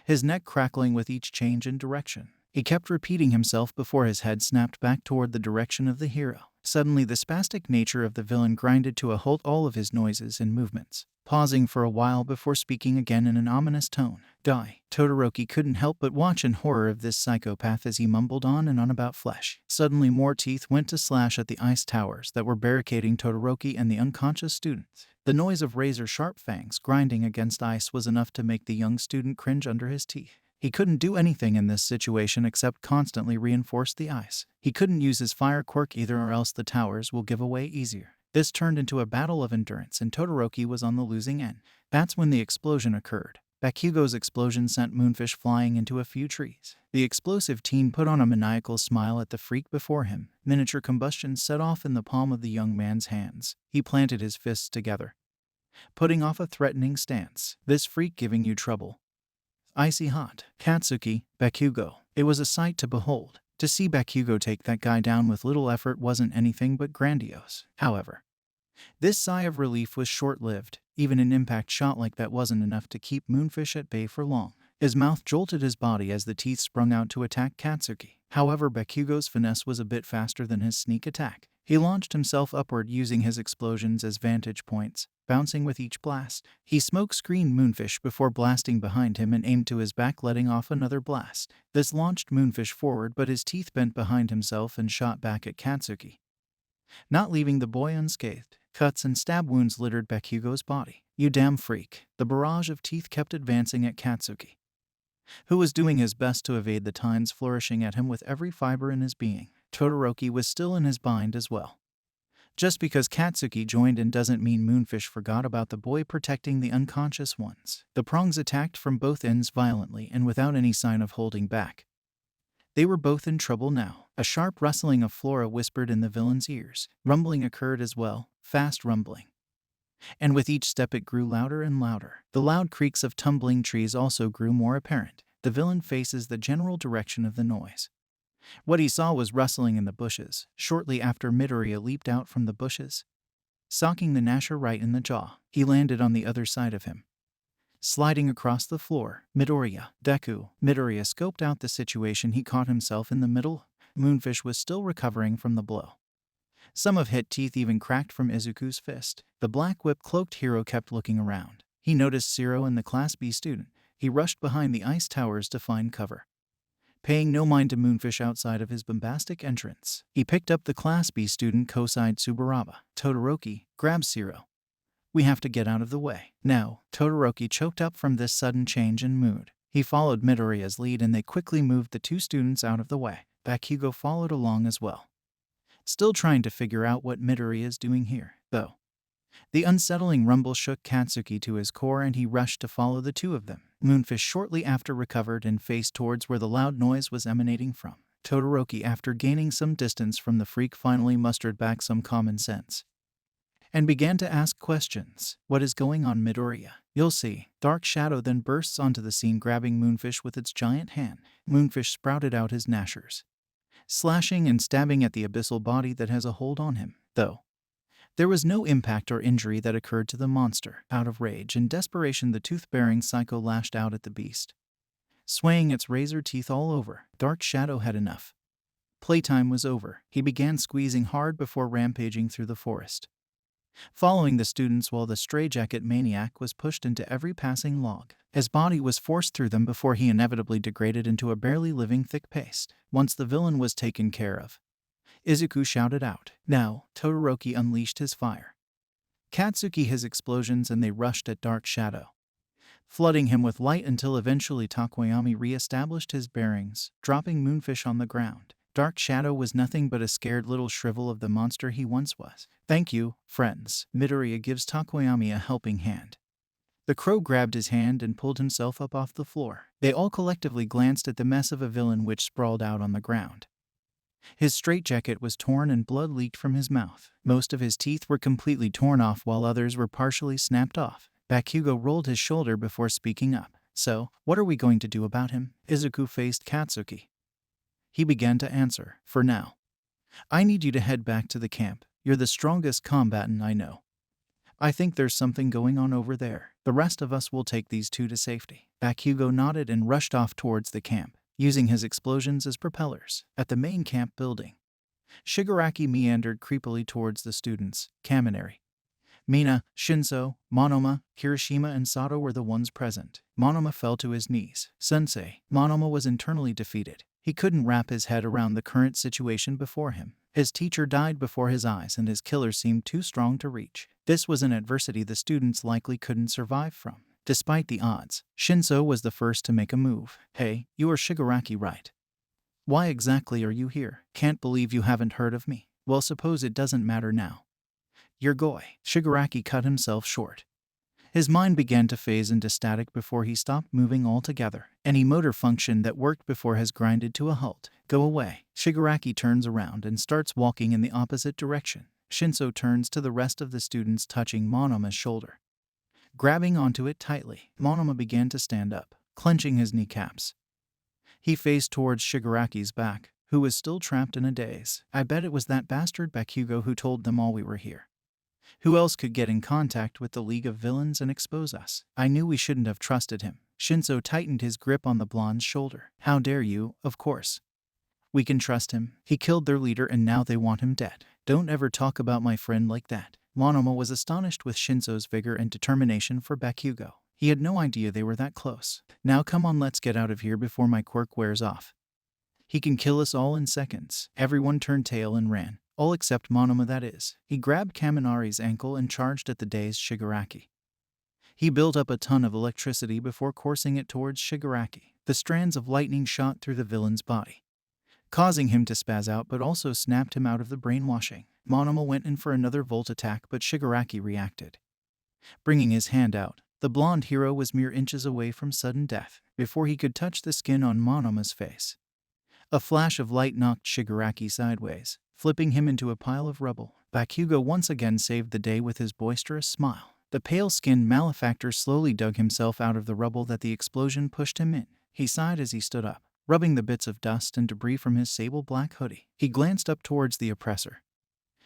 his neck crackling with each change in direction. He kept repeating himself before his head snapped back toward the direction of the hero. Suddenly, the spastic nature of the villain grinded to a halt all of his noises and movements, pausing for a while before speaking again in an ominous tone. Die. Todoroki couldn't help but watch in horror of this psychopath as he mumbled on and on about flesh. Suddenly, more teeth went to slash at the ice towers that were barricading Todoroki and the unconscious students. The noise of razor-sharp fangs grinding against ice was enough to make the young student cringe under his teeth. He couldn't do anything in this situation except constantly reinforce the ice. He couldn't use his fire quirk either, or else the towers will give away easier. This turned into a battle of endurance and Todoroki was on the losing end. That's when the explosion occurred. Bakugo's explosion sent Moonfish flying into a few trees. The explosive teen put on a maniacal smile at the freak before him. Miniature combustion set off in the palm of the young man's hands. He planted his fists together, putting off a threatening stance. This freak giving you trouble? Icy hot. Katsuki, Bakugo. It was a sight to behold. To see Bakugo take that guy down with little effort wasn't anything but grandiose. However, this sigh of relief was short-lived. Even an impact shot like that wasn't enough to keep Moonfish at bay for long. His mouth jolted his body as the teeth sprung out to attack Katsuki. However, Bakugo's finesse was a bit faster than his sneak attack. He launched himself upward using his explosions as vantage points, bouncing with each blast. He smoke-screened Moonfish before blasting behind him and aimed to his back, letting off another blast. This launched Moonfish forward, but his teeth bent behind himself and shot back at Katsuki, not leaving the boy unscathed. Cuts and stab wounds littered Bakugo's body. You damn freak. The barrage of teeth kept advancing at Katsuki, who was doing his best to evade the tines flourishing at him with every fiber in his being. Todoroki was still in his bind as well. Just because Katsuki joined in doesn't mean Moonfish forgot about the boy protecting the unconscious ones. The prongs attacked from both ends violently and without any sign of holding back. They were both in trouble now. A sharp rustling of flora whispered in the villain's ears. Rumbling occurred as well, fast rumbling, and with each step it grew louder and louder. The loud creaks of tumbling trees also grew more apparent. The villain faces the general direction of the noise. What he saw was rustling in the bushes. Shortly after, Midoriya leaped out from the bushes, socking the Gnasher right in the jaw. He landed on the other side of him, sliding across the floor. Midoriya, Deku. Midoriya scoped out the situation. He caught himself in the middle. Moonfish was still recovering from the blow. Some of his teeth even cracked from Izuku's fist. The black whip-cloaked hero kept looking around. He noticed Zero and the Class B student. He rushed behind the ice towers to find cover, paying no mind to Moonfish outside of his bombastic entrance. He picked up the Class B student Kosei Tsuburaba. Todoroki, grab Zero. We have to get out of the way. Now, Todoroki choked up from this sudden change in mood. He followed Midoriya's lead and they quickly moved the two students out of the way. Bakugo followed along as well, still trying to figure out what Midoriya is doing here, though. The unsettling rumble shook Katsuki to his core and he rushed to follow the two of them. Moonfish shortly after recovered and faced towards where the loud noise was emanating from. Todoroki, after gaining some distance from the freak, finally mustered back some common sense and began to ask questions. What is going on, Midoriya? You'll see. Dark Shadow then bursts onto the scene, grabbing Moonfish with its giant hand. Moonfish sprouted out his gnashers, slashing and stabbing at the abyssal body that has a hold on him, though. There was no impact or injury that occurred to the monster. Out of rage and desperation, the tooth-bearing psycho lashed out at the beast, swaying its razor teeth all over. Dark Shadow had enough. Playtime was over. He began squeezing hard before rampaging through the forest, following the students while the straitjacket maniac was pushed into every passing log. His body was forced through them before he inevitably degraded into a barely living thick paste. Once the villain was taken care of, Izuku shouted out. Now, Todoroki unleashed his fire, Katsuki his explosions, and they rushed at Dark Shadow, flooding him with light until eventually Takoyami re-established his bearings, dropping Moonfish on the ground. Dark Shadow was nothing but a scared little shrivel of the monster he once was. Thank you, friends. Midoriya gives Takoyami a helping hand. The crow grabbed his hand and pulled himself up off the floor. They all collectively glanced at the mess of a villain which sprawled out on the ground. His straitjacket was torn and blood leaked from his mouth. Most of his teeth were completely torn off while others were partially snapped off. Bakugo rolled his shoulder before speaking up. So, what are we going to do about him? Izuku faced Katsuki. He began to answer. For now, I need you to head back to the camp. You're the strongest combatant I know. I think there's something going on over there. The rest of us will take these two to safety. Bakugo nodded and rushed off towards the camp, using his explosions as propellers. At the main camp building, Shigaraki meandered creepily towards the students. Kaminari, Mina, Shinso, Monoma, Kirishima, and Sato were the ones present. Monoma fell to his knees. Sensei. Monoma was internally defeated. He couldn't wrap his head around the current situation before him. His teacher died before his eyes and his killer seemed too strong to reach. This was an adversity the students likely couldn't survive from. Despite the odds, Shinso was the first to make a move. Hey, you are Shigaraki, right? Why exactly are you here? Can't believe you haven't heard of me. Well, suppose it doesn't matter now. You're Goi. Shigaraki cut himself short. His mind began to phase into static before he stopped moving altogether. Any motor function that worked before has grinded to a halt. Go away. Shigaraki turns around and starts walking in the opposite direction. Shinso turns to the rest of the students, touching Monoma's shoulder, grabbing onto it tightly. Monoma began to stand up, clenching his kneecaps. He faced towards Shigaraki's back, who was still trapped in a daze. I bet it was that bastard Bakugo who told them all we were here. Who else could get in contact with the League of Villains and expose us? I knew we shouldn't have trusted him. Shinso tightened his grip on the blonde's shoulder. How dare you? Of course we can trust him. He killed their leader and now they want him dead. Don't ever talk about my friend like that. Monoma was astonished with Shinso's vigor and determination for Bakugo. He had no idea they were that close. Now come on, let's get out of here before my quirk wears off. He can kill us all in seconds. Everyone turned tail and ran. All except Monoma, that is. He grabbed Kaminari's ankle and charged at the dazed Shigaraki. He built up a ton of electricity before coursing it towards Shigaraki. The strands of lightning shot through the villain's body, causing him to spaz out but also snapped him out of the brainwashing. Monoma went in for another volt attack but Shigaraki reacted, bringing his hand out. The blonde hero was mere inches away from sudden death before he could touch the skin on Monoma's face. A flash of light knocked Shigaraki sideways, flipping him into a pile of rubble. Bakugo once again saved the day with his boisterous smile. The pale-skinned malefactor slowly dug himself out of the rubble that the explosion pushed him in. He sighed as he stood up, rubbing the bits of dust and debris from his sable-black hoodie. He glanced up towards the oppressor,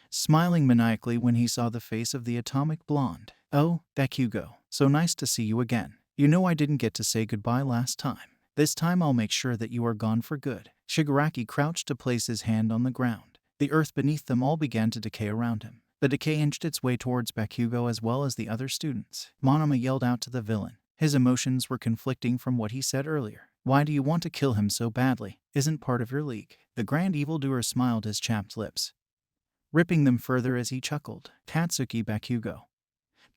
smiling maniacally when he saw the face of the atomic blonde. Oh, Bakugo, so nice to see you again. You know I didn't get to say goodbye last time. This time I'll make sure that you are gone for good. Shigaraki crouched to place his hand on the ground. The earth beneath them all began to decay around him. The decay inched its way towards Bakugo as well as the other students. Monoma yelled out to the villain. His emotions were conflicting from what he said earlier. Why do you want to kill him so badly? Isn't part of your league. The grand evildoer smiled his chapped lips, ripping them further as he chuckled. Katsuki Bakugo.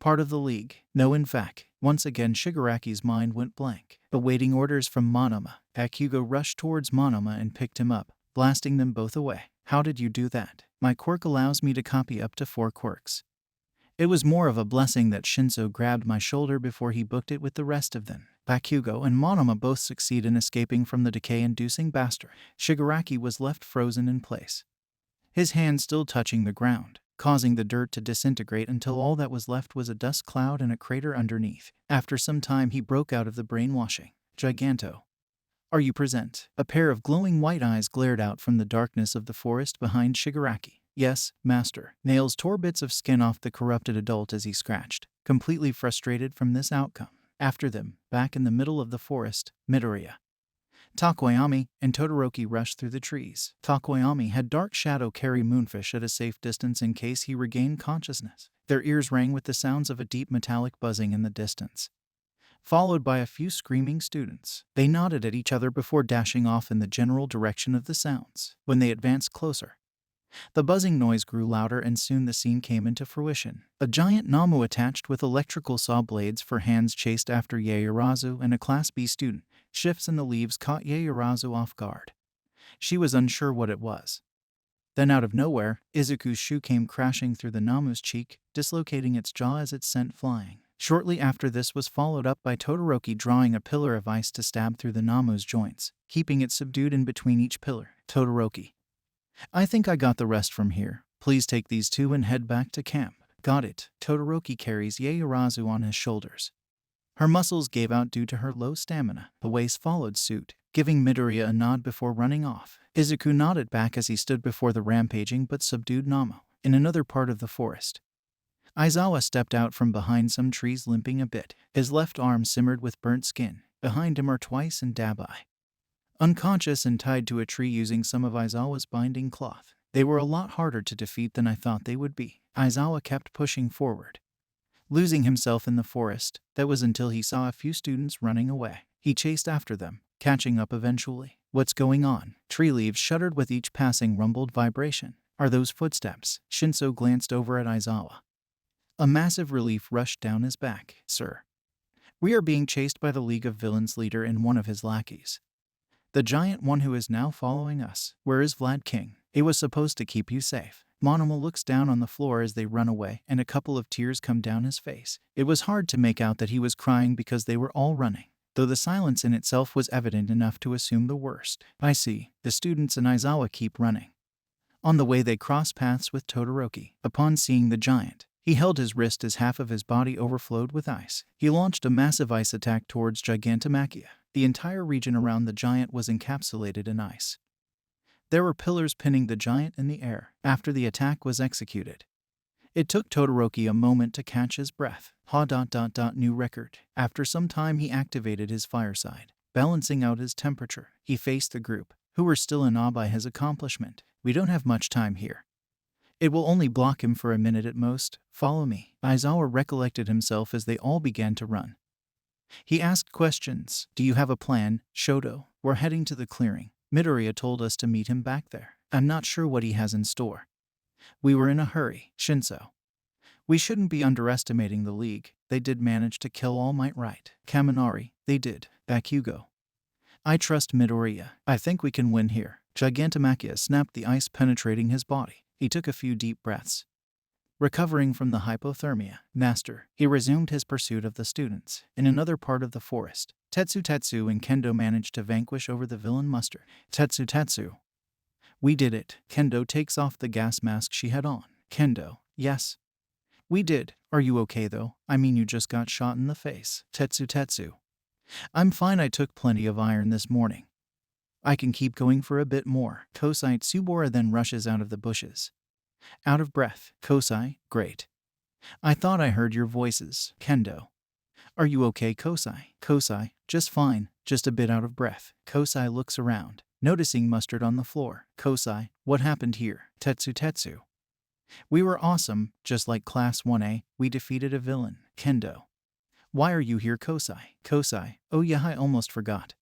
Part of the league? No, in fact. Once again Shigaraki's mind went blank. Awaiting orders from Monoma, Bakugo rushed towards Monoma and picked him up, blasting them both away. How did you do that? My quirk allows me to copy up to 4 quirks. It was more of a blessing that Shinso grabbed my shoulder before he booked it with the rest of them. Bakugo and Monoma both succeed in escaping from the decay-inducing bastard. Shigaraki was left frozen in place, his hand still touching the ground, causing the dirt to disintegrate until all that was left was a dust cloud and a crater underneath. After some time he broke out of the brainwashing. Giganto, are you present? A pair of glowing white eyes glared out from the darkness of the forest behind Shigaraki. Yes, master. Nails tore bits of skin off the corrupted adult as he scratched, completely frustrated from this outcome. After them, back in the middle of the forest, Midoriya, Takoyami, and Todoroki rushed through the trees. Takoyami had Dark Shadow carry Moonfish at a safe distance in case he regained consciousness. Their ears rang with the sounds of a deep metallic buzzing in the distance, followed by a few screaming students. They nodded at each other before dashing off in the general direction of the sounds. When they advanced closer, the buzzing noise grew louder and soon the scene came into fruition. A giant Namu attached with electrical saw blades for hands chased after Yaoyorozu and a Class B student. Shifts in the leaves caught Yaoyorozu off guard. She was unsure what it was. Then out of nowhere, Izuku's shoe came crashing through the Namu's cheek, dislocating its jaw as it sent flying. Shortly after this was followed up by Todoroki drawing a pillar of ice to stab through the Namu's joints, keeping it subdued in between each pillar. Todoroki, I think I got the rest from here. Please take these two and head back to camp. Got it. Todoroki carries Yaoyorozu on his shoulders. Her muscles gave out due to her low stamina. The waist followed suit, giving Midoriya a nod before running off. Izuku nodded back as he stood before the rampaging but subdued Namu. In another part of the forest, Aizawa stepped out from behind some trees limping a bit. His left arm simmered with burnt skin. Behind him are Twice and Dabai, unconscious and tied to a tree using some of Aizawa's binding cloth. They were a lot harder to defeat than I thought they would be. Aizawa kept pushing forward, losing himself in the forest. That was until he saw a few students running away. He chased after them, catching up eventually. What's going on? Tree leaves shuddered with each passing rumbled vibration. Are those footsteps? Shinso glanced over at Aizawa. A massive relief rushed down his back. Sir, we are being chased by the League of Villains leader and one of his lackeys. The giant one who is now following us. Where is Vlad King? It was supposed to keep you safe. Monoma looks down on the floor as they run away, and a couple of tears come down his face. It was hard to make out that he was crying because they were all running, though the silence in itself was evident enough to assume the worst. I see. The students and Aizawa keep running. On the way they cross paths with Todoroki. Upon seeing the giant, he held his wrist as half of his body overflowed with ice. He launched a massive ice attack towards Gigantomachia. The entire region around the giant was encapsulated in ice. There were pillars pinning the giant in the air after the attack was executed. It took Todoroki a moment to catch his breath. New record. After some time he activated his fireside, balancing out his temperature. He faced the group, who were still in awe by his accomplishment. We don't have much time here. It will only block him for a minute at most. Follow me. Aizawa recollected himself as they all began to run. He asked questions. Do you have a plan, Shoto? We're heading to the clearing. Midoriya told us to meet him back there. I'm not sure what he has in store. We were in a hurry. Shinso, we shouldn't be underestimating the League. They did manage to kill All Might, right? Kaminari, they did. Bakugo, I trust Midoriya. I think we can win here. Gigantomachia snapped the ice penetrating his body. He took a few deep breaths, recovering from the hypothermia. Master, he resumed his pursuit of the students. In another part of the forest, Tetsu and Kendo managed to vanquish over the villain muster. Tetsu, we did it. Kendo takes off the gas mask she had on. Kendo, yes, we did. Are you okay though? I mean, you just got shot in the face. Tetsu, I'm fine. I took plenty of iron this morning. I can keep going for a bit more. Kosai Tsubora then rushes out of the bushes, out of breath. Kosai, great. I thought I heard your voices. Kendo, are you okay, Kosai? Kosai, just fine, just a bit out of breath. Kosai looks around, noticing mustard on the floor. Kosai, what happened here? Tetsu, we were awesome, just like Class 1A, we defeated a villain. Kendo, why are you here, Kosai? Kosai, oh yeah, I almost forgot.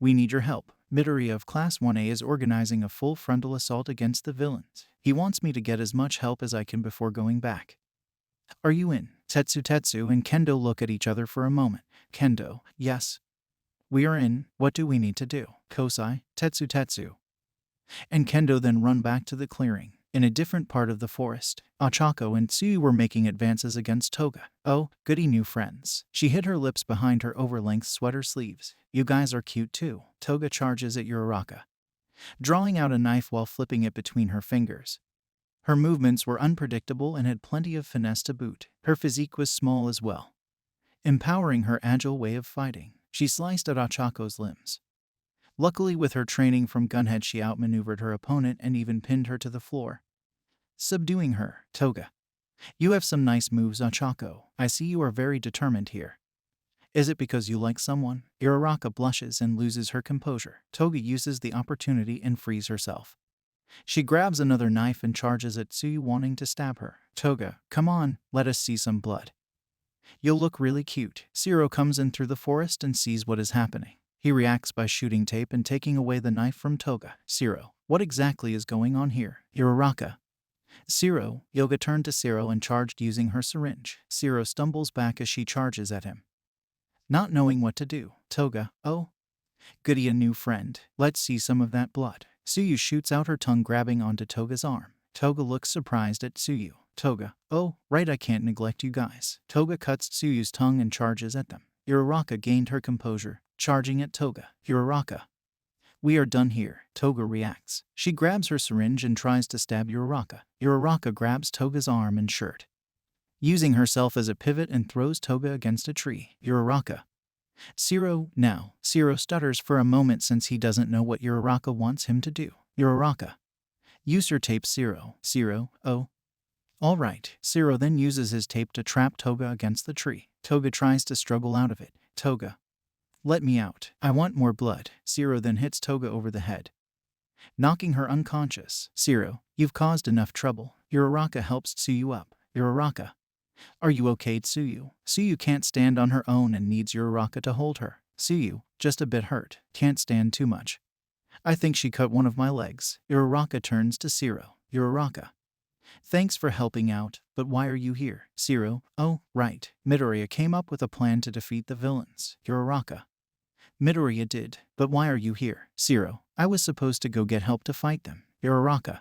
We need your help. Midoriya of Class 1A is organizing a full frontal assault against the villains. He wants me to get as much help as I can before going back. Are you in? Tetsu and Kendo look at each other for a moment. Kendo, yes. We are in. What do we need to do? Kosai, Tetsu. And Kendo then run back to the clearing. In a different part of the forest, Ochako and Tsui were making advances against Toga. Oh, goody new friends. She hid her lips behind her over-length sweater sleeves. You guys are cute too. Toga charges at Uraraka, drawing out a knife while flipping it between her fingers. Her movements were unpredictable and had plenty of finesse to boot. Her physique was small as well, empowering her agile way of fighting. She sliced at Ochako's limbs. Luckily, with her training from Gunhead, she outmaneuvered her opponent and even pinned her to the floor. subduing her. Toga, you have some nice moves, Ochako. I see you are very determined here. Is it because you like someone? Uraraka blushes and loses her composure. Toga uses the opportunity and frees herself. She grabs another knife and charges at Tsuyu, wanting to stab her. Toga, come on, let us see some blood. You'll look really cute. Zero comes in through the forest and sees what is happening. He reacts by shooting tape and taking away the knife from Toga. Zero, what exactly is going on here? Uraraka. Zero, Yoga turned to Zero and charged using her syringe. Zero stumbles back as she charges at him. Not knowing what to do. Toga, oh, goody, a new friend. Let's see some of that blood. Tsuyu shoots out her tongue, grabbing onto Toga's arm. Toga looks surprised at Tsuyu. Toga, oh, right, I can't neglect you guys. Toga cuts Tsuyu's tongue and charges at them. Uraraka gained her composure, charging at Toga. Uraraka. We are done here. Toga reacts. She grabs her syringe and tries to stab Uraraka. Uraraka grabs Toga's arm and shirt, using herself as a pivot, and throws Toga against a tree. Uraraka. Zero, now. Zero stutters for a moment since he doesn't know what Uraraka wants him to do. Uraraka. Use your tape, Zero. Zero, oh. All right. Zero then uses his tape to trap Toga against the tree. Toga tries to struggle out of it. Toga, let me out. I want more blood. Zero then hits Toga over the head, knocking her unconscious. Zero, you've caused enough trouble. Uraraka helps Tsuyu up. Uraraka. Are you okay, Tsuyu? Tsuyu can't stand on her own and needs Uraraka to hold her. Tsuyu, just a bit hurt. Can't stand too much. I think she cut one of my legs. Uraraka turns to Zero. Uraraka. Thanks for helping out, but why are you here? Zero, oh, right. Midoriya came up with a plan to defeat the villains. Uraraka. Midoriya did, but why are you here? Zero, I was supposed to go get help to fight them. Uraraka.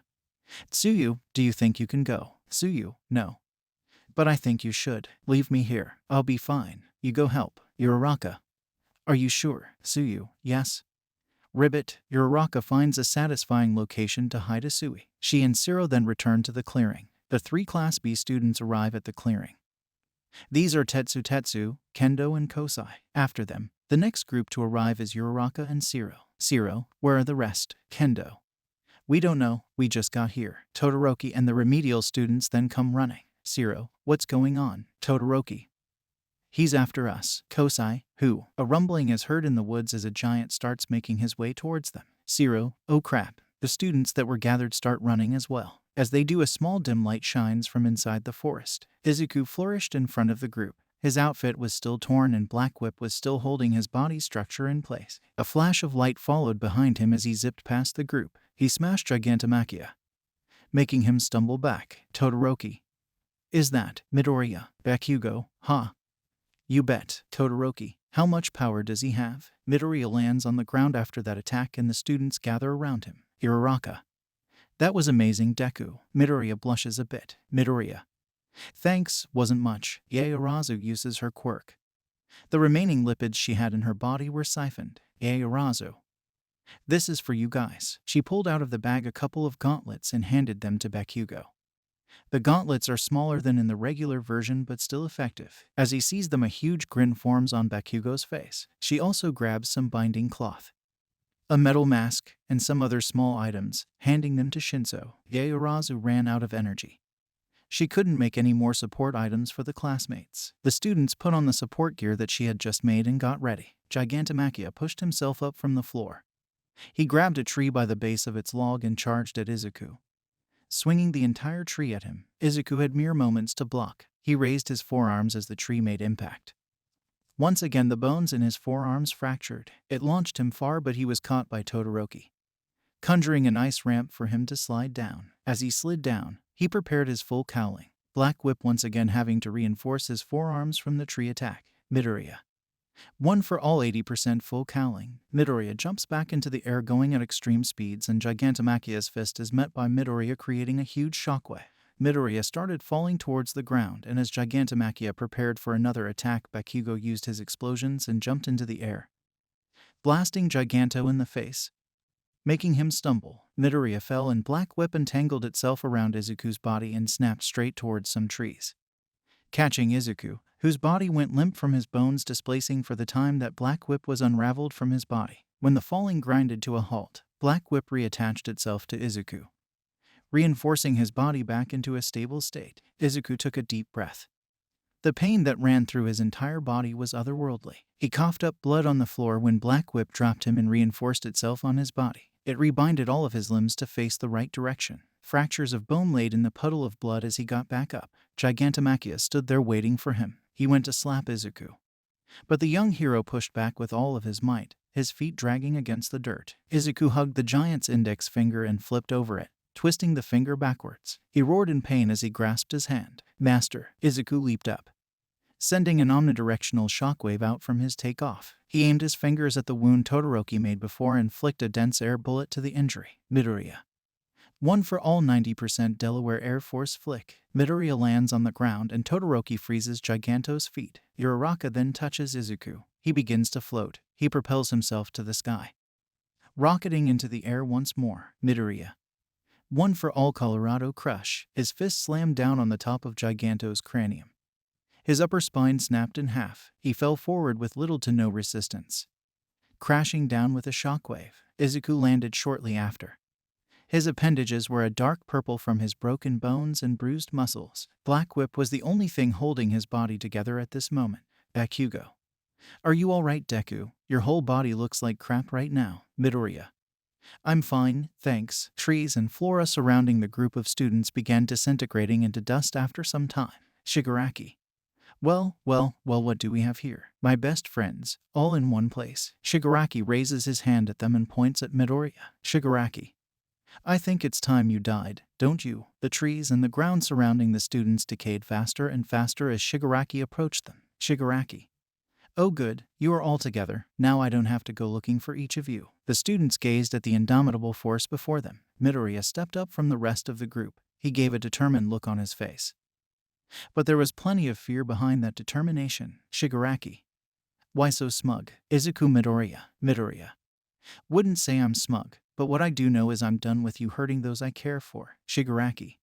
Tsuyu, do you think you can go? Tsuyu, no. But I think you should. Leave me here. I'll be fine. You go help. Uraraka. Are you sure? Tsuyu, yes. Ribbit. Uraraka finds a satisfying location to hide Asui. She and Zero then return to the clearing. The 3 Class B students arrive at the clearing. These are Tetsu, Kendo, and Kosai. After them, the next group to arrive is Uraraka and Zero. Zero, where are the rest? Kendo. We don't know, we just got here. Todoroki and the remedial students then come running. Zero, what's going on? Todoroki. He's after us. Kosai, who? A rumbling is heard in the woods as a giant starts making his way towards them. Zero, oh crap. The students that were gathered start running as well. As they do, a small dim light shines from inside the forest. Izuku flourished in front of the group. His outfit was still torn and Black Whip was still holding his body structure in place. A flash of light followed behind him as he zipped past the group. He smashed Gigantomachia, making him stumble back. Todoroki. Is that Midoriya? Bakugo, huh? You bet. Todoroki. How much power does he have? Midoriya lands on the ground after that attack and the students gather around him. Uraraka. That was amazing, Deku. Midoriya blushes a bit. Midoriya. Thanks, wasn't much. Yaoyorozu uses her quirk. The remaining lipids she had in her body were siphoned. Yaoyorozu. This is for you guys. She pulled out of the bag a couple of gauntlets and handed them to Bakugo. The gauntlets are smaller than in the regular version but still effective. As he sees them, a huge grin forms on Bakugo's face. She also grabs some binding cloth, a metal mask, and some other small items, handing them to Shinso. Yaoyorozu ran out of energy. She couldn't make any more support items for the classmates. The students put on the support gear that she had just made and got ready. Gigantomachia pushed himself up from the floor. He grabbed a tree by the base of its log and charged at Izuku, swinging the entire tree at him. Izuku had mere moments to block. He raised his forearms as the tree made impact. Once again, the bones in his forearms fractured. It launched him far, but he was caught by Todoroki, conjuring an ice ramp for him to slide down. As he slid down, he prepared his full cowling. Black Whip once again having to reinforce his forearms from the tree attack. Midoriya. One for all, 80% full cowling. Midoriya jumps back into the air going at extreme speeds, and Gigantomachia's fist is met by Midoriya, creating a huge shockwave. Midoriya started falling towards the ground, and as Gigantomachia prepared for another attack, Bakugo used his explosions and jumped into the air, blasting Giganto in the face, making him stumble. Midoriya fell and Black Whip entangled itself around Izuku's body and snapped straight towards some trees, catching Izuku, whose body went limp from his bones, displacing for the time that Black Whip was unraveled from his body. When the falling grinded to a halt, Black Whip reattached itself to Izuku, reinforcing his body back into a stable state. Izuku took a deep breath. The pain that ran through his entire body was otherworldly. He coughed up blood on the floor when Black Whip dropped him and reinforced itself on his body. It rebinded all of his limbs to face the right direction. Fractures of bone laid in the puddle of blood as he got back up. Gigantomachia stood there waiting for him. He went to slap Izuku, but the young hero pushed back with all of his might, his feet dragging against the dirt. Izuku hugged the giant's index finger and flipped over it, twisting the finger backwards. He roared in pain as he grasped his hand. Master! Izuku leaped up, sending an omnidirectional shockwave out from his takeoff. He aimed his fingers at the wound Todoroki made before and flicked a dense air bullet to the injury. Midoriya. One for all 90% Delaware Air Force flick. Midoriya lands on the ground and Todoroki freezes Giganto's feet. Uraraka then touches Izuku. He begins to float. He propels himself to the sky, rocketing into the air once more. Midoriya. One for all Colorado Crush. His fist slammed down on the top of Giganto's cranium. His upper spine snapped in half. He fell forward with little to no resistance, crashing down with a shockwave. Izuku landed shortly after. His appendages were a dark purple from his broken bones and bruised muscles. Black Whip was the only thing holding his body together at this moment. Bakugo. Are you alright, Deku? Your whole body looks like crap right now. Midoriya. I'm fine, thanks. Trees and flora surrounding the group of students began disintegrating into dust after some time. Shigaraki. Well, what do we have here? My best friends, all in one place. Shigaraki raises his hand at them and points at Midoriya. Shigaraki. I think it's time you died, don't you? The trees and the ground surrounding the students decayed faster and faster as Shigaraki approached them. Shigaraki. Oh good, you are all together. Now I don't have to go looking for each of you. The students gazed at the indomitable force before them. Midoriya stepped up from the rest of the group. He gave a determined look on his face, but there was plenty of fear behind that determination. Shigaraki. Why so smug? Izuku. Midoriya. Wouldn't say I'm smug, but what I do know is I'm done with you hurting those I care for. Shigaraki.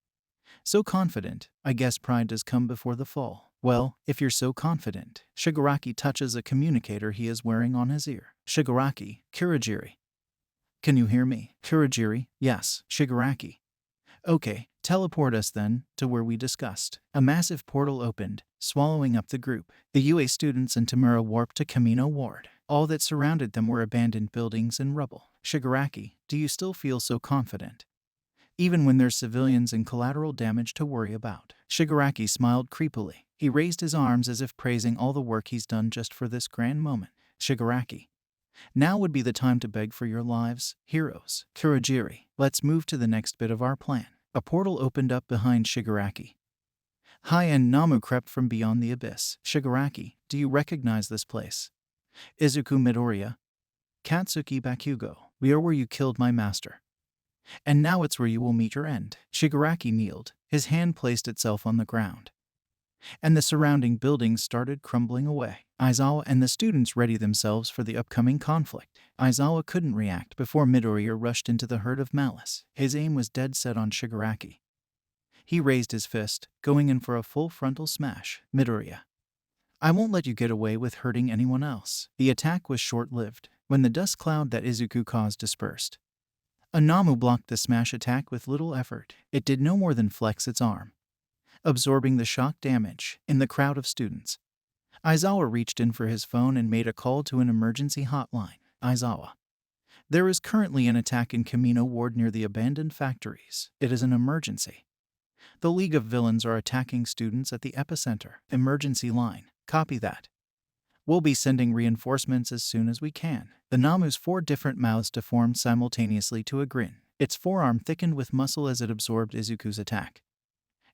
So confident, I guess pride does come before the fall. Well, if you're so confident. Shigaraki touches a communicator he is wearing on his ear. Shigaraki. Kurogiri. Can you hear me? Kurogiri. Yes. Shigaraki. Okay, teleport us then to where we discussed. A massive portal opened, swallowing up the group. The UA students and Tamura warped to Kamino Ward. All that surrounded them were abandoned buildings and rubble. Shigaraki, do you still feel so confident, even when there's civilians and collateral damage to worry about? Shigaraki smiled creepily. He raised his arms as if praising all the work he's done just for this grand moment. Shigaraki. Now would be the time to beg for your lives, heroes. Kurogiri, let's move to the next bit of our plan. A portal opened up behind Shigaraki. High-end Namu crept from beyond the abyss. Shigaraki, do you recognize this place? Izuku. Midoriya. Katsuki. Bakugo. We are where you killed my master, and now it's where you will meet your end. Shigaraki kneeled. His hand placed itself on the ground, and the surrounding buildings started crumbling away. Aizawa and the students readied themselves for the upcoming conflict. Aizawa couldn't react before Midoriya rushed into the herd of malice. His aim was dead set on Shigaraki. He raised his fist, going in for a full frontal smash. Midoriya. I won't let you get away with hurting anyone else. The attack was short-lived. When the dust cloud that Izuku caused dispersed, a Namu blocked the smash attack with little effort. It did no more than flex its arm, absorbing the shock damage. In the crowd of students, Aizawa reached in for his phone and made a call to an emergency hotline. Aizawa. There is currently an attack in Kamino Ward near the abandoned factories. It is an emergency. The League of Villains are attacking students at the epicenter. Emergency line. Copy that. We'll be sending reinforcements as soon as we can. The Namu's 4 different mouths deformed simultaneously to a grin. Its forearm thickened with muscle as it absorbed Izuku's attack.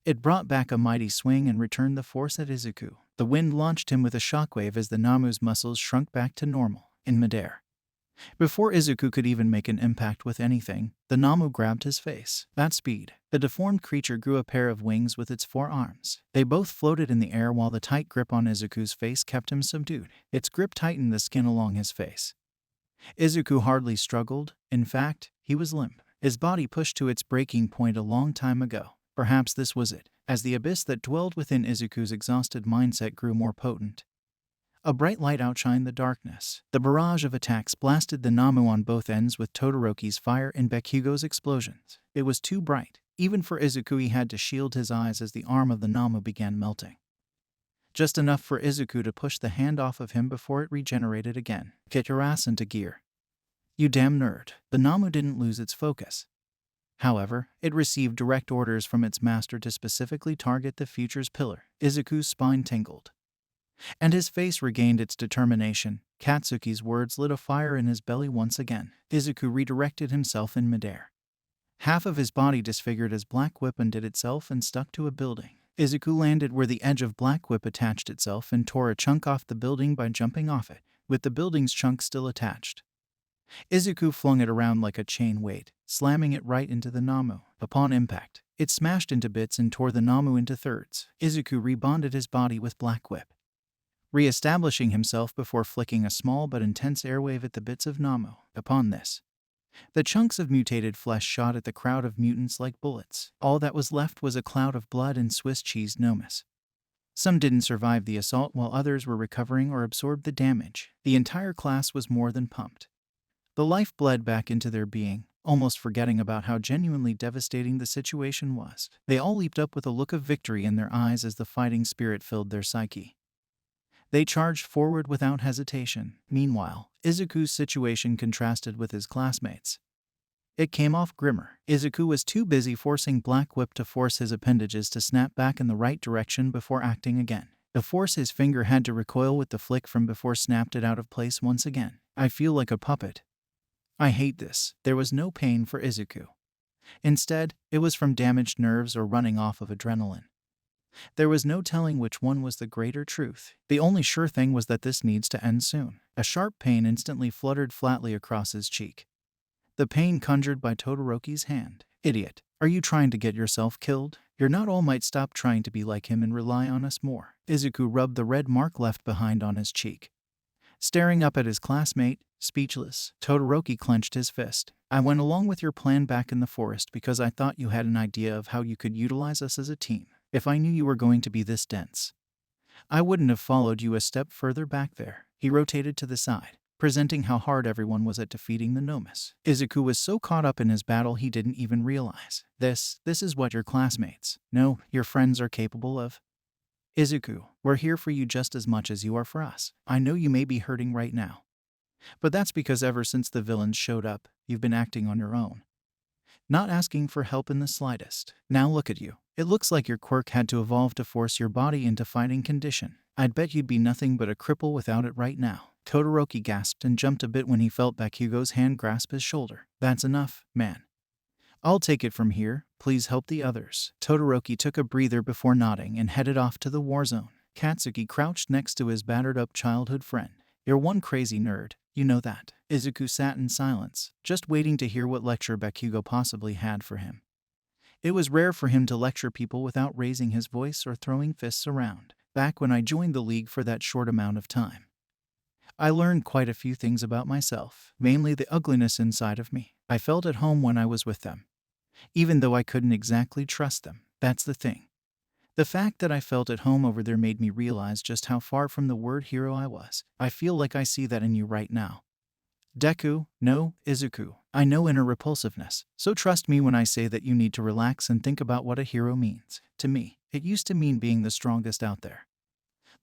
It brought back a mighty swing and returned the force at Izuku. The wind launched him with a shockwave as the Namu's muscles shrunk back to normal. In midair, before Izuku could even make an impact with anything, the Namu grabbed his face. At speed, the deformed creature grew a pair of wings with its 4 arms. They both floated in the air while the tight grip on Izuku's face kept him subdued. Its grip tightened the skin along his face. Izuku hardly struggled. In fact, he was limp. His body pushed to its breaking point a long time ago. Perhaps this was it. As the abyss that dwelled within Izuku's exhausted mindset grew more potent, a bright light outshined the darkness. The barrage of attacks blasted the Namu on both ends with Todoroki's fire and Bakugo's explosions. It was too bright. Even for Izuku, he had to shield his eyes as the arm of the Namu began melting. Just enough for Izuku to push the hand off of him before it regenerated again. Get your ass into gear. You damn nerd. The Namu didn't lose its focus. However, it received direct orders from its master to specifically target the future's pillar. Izuku's spine tingled, and his face regained its determination. Katsuki's words lit a fire in his belly once again. Izuku redirected himself in midair. Half of his body disfigured as Black Whip undid itself and stuck to a building. Izuku landed where the edge of Black Whip attached itself and tore a chunk off the building by jumping off it, with the building's chunk still attached. Izuku flung it around like a chain weight, slamming it right into the Namu. Upon impact, it smashed into bits and tore the Namu into thirds. Izuku rebonded his body with Black Whip, re-establishing himself before flicking a small but intense airwave at the bits of Namu. Upon this, the chunks of mutated flesh shot at the crowd of mutants like bullets. All that was left was a cloud of blood and Swiss cheese nomas. Some didn't survive the assault while others were recovering or absorbed the damage. The entire class was more than pumped. The life bled back into their being, almost forgetting about how genuinely devastating the situation was. They all leaped up with a look of victory in their eyes as the fighting spirit filled their psyche. They charged forward without hesitation. Meanwhile, Izuku's situation contrasted with his classmates. It came off grimmer. Izuku was too busy forcing Black Whip to force his appendages to snap back in the right direction before acting again. The force his finger had to recoil with the flick from before snapped it out of place once again. I feel like a puppet. I hate this. There was no pain for Izuku. Instead, it was from damaged nerves or running off of adrenaline. There was no telling which one was the greater truth. The only sure thing was that this needs to end soon. A sharp pain instantly fluttered flatly across his cheek. The pain conjured by Todoroki's hand. Idiot. Are you trying to get yourself killed? You're not All Might. Stop trying to be like him and rely on us more. Izuku rubbed the red mark left behind on his cheek, staring up at his classmate, speechless. Todoroki clenched his fist. I went along with your plan back in the forest because I thought you had an idea of how you could utilize us as a team. If I knew you were going to be this dense, I wouldn't have followed you a step further back there. He rotated to the side, presenting how hard everyone was at defeating the Nomas. Izuku was so caught up in his battle he didn't even realize. This is what your classmates, no, your friends are capable of. Izuku, we're here for you just as much as you are for us. I know you may be hurting right now, but that's because ever since the villains showed up, you've been acting on your own, not asking for help in the slightest. Now look at you. It looks like your quirk had to evolve to force your body into fighting condition. I'd bet you'd be nothing but a cripple without it right now. Todoroki gasped and jumped a bit when he felt Bakugo's hand grasp his shoulder. That's enough, man. I'll take it from here. Please help the others. Todoroki took a breather before nodding and headed off to the war zone. Katsuki crouched next to his battered-up childhood friend. You're one crazy nerd, you know that. Izuku sat in silence, just waiting to hear what lecture Bakugo possibly had for him. It was rare for him to lecture people without raising his voice or throwing fists around. Back when I joined the league for that short amount of time, I learned quite a few things about myself, mainly the ugliness inside of me. I felt at home when I was with them, even though I couldn't exactly trust them. That's the thing. The fact that I felt at home over there made me realize just how far from the word hero I was. I feel like I see that in you right now. Deku, no, Izuku, I know inner repulsiveness, so trust me when I say that you need to relax and think about what a hero means. To me, it used to mean being the strongest out there.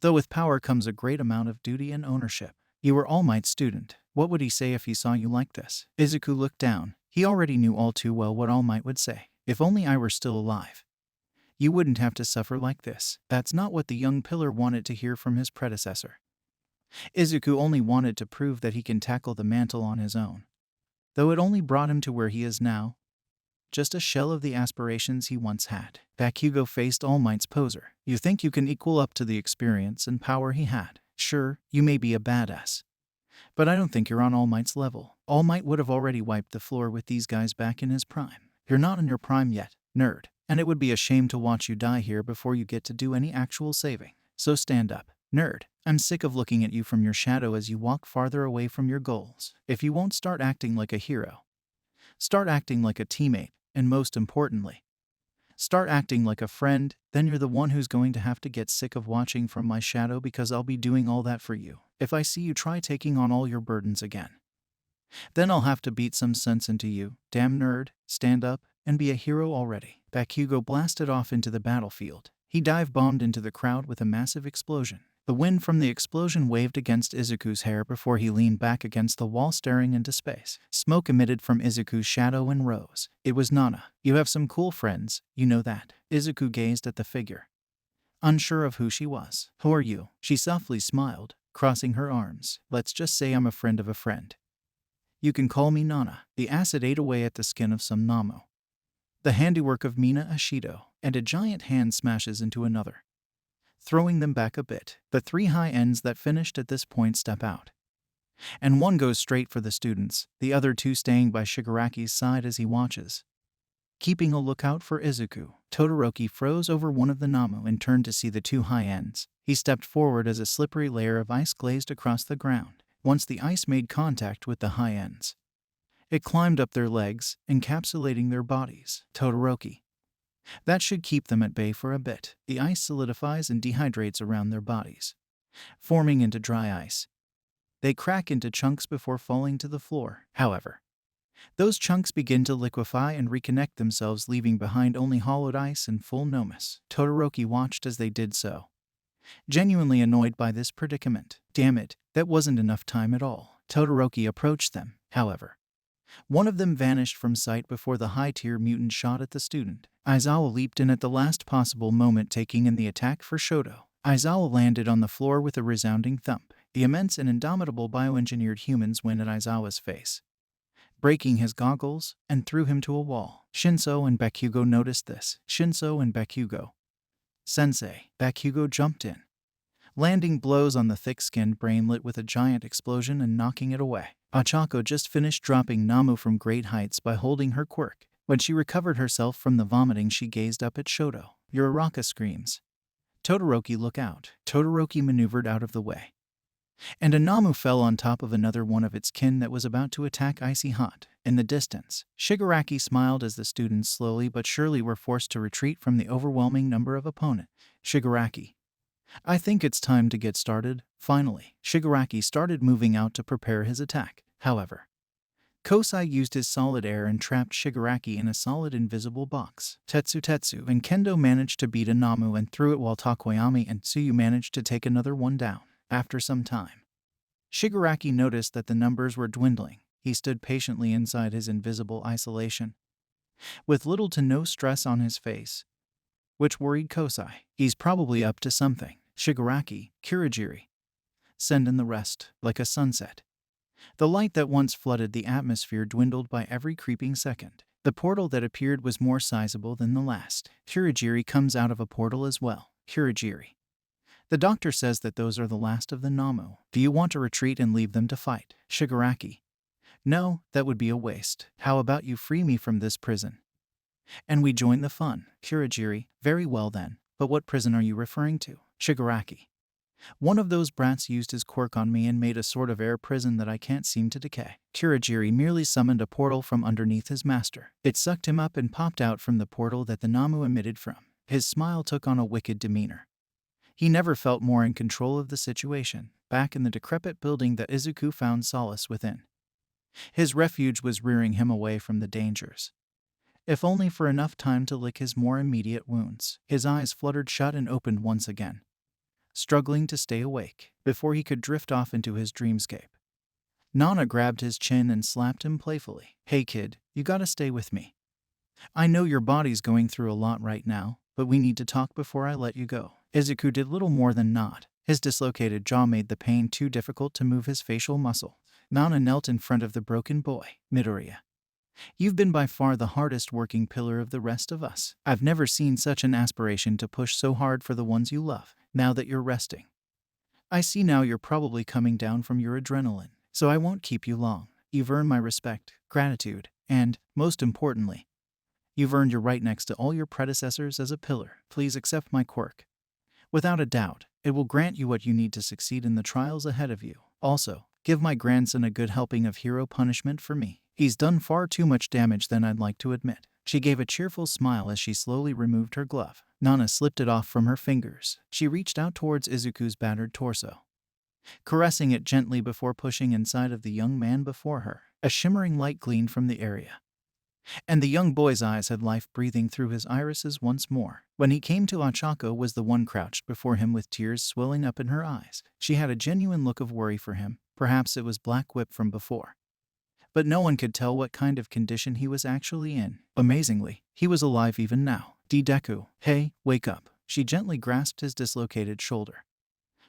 Though with power comes a great amount of duty and ownership. You were All Might's student. What would he say if he saw you like this? Izuku looked down. He already knew all too well what All Might would say. If only I were still alive, you wouldn't have to suffer like this. That's not what the young pillar wanted to hear from his predecessor. Izuku only wanted to prove that he can tackle the mantle on his own, though it only brought him to where he is now, just a shell of the aspirations he once had. Bakugo faced All Might's poser. You think you can equal up to the experience and power he had? Sure, you may be a badass, but I don't think you're on All Might's level. All Might would have already wiped the floor with these guys back in his prime. You're not in your prime yet, nerd, and it would be a shame to watch you die here before you get to do any actual saving. So stand up, nerd. I'm sick of looking at you from your shadow as you walk farther away from your goals. If you won't start acting like a hero, start acting like a teammate, and most importantly, start acting like a friend, then you're the one who's going to have to get sick of watching from my shadow because I'll be doing all that for you. If I see you try taking on all your burdens again, then I'll have to beat some sense into you. Damn nerd, stand up, and be a hero already. Bakugo blasted off into the battlefield. He dive-bombed into the crowd with a massive explosion. The wind from the explosion waved against Izuku's hair before he leaned back against the wall staring into space. Smoke emitted from Izuku's shadow and rose. It was Nana. You have some cool friends, you know that. Izuku gazed at the figure, unsure of who she was. Who are you? She softly smiled, crossing her arms. Let's just say I'm a friend of a friend. You can call me Nana. The acid ate away at the skin of some Namu, the handiwork of Mina Ashido, and a giant hand smashes into another, throwing them back a bit. The three high ends that finished at this point step out, and one goes straight for the students, the other two staying by Shigaraki's side as he watches, keeping a lookout for Izuku. Todoroki froze over one of the Namu and turned to see the two high ends. He stepped forward as a slippery layer of ice glazed across the ground. Once the ice made contact with the high ends, it climbed up their legs, encapsulating their bodies. Todoroki. That should keep them at bay for a bit. The ice solidifies and dehydrates around their bodies, forming into dry ice. They crack into chunks before falling to the floor. However, those chunks begin to liquefy and reconnect themselves, leaving behind only hollowed ice and full nomus. Todoroki watched as they did so, genuinely annoyed by this predicament. Damn it, that wasn't enough time at all. Todoroki approached them, however. One of them vanished from sight before the high-tier mutant shot at the student. Aizawa leaped in at the last possible moment, taking in the attack for Shoto. Aizawa landed on the floor with a resounding thump. The immense and indomitable bioengineered humans went at Aizawa's face, breaking his goggles, and threw him to a wall. Shinso and Bakugo noticed this. Shinso and Bakugo. Sensei. Bakugo jumped in, landing blows on the thick-skinned brainlet with a giant explosion and knocking it away. Ochako just finished dropping Namu from great heights by holding her quirk. When she recovered herself from the vomiting, she gazed up at Shoto. Uraraka screams. Todoroki, look out. Todoroki maneuvered out of the way, and a Namu fell on top of another one of its kin that was about to attack icy hot. In the distance, Shigaraki smiled as the students slowly but surely were forced to retreat from the overwhelming number of opponents. Shigaraki. I think it's time to get started. Finally, Shigaraki started moving out to prepare his attack. However, Kosai used his solid air and trapped Shigaraki in a solid invisible box. Tetsu and Kendo managed to beat a Namu and threw it, while Takoyami and Tsuyu managed to take another one down. After some time, Shigaraki noticed that the numbers were dwindling. He stood patiently inside his invisible isolation, with little to no stress on his face, which worried Kosai. He's probably up to something. Shigaraki, Kurogiri, send in the rest. Like a sunset, the light that once flooded the atmosphere dwindled by every creeping second. The portal that appeared was more sizable than the last. Kurogiri comes out of a portal as well. Kurogiri. The doctor says that those are the last of the Namu. Do you want to retreat and leave them to fight? Shigaraki. No, that would be a waste. How about you free me from this prison, and we join the fun? Kurogiri. Very well then, but what prison are you referring to? Shigaraki. One of those brats used his quirk on me and made a sort of air prison that I can't seem to decay. Kurogiri merely summoned a portal from underneath his master. It sucked him up and popped out from the portal that the Namu emitted from. His smile took on a wicked demeanor. He never felt more in control of the situation. Back in the decrepit building that Izuku found solace within, his refuge was rearing him away from the dangers, if only for enough time to lick his more immediate wounds. His eyes fluttered shut and opened once again, struggling to stay awake before he could drift off into his dreamscape. Nana grabbed his chin and slapped him playfully. Hey kid, you gotta stay with me. I know your body's going through a lot right now, but we need to talk before I let you go. Izuku did little more than nod. His dislocated jaw made the pain too difficult to move his facial muscle. Nana knelt in front of the broken boy. Midoriya. You've been by far the hardest working pillar of the rest of us. I've never seen such an aspiration to push so hard for the ones you love. Now that you're resting, I see now you're probably coming down from your adrenaline, so I won't keep you long. You've earned my respect, gratitude, and, most importantly, you've earned your right next to all your predecessors as a pillar. Please accept my quirk. Without a doubt, it will grant you what you need to succeed in the trials ahead of you. Also, give my grandson a good helping of hero punishment for me. He's done far too much damage than I'd like to admit. She gave a cheerful smile as she slowly removed her glove. Nana slipped it off from her fingers. She reached out towards Izuku's battered torso, caressing it gently before pushing inside of the young man before her. A shimmering light gleamed from the area, And the young boy's eyes had life breathing through his irises once more. When he came to Ochako was the one crouched before him with tears swelling up in her eyes. She had a genuine look of worry for him. Perhaps it was Black Whip from before. But no one could tell what kind of condition he was actually in. Amazingly, he was alive even now. Deku, hey, wake up. She gently grasped his dislocated shoulder,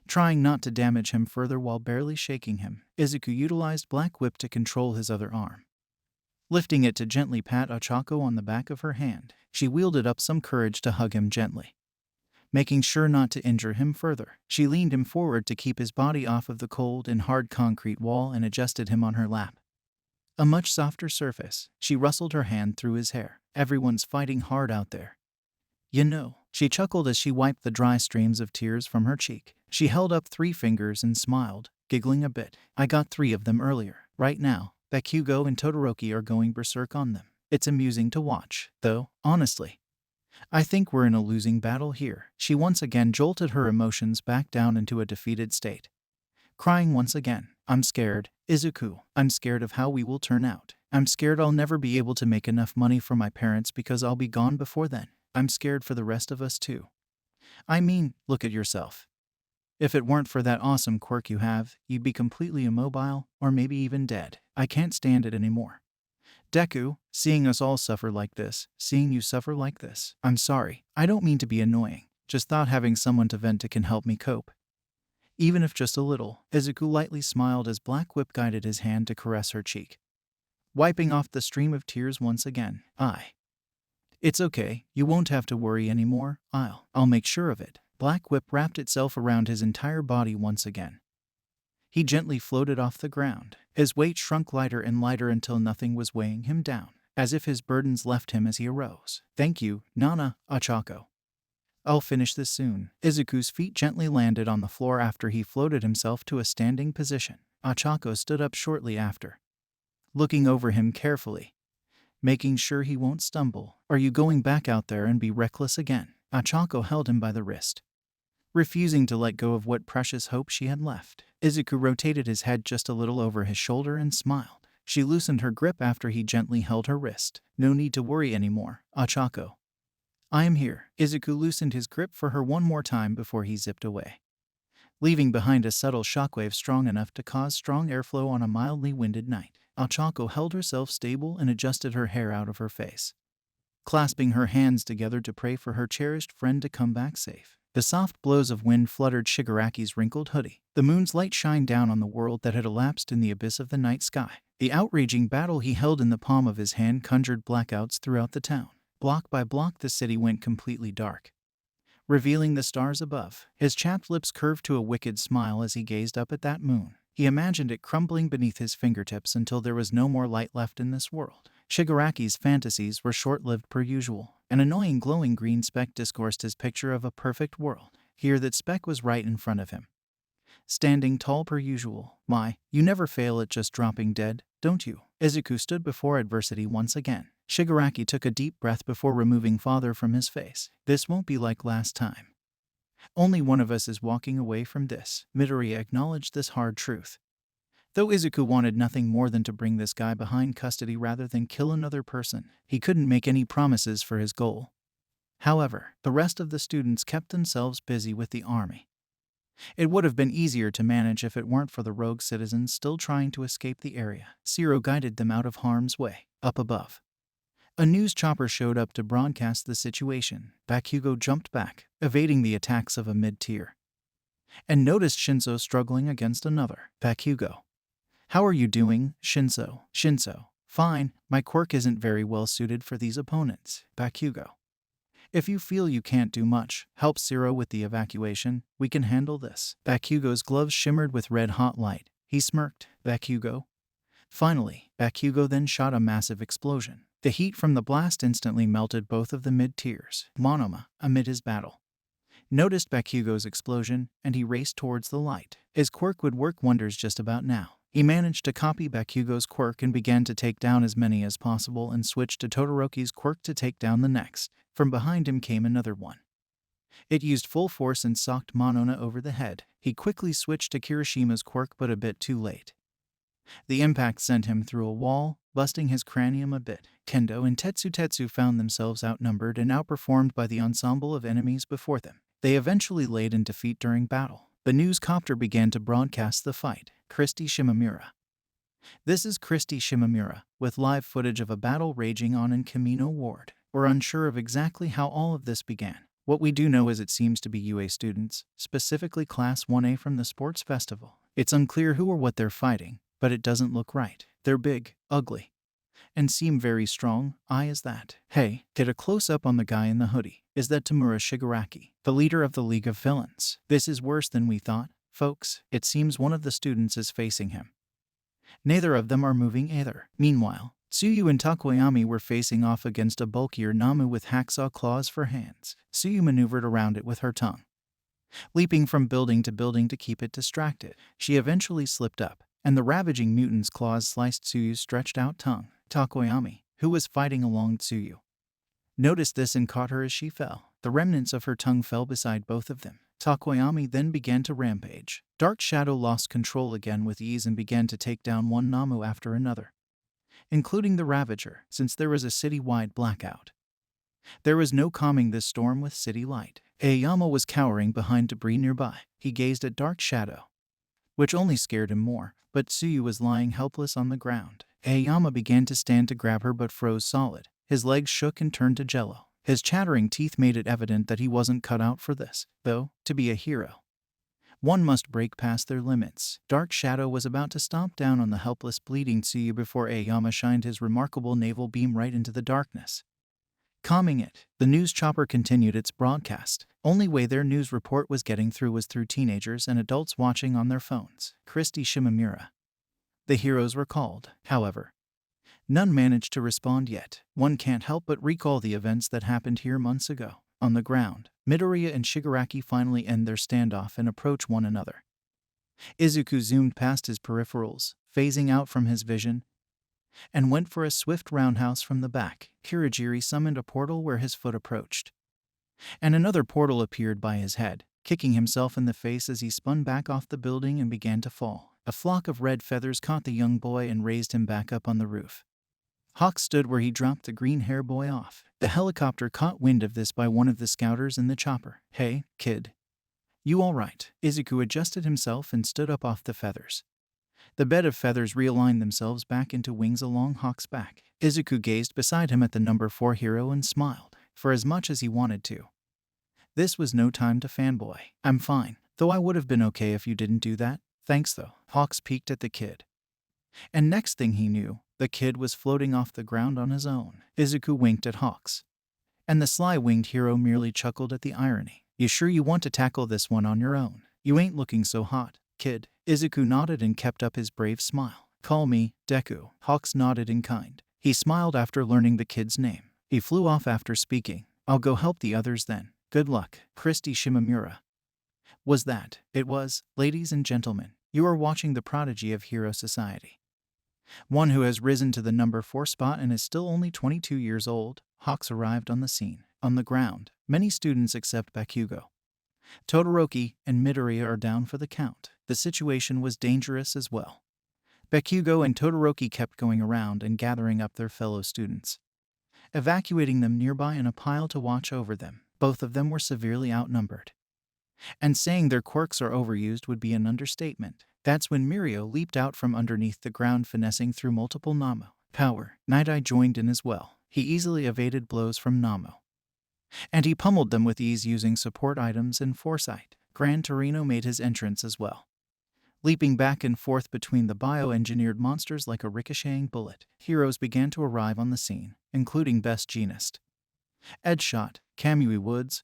trying not to damage him further while barely shaking him. Izuku utilized Black Whip to control his other arm. Lifting it to gently pat Ochako on the back of her hand, she wielded up some courage to hug him gently. Making sure not to injure him further, she leaned him forward to keep his body off of the cold and hard concrete wall and adjusted him on her lap. A much softer surface, she rustled her hand through his hair. Everyone's fighting hard out there. You know, she chuckled as she wiped the dry streams of tears from her cheek. She held up 3 fingers and smiled, giggling a bit. I got 3 of them earlier. Right now, Bakugo and Todoroki are going berserk on them. It's amusing to watch, though, honestly. I think we're in a losing battle here. She once again jolted her emotions back down into a defeated state. Crying once again. I'm scared, Izuku. I'm scared of how we will turn out. I'm scared I'll never be able to make enough money for my parents because I'll be gone before then. I'm scared for the rest of us too. I mean, look at yourself. If it weren't for that awesome quirk you have, you'd be completely immobile, or maybe even dead. I can't stand it anymore. Deku, seeing us all suffer like this, seeing you suffer like this. I'm sorry, I don't mean to be annoying. Just thought having someone to vent to can help me cope. Even if just a little. Izuku lightly smiled as Black Whip guided his hand to caress her cheek, wiping off the stream of tears once again. It's okay, you won't have to worry anymore. I'll make sure of it. Black Whip wrapped itself around his entire body once again. He gently floated off the ground. His weight shrunk lighter and lighter until nothing was weighing him down, as if his burdens left him as he arose. Thank you, Nana, Ochako. I'll finish this soon. Izuku's feet gently landed on the floor after he floated himself to a standing position. Ochako stood up shortly after, looking over him carefully, making sure he won't stumble. Are you going back out there and be reckless again? Ochako held him by the wrist, refusing to let go of what precious hope she had left. Izuku rotated his head just a little over his shoulder and smiled. She loosened her grip after he gently held her wrist. No need to worry anymore, Ochako. I am here. Izuku loosened his grip for her one more time before he zipped away, leaving behind a subtle shockwave strong enough to cause strong airflow on a mildly winded night. Ochako held herself stable and adjusted her hair out of her face, clasping her hands together to pray for her cherished friend to come back safe. The soft blows of wind fluttered Shigaraki's wrinkled hoodie. The moon's light shined down on the world that had elapsed in the abyss of the night sky. The outraging battle he held in the palm of his hand conjured blackouts throughout the town. Block by block the city went completely dark, revealing the stars above. His chapped lips curved to a wicked smile as he gazed up at that moon. He imagined it crumbling beneath his fingertips until there was no more light left in this world. Shigaraki's fantasies were short-lived per usual. An annoying glowing green speck discoursed his picture of a perfect world. Here that speck was right in front of him, standing tall per usual. My, you never fail at just dropping dead, don't you? Izuku stood before adversity once again. Shigaraki took a deep breath before removing father from his face. This won't be like last time. Only one of us is walking away from this. Midoriya acknowledged this hard truth, though Izuku wanted nothing more than to bring this guy behind custody rather than kill another person. He couldn't make any promises for his goal. However, the rest of the students kept themselves busy with the army. It would have been easier to manage if it weren't for the rogue citizens still trying to escape the area. Zero guided them out of harm's way. Up above, a news chopper showed up to broadcast the situation. Bakugo jumped back, evading the attacks of a mid-tier, and noticed Shinso struggling against another. Bakugo. How are you doing, Shinso? Shinso. Fine, my quirk isn't very well suited for these opponents. Bakugo. If you feel you can't do much, help Zero with the evacuation. We can handle this. Bakugo's gloves shimmered with red-hot light. He smirked. Bakugo. Finally, Bakugo then shot a massive explosion. The heat from the blast instantly melted both of the mid-tiers. Monoma, amid his battle, noticed Bakugo's explosion, and he raced towards the light. His quirk would work wonders just about now. He managed to copy Bakugo's quirk and began to take down as many as possible and switched to Todoroki's quirk to take down the next. From behind him came another one. It used full force and socked Monona over the head. He quickly switched to Kirishima's quirk but a bit too late. The impact sent him through a wall, busting his cranium a bit. Kendo and Tetsu found themselves outnumbered and outperformed by the ensemble of enemies before them. They eventually laid in defeat during battle. The newscopter began to broadcast the fight. Christy Shimamura. This is Christy Shimamura, with live footage of a battle raging on in Kamino Ward. We're unsure of exactly how all of this began. What we do know is it seems to be UA students, specifically Class 1A from the sports festival. It's unclear who or what they're fighting, but it doesn't look right. They're big, ugly, and seem very strong. Is that? Hey, get a close-up on the guy in the hoodie. Is that Tamura Shigaraki, the leader of the League of Villains? This is worse than we thought, folks. It seems one of the students is facing him. Neither of them are moving either. Meanwhile, Tsuyu and Takoyami were facing off against a bulkier Namu with hacksaw claws for hands. Tsuyu maneuvered around it with her tongue, leaping from building to building to keep it distracted. She eventually slipped up, and the ravaging mutant's claws sliced Tsuyu's stretched-out tongue. Takoyami, who was fighting along Tsuyu, noticed this and caught her as she fell. The remnants of her tongue fell beside both of them. Takoyami then began to rampage. Dark Shadow lost control again with ease and began to take down one Namu after another, including the Ravager, since there was a city-wide blackout. There was no calming this storm with city light. Aoyama was cowering behind debris nearby. He gazed at Dark Shadow, which only scared him more, but Tsuyu was lying helpless on the ground. Aoyama began to stand to grab her but froze solid. His legs shook and turned to jello. His chattering teeth made it evident that he wasn't cut out for this, though, to be a hero, one must break past their limits. Dark Shadow was about to stomp down on the helpless, bleeding Tsuyu before Aoyama shined his remarkable naval beam right into the darkness, calming it. The news chopper continued its broadcast. Only way their news report was getting through was through teenagers and adults watching on their phones. Christy Shimamura. The heroes were called. However, none managed to respond yet. One can't help but recall the events that happened here months ago. On the ground, Midoriya and Shigaraki finally end their standoff and approach one another. Izuku zoomed past his peripherals, phasing out from his vision, and went for a swift roundhouse from the back. Kirigiri summoned a portal where his foot approached, and another portal appeared by his head, kicking himself in the face as he spun back off the building and began to fall. A flock of red feathers caught the young boy and raised him back up on the roof. Hawk stood where he dropped the green-hair boy off. The helicopter caught wind of this by one of the scouters in the chopper. Hey, kid. You all right? Izuku adjusted himself and stood up off the feathers. The bed of feathers realigned themselves back into wings along Hawk's back. Izuku gazed beside him at the number 4 hero and smiled, for as much as he wanted to. This was no time to fanboy. I'm fine, though I would have been okay if you didn't do that. Thanks though. Hawks peeked at the kid. And next thing he knew, the kid was floating off the ground on his own. Izuku winked at Hawks, and the sly-winged hero merely chuckled at the irony. You sure you want to tackle this one on your own? You ain't looking so hot, kid. Izuku nodded and kept up his brave smile. Call me Deku. Hawks nodded in kind. He smiled after learning the kid's name. He flew off after speaking. I'll go help the others then. Good luck. Christy Shimamura. Was that? It was. Ladies and gentlemen, you are watching the prodigy of Hero Society, one who has risen to the number 4 spot and is still only 22 years old. Hawks arrived on the scene. On the ground, many students except Bakugo, Todoroki, and Midoriya are down for the count. The situation was dangerous as well. Bakugo and Todoroki kept going around and gathering up their fellow students, evacuating them nearby in a pile to watch over them. Both of them were severely outnumbered, and saying their quirks are overused would be an understatement. That's when Mirio leaped out from underneath the ground, finessing through multiple Namo power. Night Eye joined in as well. He easily evaded blows from Namo, and he pummeled them with ease using support items and foresight. Gran Torino made his entrance as well, leaping back and forth between the bioengineered monsters like a ricocheting bullet. Heroes began to arrive on the scene, including Best Jeanist, Edshot, Kamui Woods,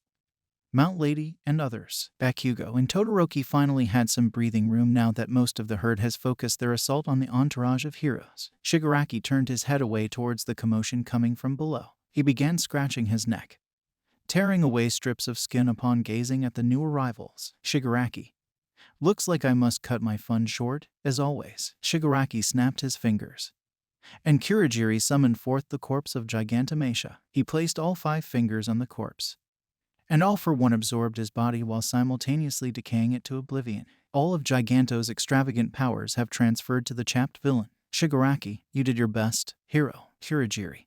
Mount Lady, and others. Bakugo and Todoroki finally had some breathing room now that most of the herd has focused their assault on the entourage of heroes. Shigaraki turned his head away towards the commotion coming from below. He began scratching his neck, tearing away strips of skin upon gazing at the new arrivals. Shigaraki. Looks like I must cut my fun short, as always. Shigaraki snapped his fingers, and Kurogiri summoned forth the corpse of Gigantomachia. He placed all 5 fingers on the corpse, and all for one absorbed his body while simultaneously decaying it to oblivion. All of Giganto's extravagant powers have transferred to the chapped villain. Shigaraki, you did your best, hero, Kurogiri.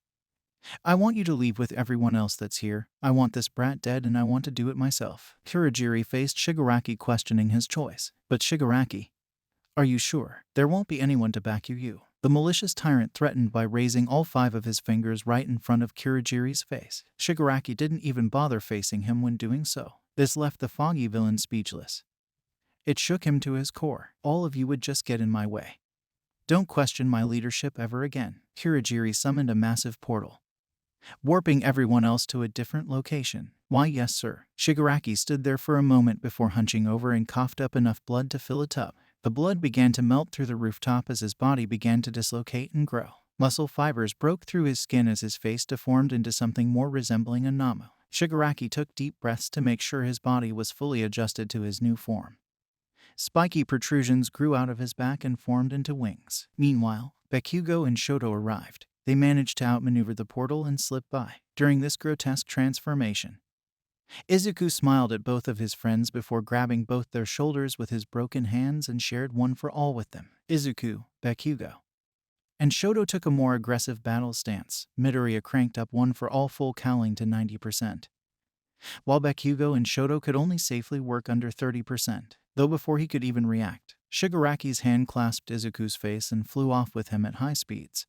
I want you to leave with everyone else that's here. I want this brat dead and I want to do it myself. Kurogiri faced Shigaraki questioning his choice. But Shigaraki, are you sure? There won't be anyone to back you. The malicious tyrant threatened by raising all 5 of his fingers right in front of Kurogiri's face. Shigaraki didn't even bother facing him when doing so. This left the foggy villain speechless. It shook him to his core. All of you would just get in my way. Don't question my leadership ever again. Kurogiri summoned a massive portal, warping everyone else to a different location. Why yes sir. Shigaraki stood there for a moment before hunching over and coughed up enough blood to fill a tub. The blood began to melt through the rooftop as his body began to dislocate and grow. Muscle fibers broke through his skin as his face deformed into something more resembling a Namu. Shigaraki took deep breaths to make sure his body was fully adjusted to his new form. Spiky protrusions grew out of his back and formed into wings. Meanwhile, Bakugo and Shoto arrived. They managed to outmaneuver the portal and slip by. During this grotesque transformation, Izuku smiled at both of his friends before grabbing both their shoulders with his broken hands and shared one for all with them. Izuku, Bakugo, and Shoto took a more aggressive battle stance. Midoriya cranked up one for all full cowling to 90%, while Bakugo and Shoto could only safely work under 30%. Though before he could even react, Shigaraki's hand clasped Izuku's face and flew off with him at high speeds,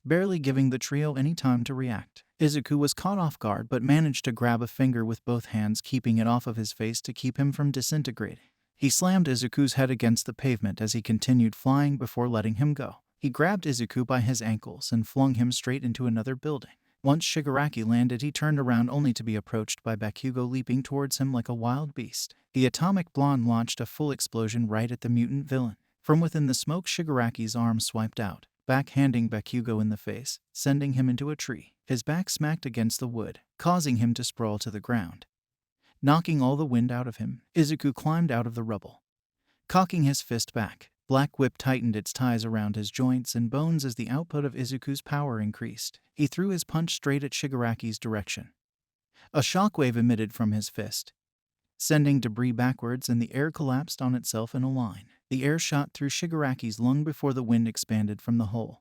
barely giving the trio any time to react. Izuku was caught off guard but managed to grab a finger with both hands, keeping it off of his face to keep him from disintegrating. He slammed Izuku's head against the pavement as he continued flying before letting him go. He grabbed Izuku by his ankles and flung him straight into another building. Once Shigaraki landed, he turned around only to be approached by Bakugo leaping towards him like a wild beast. The atomic blonde launched a full explosion right at the mutant villain. From within the smoke, Shigaraki's arm swiped out, backhanding Bakugo in the face, sending him into a tree. His back smacked against the wood, causing him to sprawl to the ground, knocking all the wind out of him. Izuku climbed out of the rubble, cocking his fist back. Black Whip tightened its ties around his joints and bones as the output of Izuku's power increased. He threw his punch straight at Shigaraki's direction. A shockwave emitted from his fist, sending debris backwards, and the air collapsed on itself in a line. The air shot through Shigaraki's lung before the wind expanded from the hole,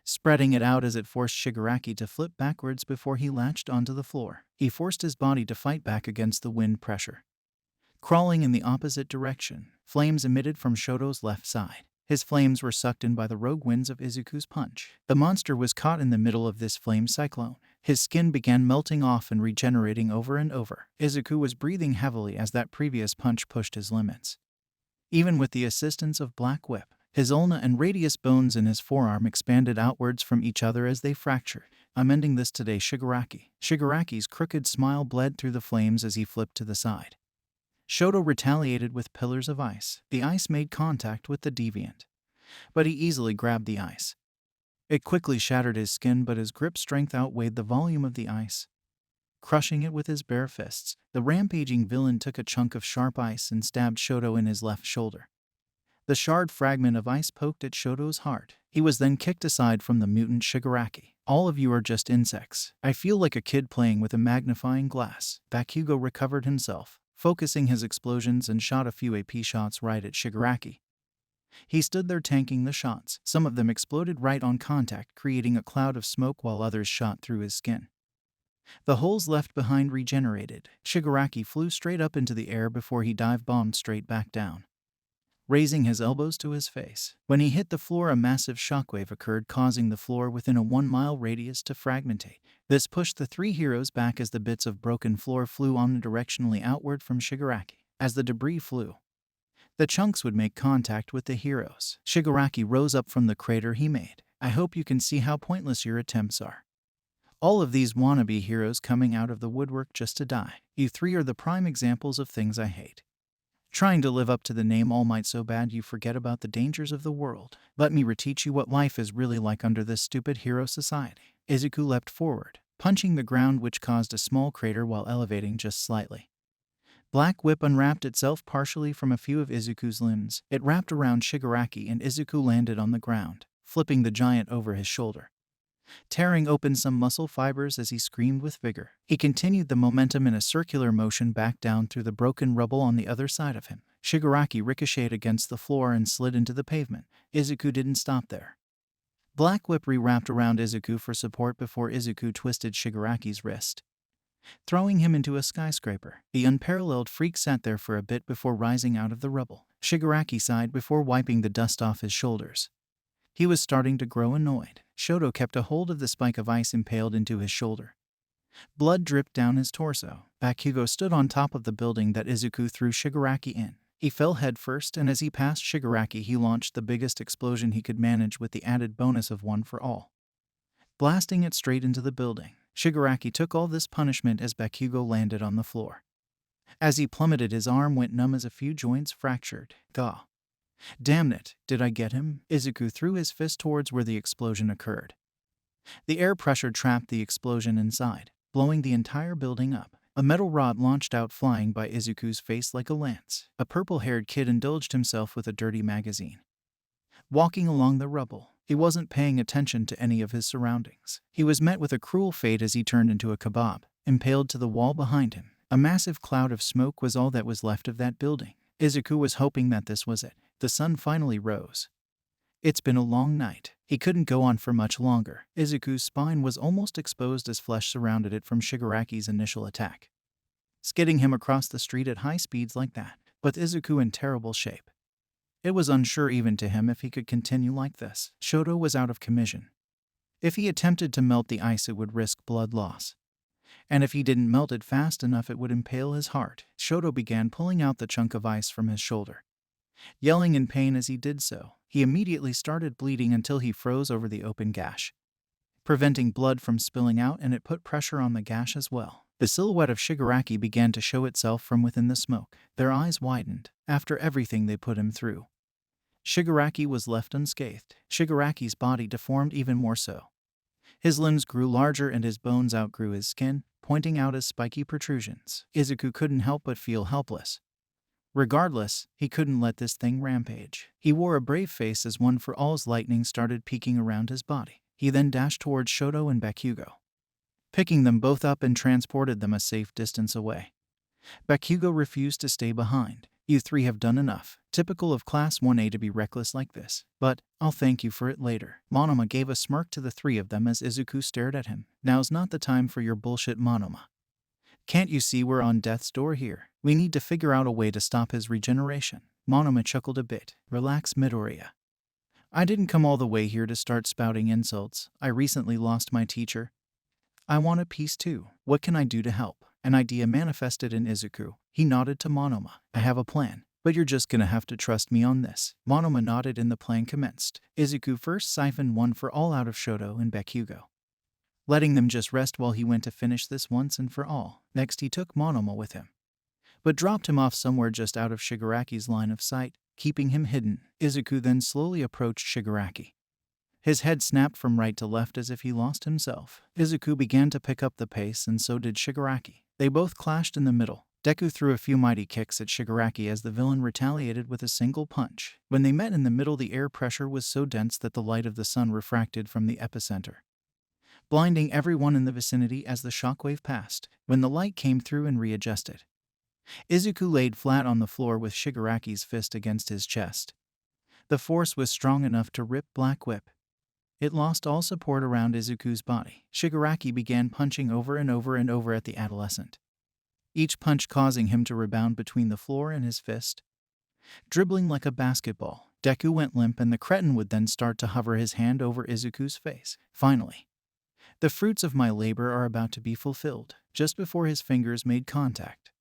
spreading it out as it forced Shigaraki to flip backwards before he latched onto the floor. He forced his body to fight back against the wind pressure, crawling in the opposite direction. Flames emitted from Shoto's left side. His flames were sucked in by the rogue winds of Izuku's punch. The monster was caught in the middle of this flame cyclone. His skin began melting off and regenerating over and over. Izuku was breathing heavily as that previous punch pushed his limits. Even with the assistance of Black Whip, his ulna and radius bones in his forearm expanded outwards from each other as they fractured. I'm ending this today, Shigaraki. Shigaraki's crooked smile bled through the flames as he flipped to the side. Shoto retaliated with pillars of ice. The ice made contact with the deviant, but he easily grabbed the ice. It quickly shattered his skin, but his grip strength outweighed the volume of the ice, crushing it with his bare fists. The rampaging villain took a chunk of sharp ice and stabbed Shoto in his left shoulder. The shard fragment of ice poked at Shoto's heart. He was then kicked aside from the mutant Shigaraki. All of you are just insects. I feel like a kid playing with a magnifying glass. Bakugo recovered himself, focusing his explosions, and shot a few AP shots right at Shigaraki. He stood there tanking the shots. Some of them exploded right on contact, creating a cloud of smoke, while others shot through his skin. The holes left behind regenerated. Shigaraki flew straight up into the air before he dive-bombed straight back down, raising his elbows to his face. When he hit the floor, a massive shockwave occurred, causing the floor within a 1-mile radius to fragmentate. This pushed the 3 heroes back as the bits of broken floor flew omnidirectionally outward from Shigaraki. As the debris flew, the chunks would make contact with the heroes. Shigaraki rose up from the crater he made. I hope you can see how pointless your attempts are. All of these wannabe heroes coming out of the woodwork just to die. You 3 are the prime examples of things I hate. Trying to live up to the name All Might so bad you forget about the dangers of the world. Let me reteach you what life is really like under this stupid hero society. Izuku leapt forward, punching the ground, which caused a small crater while elevating just slightly. Black Whip unwrapped itself partially from a few of Izuku's limbs. It wrapped around Shigaraki, and Izuku landed on the ground, flipping the giant over his shoulder, tearing open some muscle fibers as he screamed with vigor. He continued the momentum in a circular motion back down through the broken rubble on the other side of him. Shigaraki ricocheted against the floor and slid into the pavement. Izuku didn't stop there. Black Whip wrapped around Izuku for support before Izuku twisted Shigaraki's wrist, throwing him into a skyscraper. The unparalleled freak sat there for a bit before rising out of the rubble. Shigaraki sighed before wiping the dust off his shoulders. He was starting to grow annoyed. Shoto kept a hold of the spike of ice impaled into his shoulder. Blood dripped down his torso. Bakugo stood on top of the building that Izuku threw Shigaraki in. He fell headfirst, and as he passed Shigaraki, he launched the biggest explosion he could manage with the added bonus of one for all, blasting it straight into the building. Shigaraki took all this punishment as Bakugo landed on the floor. As he plummeted, his arm went numb as a few joints fractured. Gah. Damn it, did I get him? Izuku threw his fist towards where the explosion occurred. The air pressure trapped the explosion inside, blowing the entire building up. A metal rod launched out, flying by Izuku's face like a lance. A purple-haired kid indulged himself with a dirty magazine. Walking along the rubble, he wasn't paying attention to any of his surroundings. He was met with a cruel fate as he turned into a kebab, impaled to the wall behind him. A massive cloud of smoke was all that was left of that building. Izuku was hoping that this was it. The sun finally rose. It's been a long night. He couldn't go on for much longer. Izuku's spine was almost exposed as flesh surrounded it from Shigaraki's initial attack, skidding him across the street at high speeds like that. But Izuku in terrible shape. It was unsure even to him if he could continue like this. Shoto was out of commission. If he attempted to melt the ice, it would risk blood loss. And if he didn't melt it fast enough, it would impale his heart. Shoto began pulling out the chunk of ice from his shoulder, yelling in pain as he did so. He immediately started bleeding until he froze over the open gash, preventing blood from spilling out, and it put pressure on the gash as well. The silhouette of Shigaraki began to show itself from within the smoke. Their eyes widened. After everything they put him through, Shigaraki was left unscathed. Shigaraki's body deformed even more so. His limbs grew larger and his bones outgrew his skin, pointing out as spiky protrusions. Izuku couldn't help but feel helpless. Regardless, he couldn't let this thing rampage. He wore a brave face as One for All's lightning started peeking around his body. He then dashed towards Shoto and Bakugo, picking them both up and transported them a safe distance away. Bakugo refused to stay behind. You three have done enough. Typical of Class 1A to be reckless like this. But I'll thank you for it later. Monoma gave a smirk to the three of them as Izuku stared at him. Now's not the time for your bullshit, Monoma. Can't you see we're on death's door here? We need to figure out a way to stop his regeneration. Monoma chuckled a bit. Relax, Midoriya. I didn't come all the way here to start spouting insults. I recently lost my teacher. I want a piece too. What can I do to help? An idea manifested in Izuku. He nodded to Monoma. I have a plan, but you're just gonna have to trust me on this. Monoma nodded and the plan commenced. Izuku first siphoned One for All out of Shoto and Bakugo, letting them just rest while he went to finish this once and for all. Next he took Monoma with him, but dropped him off somewhere just out of Shigaraki's line of sight, keeping him hidden. Izuku then slowly approached Shigaraki. His head snapped from right to left as if he lost himself. Izuku began to pick up the pace, and so did Shigaraki. They both clashed in the middle. Deku threw a few mighty kicks at Shigaraki as the villain retaliated with a single punch. When they met in the middle, the air pressure was so dense that the light of the sun refracted from the epicenter, blinding everyone in the vicinity as the shockwave passed. When the light came through and readjusted, Izuku laid flat on the floor with Shigaraki's fist against his chest. The force was strong enough to rip Black Whip. It lost all support around Izuku's body. Shigaraki began punching over and over and over at the adolescent, each punch causing him to rebound between the floor and his fist, dribbling like a basketball. Deku went limp, and the cretin would then start to hover his hand over Izuku's face. Finally, the fruits of my labor are about to be fulfilled. Just before his fingers made contact,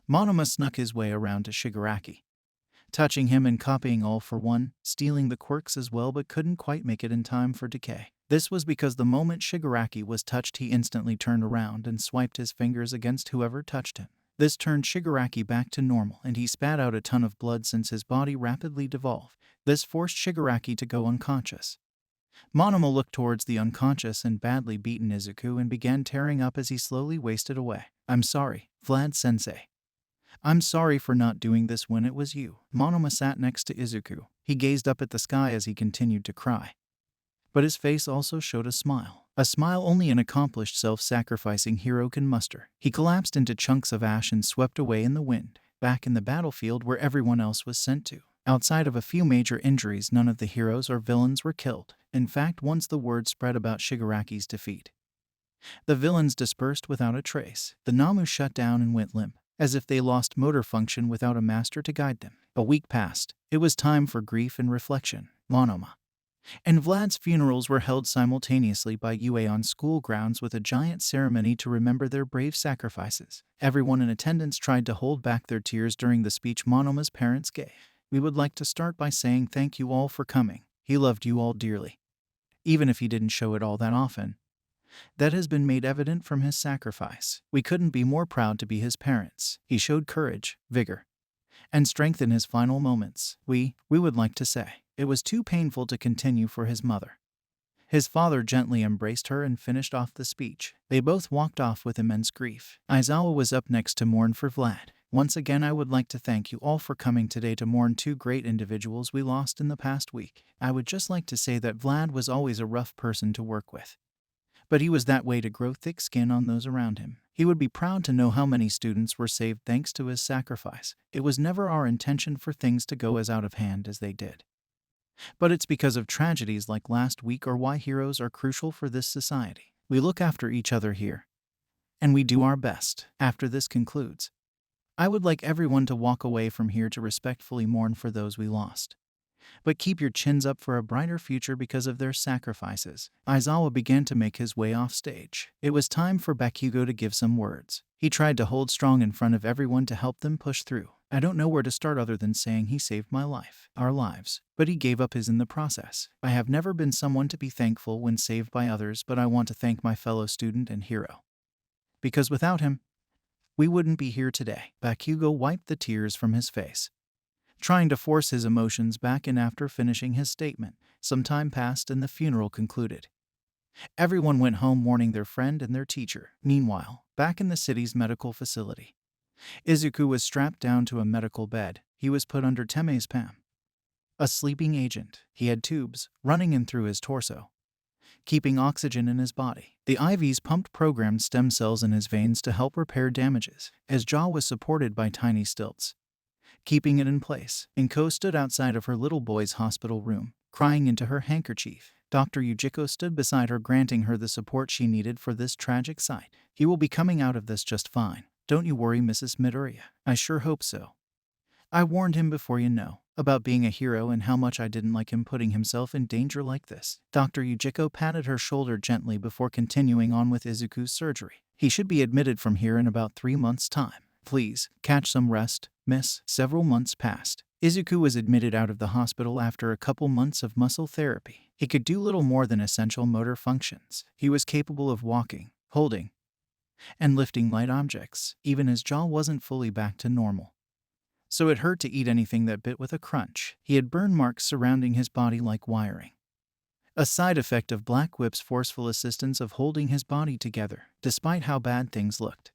Monoma snuck his way around to Shigaraki, touching him and copying All for One, stealing the quirks as well, but couldn't quite make it in time for decay. This was because the moment Shigaraki was touched, he instantly turned around and swiped his fingers against whoever touched him. This turned Shigaraki back to normal, and he spat out a ton of blood since his body rapidly devolved. This forced Shigaraki to go unconscious. Monoma looked towards the unconscious and badly beaten Izuku and began tearing up as he slowly wasted away. I'm sorry, Vlad-sensei. I'm sorry for not doing this when it was you. Monoma sat next to Izuku. He gazed up at the sky as he continued to cry, but his face also showed a smile only an accomplished self-sacrificing hero can muster. He collapsed into chunks of ash and swept away in the wind, back in the battlefield where everyone else was sent to. Outside of a few major injuries, none of the heroes or villains were killed. In fact, once the word spread about Shigaraki's defeat, the villains dispersed without a trace. The Namu shut down and went limp, as if they lost motor function without a master to guide them. A week passed. It was time for grief and reflection. Monoma and Vlad's funerals were held simultaneously by UA on school grounds with a giant ceremony to remember their brave sacrifices. Everyone in attendance tried to hold back their tears during the speech Monoma's parents gave. We would like to start by saying thank you all for coming. He loved you all dearly, even if he didn't show it all that often. That has been made evident from his sacrifice. We couldn't be more proud to be his parents. He showed courage, vigor, and strength in his final moments. We would like to say, it was too painful to continue for his mother. His father gently embraced her and finished off the speech. They both walked off with immense grief. Aizawa was up next to mourn for Vlad. Once again, I would like to thank you all for coming today to mourn two great individuals we lost in the past week. I would just like to say that Vlad was always a rough person to work with, but he was that way to grow thick skin on those around him. He would be proud to know how many students were saved thanks to his sacrifice. It was never our intention for things to go as out of hand as they did, but it's because of tragedies like last week or why heroes are crucial for this society. We look after each other here, and we do our best. After this concludes, I would like everyone to walk away from here to respectfully mourn for those we lost, but keep your chins up for a brighter future because of their sacrifices. Aizawa began to make his way off stage. It was time for Bakugo to give some words. He tried to hold strong in front of everyone to help them push through. I don't know where to start other than saying he saved my life, our lives, but he gave up his in the process. I have never been someone to be thankful when saved by others, but I want to thank my fellow student and hero, because without him, we wouldn't be here today. Bakugo wiped the tears from his face, trying to force his emotions back in after finishing his statement. Some time passed and the funeral concluded. Everyone went home mourning their friend and their teacher. Meanwhile, back in the city's medical facility, Izuku was strapped down to a medical bed. He was put under temazepam, a sleeping agent. He had tubes running in through his torso, keeping oxygen in his body. The IVs pumped programmed stem cells in his veins to help repair damages. His jaw was supported by tiny stilts, keeping it in place. Inko stood outside of her little boy's hospital room, crying into her handkerchief. Dr. Yujiko stood beside her, granting her the support she needed for this tragic sight. He will be coming out of this just fine. Don't you worry, Mrs. Midoriya. I sure hope so. I warned him before, you know, about being a hero and how much I didn't like him putting himself in danger like this. Dr. Yujiko patted her shoulder gently before continuing on with Izuku's surgery. He should be admitted from here in about 3 months' time. Please, catch some rest, miss. Several months passed. Izuku was admitted out of the hospital after a couple months of muscle therapy. He could do little more than essential motor functions. He was capable of walking, holding, and lifting light objects. Even his jaw wasn't fully back to normal, so it hurt to eat anything that bit with a crunch. He had burn marks surrounding his body like wiring, a side effect of Black Whip's forceful assistance of holding his body together, despite how bad things looked.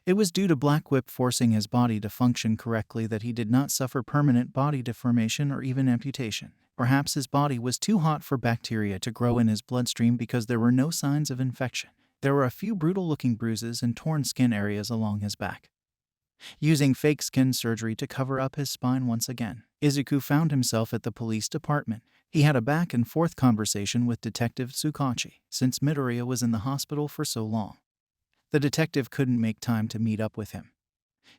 It was due to Black Whip forcing his body to function correctly that he did not suffer permanent body deformation or even amputation. Perhaps his body was too hot for bacteria to grow in his bloodstream because there were no signs of infection. There were a few brutal-looking bruises and torn skin areas along his back. Using fake skin surgery to cover up his spine once again, Izuku found himself at the police department. He had a back-and-forth conversation with Detective Tsukachi. Since Midoriya was in the hospital for so long, the detective couldn't make time to meet up with him.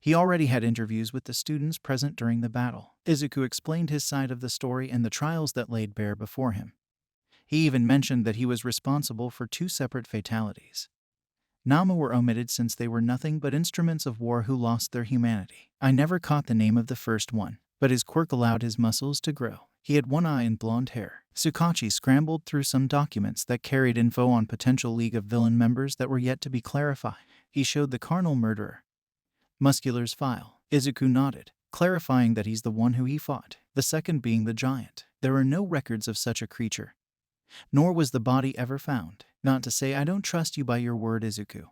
He already had interviews with the students present during the battle. Izuku explained his side of the story and the trials that laid bare before him. He even mentioned that he was responsible for 2 separate fatalities. Namu were omitted since they were nothing but instruments of war who lost their humanity. I never caught the name of the first one, but his quirk allowed his muscles to grow. He had one eye and blonde hair. Tsukachi scrambled through some documents that carried info on potential League of Villain members that were yet to be clarified. He showed the carnal murderer Muscular's file. Izuku nodded, clarifying that he's the one who he fought, the second being the giant. There are no records of such a creature, nor was the body ever found. Not to say I don't trust you by your word, Izuku,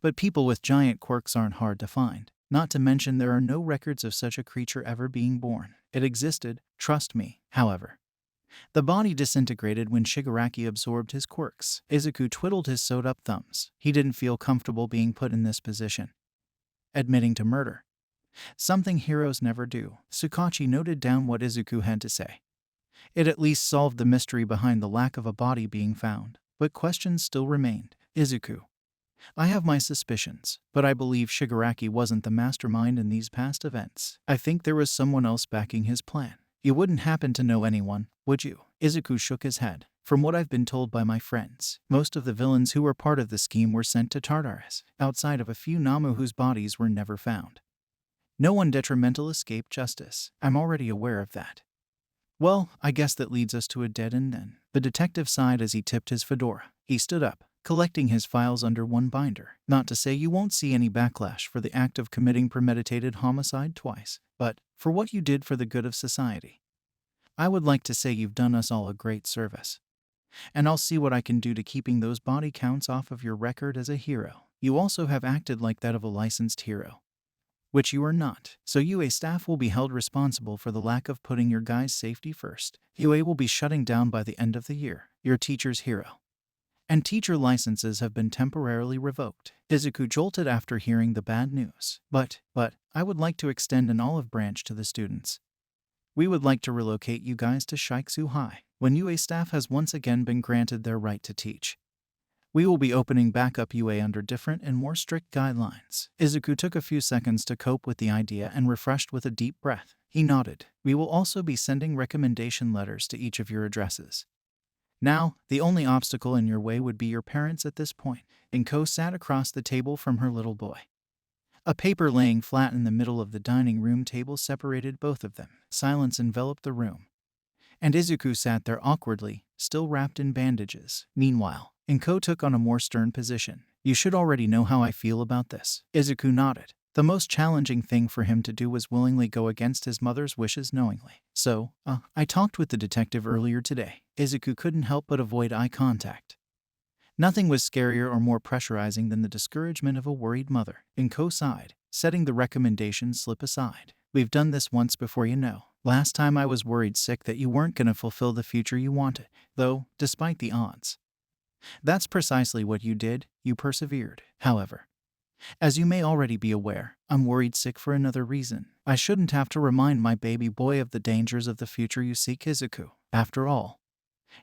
but people with giant quirks aren't hard to find. Not to mention there are no records of such a creature ever being born. It existed, trust me. However, the body disintegrated when Shigaraki absorbed his quirks. Izuku twiddled his sewed-up thumbs. He didn't feel comfortable being put in this position, admitting to murder. Something heroes never do. Tsukachi noted down what Izuku had to say. It at least solved the mystery behind the lack of a body being found, but questions still remained. Izuku, I have my suspicions, but I believe Shigaraki wasn't the mastermind in these past events. I think there was someone else backing his plan. You wouldn't happen to know anyone, would you? Izuku shook his head. From what I've been told by my friends, most of the villains who were part of the scheme were sent to Tartarus, outside of a few Namu whose bodies were never found. No one detrimental escaped justice. I'm already aware of that. Well, I guess that leads us to a dead end then. The detective sighed as he tipped his fedora. He stood up, collecting his files under one binder. Not to say you won't see any backlash for the act of committing premeditated homicide twice, but for what you did for the good of society. I would like to say you've done us all a great service. And I'll see what I can do to keeping those body counts off of your record as a hero. You also have acted like that of a licensed hero, which you are not. So UA staff will be held responsible for the lack of putting your guys' safety first. UA will be shutting down by the end of the year. Your teacher's hero. And teacher licenses have been temporarily revoked. Izuku jolted after hearing the bad news. But, I would like to extend an olive branch to the students. We would like to relocate you guys to Shiksu High, when UA staff has once again been granted their right to teach. We will be opening back up UA under different and more strict guidelines. Izuku took a few seconds to cope with the idea and refreshed with a deep breath. He nodded. We will also be sending recommendation letters to each of your addresses. Now, the only obstacle in your way would be your parents at this point. Inko sat across the table from her little boy. A paper laying flat in the middle of the dining room table separated both of them. Silence enveloped the room. And Izuku sat there awkwardly, still wrapped in bandages. Meanwhile, Inko took on a more stern position. You should already know how I feel about this. Izuku nodded. The most challenging thing for him to do was willingly go against his mother's wishes knowingly. So, I talked with the detective earlier today. Izuku couldn't help but avoid eye contact. Nothing was scarier or more pressurizing than the discouragement of a worried mother. Inko sighed, setting the recommendation slip aside. We've done this once before, you know. Last time I was worried sick that you weren't gonna fulfill the future you wanted, though, despite the odds. That's precisely what you did, you persevered. However, as you may already be aware, I'm worried sick for another reason. I shouldn't have to remind my baby boy of the dangers of the future you seek, Izuku. After all,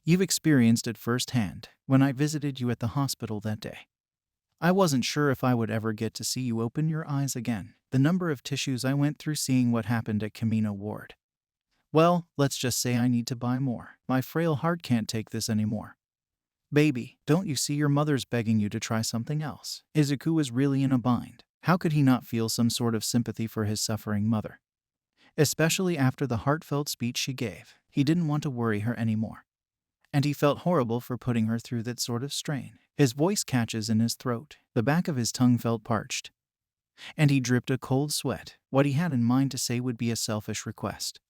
you've experienced it firsthand when I visited you at the hospital that day. I wasn't sure if I would ever get to see you open your eyes again. The number of tissues I went through seeing what happened at Kamino Ward. Well, let's just say I need to buy more. My frail heart can't take this anymore. Baby, don't you see your mother's begging you to try something else? Izuku was really in a bind. How could he not feel some sort of sympathy for his suffering mother? Especially after the heartfelt speech she gave. He didn't want to worry her anymore. And he felt horrible for putting her through that sort of strain. His voice catches in his throat. The back of his tongue felt parched. And he dripped a cold sweat. What he had in mind to say would be a selfish request.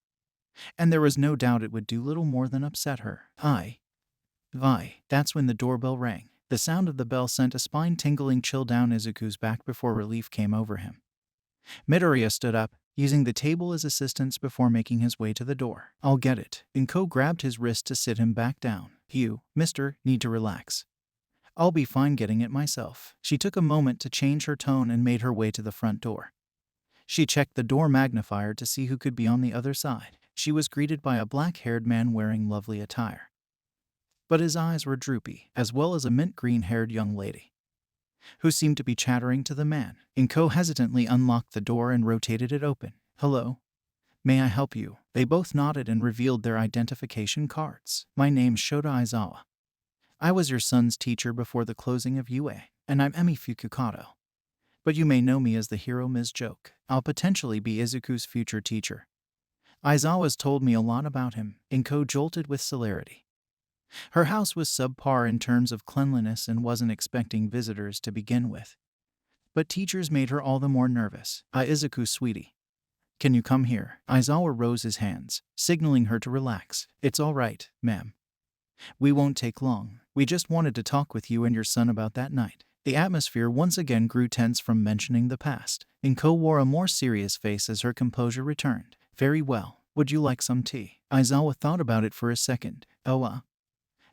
And there was no doubt it would do little more than upset her. That's when the doorbell rang. The sound of the bell sent a spine-tingling chill down Izuku's back before relief came over him. Midoriya stood up, using the table as assistance before making his way to the door. I'll get it. Inko grabbed his wrist to sit him back down. You, mister, need to relax. I'll be fine getting it myself. She took a moment to change her tone and made her way to the front door. She checked the door magnifier to see who could be on the other side. She was greeted by a black-haired man wearing lovely attire. But his eyes were droopy, as well as a mint-green-haired young lady, who seemed to be chattering to the man. Inko hesitantly unlocked the door and rotated it open. Hello? May I help you? They both nodded and revealed their identification cards. My name's Shota Aizawa. I was your son's teacher before the closing of UA, and I'm Emi Fukukato. But you may know me as the hero Ms. Joke. I'll potentially be Izuku's future teacher. Aizawa's told me a lot about him. Inko jolted with celerity. Her house was subpar in terms of cleanliness and wasn't expecting visitors to begin with. But teachers made her all the more nervous. Izuku, sweetie. Can you come here? Aizawa rose his hands, signaling her to relax. It's all right, ma'am. We won't take long. We just wanted to talk with you and your son about that night. The atmosphere once again grew tense from mentioning the past. Inko wore a more serious face as her composure returned. Very well. Would you like some tea? Aizawa thought about it for a second.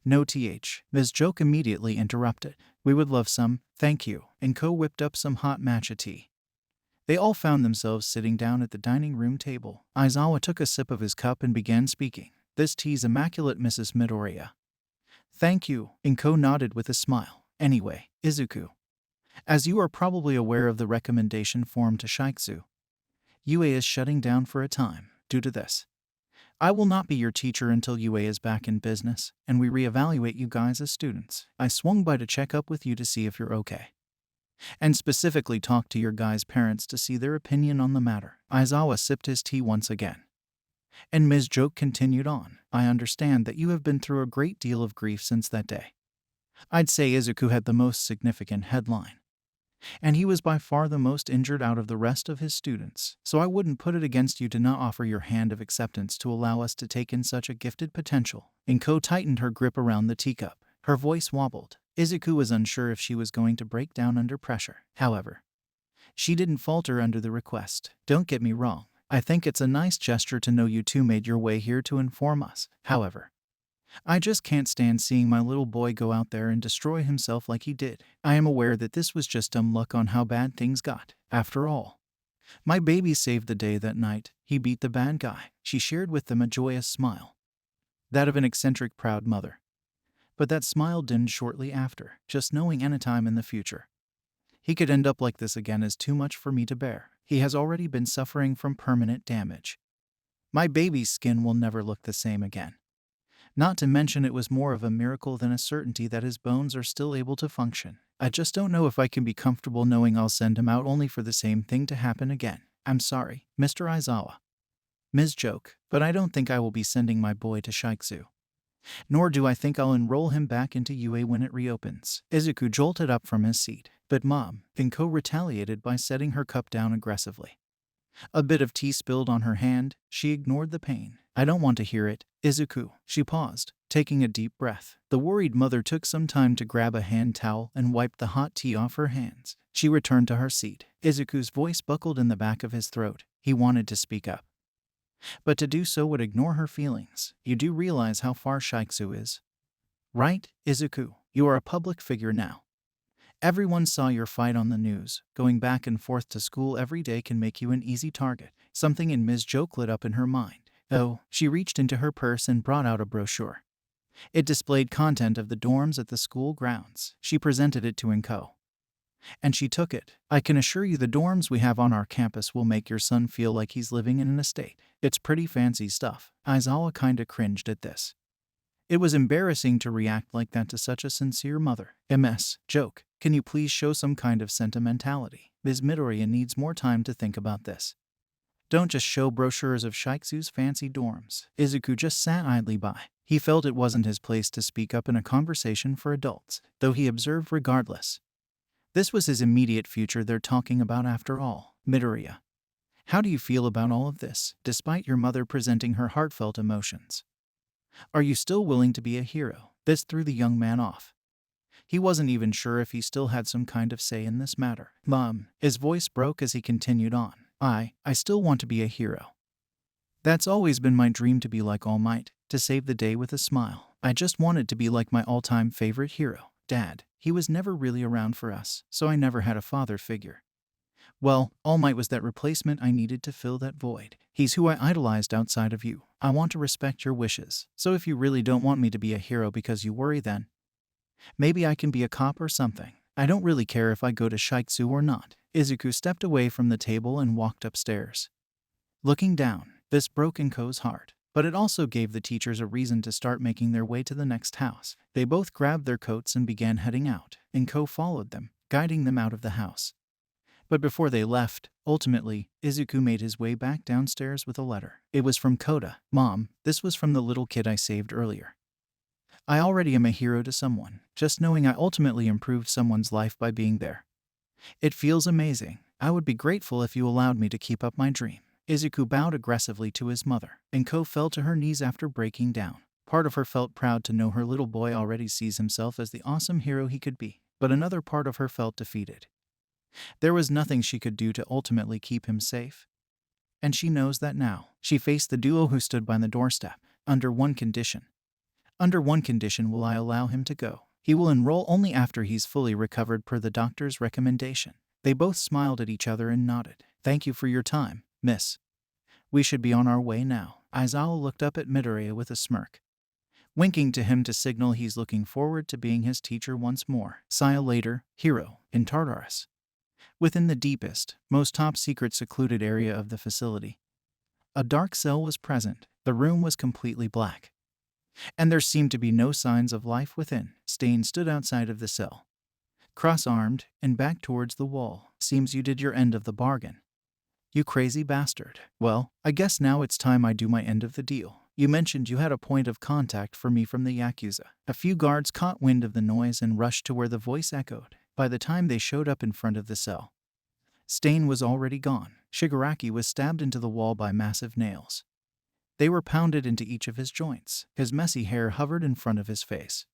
No th. Ms. Joke immediately interrupted. We would love some, thank you. Inko whipped up some hot matcha tea. They all found themselves sitting down at the dining room table. Aizawa took a sip of his cup and began speaking. This tea's immaculate, Mrs. Midoriya. Thank you, Inko nodded with a smile. Anyway, Izuku, as you are probably aware of the recommendation form to Shikzu, UA is shutting down for a time. Due to this, I will not be your teacher until UA is back in business, and we reevaluate you guys as students. I swung by to check up with you to see if you're okay, and specifically talk to your guys' parents to see their opinion on the matter. Aizawa sipped his tea once again, and Ms. Joke continued on. I understand that you have been through a great deal of grief since that day. I'd say Izuku had the most significant headline, and he was by far the most injured out of the rest of his students, so I wouldn't put it against you to not offer your hand of acceptance to allow us to take in such a gifted potential. Inko tightened her grip around the teacup. Her voice wobbled. Izuku was unsure if she was going to break down under pressure. However, she didn't falter under the request. Don't get me wrong, I think it's a nice gesture to know you two made your way here to inform us. However, I just can't stand seeing my little boy go out there and destroy himself like he did. I am aware that this was just dumb luck on how bad things got. After all, my baby saved the day that night. He beat the bad guy. She shared with them a joyous smile, that of an eccentric, proud mother. But that smile dimmed shortly after. Just knowing anytime in the future he could end up like this again is too much for me to bear. He has already been suffering from permanent damage. My baby's skin will never look the same again. Not to mention it was more of a miracle than a certainty that his bones are still able to function. I just don't know if I can be comfortable knowing I'll send him out only for the same thing to happen again. I'm sorry, Mr. Aizawa. Ms. Joke, but I don't think I will be sending my boy to Shikzu. Nor do I think I'll enroll him back into UA when it reopens. Izuku jolted up from his seat. But Mom, Inko retaliated by setting her cup down aggressively. A bit of tea spilled on her hand. She ignored the pain. I don't want to hear it, Izuku. She paused, taking a deep breath. The worried mother took some time to grab a hand towel and wiped the hot tea off her hands. She returned to her seat. Izuku's voice buckled in the back of his throat. He wanted to speak up, but to do so would ignore her feelings. You do realize how far Shikzu is, right, Izuku? You are a public figure now. Everyone saw your fight on the news. Going back and forth to school every day can make you an easy target. Something in Ms. Joke lit up in her mind. Oh, she reached into her purse and brought out a brochure. It displayed content of the dorms at the school grounds. She presented it to Inko, and she took it. I can assure you the dorms we have on our campus will make your son feel like he's living in an estate. It's pretty fancy stuff. Aizawa kinda cringed at this. It was embarrassing to react like that to such a sincere mother. Ms. Joke, can you please show some kind of sentimentality? Ms. Midoriya needs more time to think about this. Don't just show brochures of Shikzu's fancy dorms. Izuku just sat idly by. He felt it wasn't his place to speak up in a conversation for adults, though he observed regardless. This was his immediate future they're talking about after all. Midoriya, how do you feel about all of this, despite your mother presenting her heartfelt emotions? Are you still willing to be a hero? This threw the young man off. He wasn't even sure if he still had some kind of say in this matter. Mom, his voice broke as he continued on. I still want to be a hero. That's always been my dream, to be like All Might, to save the day with a smile. I just wanted to be like my all-time favorite hero, Dad. He was never really around for us, so I never had a father figure. Well, All Might was that replacement I needed to fill that void. He's who I idolized outside of you. I want to respect your wishes, so if you really don't want me to be a hero because you worry, then maybe I can be a cop or something. I don't really care if I go to Shikzu or not. Izuku stepped away from the table and walked upstairs. Looking down, this broke Inko's heart, but it also gave the teachers a reason to start making their way to the next house. They both grabbed their coats and began heading out. Inko followed them, guiding them out of the house. But before they left, ultimately, Izuku made his way back downstairs with a letter. It was from Koda. Mom, this was from the little kid I saved earlier. I already am a hero to someone. Just knowing I ultimately improved someone's life by being there, it feels amazing. I would be grateful if you allowed me to keep up my dream. Izuku bowed aggressively to his mother. Inko fell to her knees after breaking down. Part of her felt proud to know her little boy already sees himself as the awesome hero he could be, but another part of her felt defeated. There was nothing she could do to ultimately keep him safe, and she knows that now. She faced the duo who stood by the doorstep. Under one condition will I allow him to go. He will enroll only after he's fully recovered per the doctor's recommendation. They both smiled at each other and nodded. Thank you for your time, miss. We should be on our way now. Aizawa looked up at Midoriya with a smirk, winking to him to signal he's looking forward to being his teacher once more. Saya later, hero, in Tartarus. Within the deepest, most top-secret secluded area of the facility, a dark cell was present. The room was completely black, and there seemed to be no signs of life within. Stain stood outside of the cell, cross-armed and back towards the wall. Seems you did your end of the bargain. You crazy bastard. Well, I guess now it's time I do my end of the deal. You mentioned you had a point of contact for me from the Yakuza. A few guards caught wind of the noise and rushed to where the voice echoed. By the time they showed up in front of the cell, Stain was already gone. Shigaraki was stabbed into the wall by massive nails. They were pounded into each of his joints. His messy hair hovered in front of his face.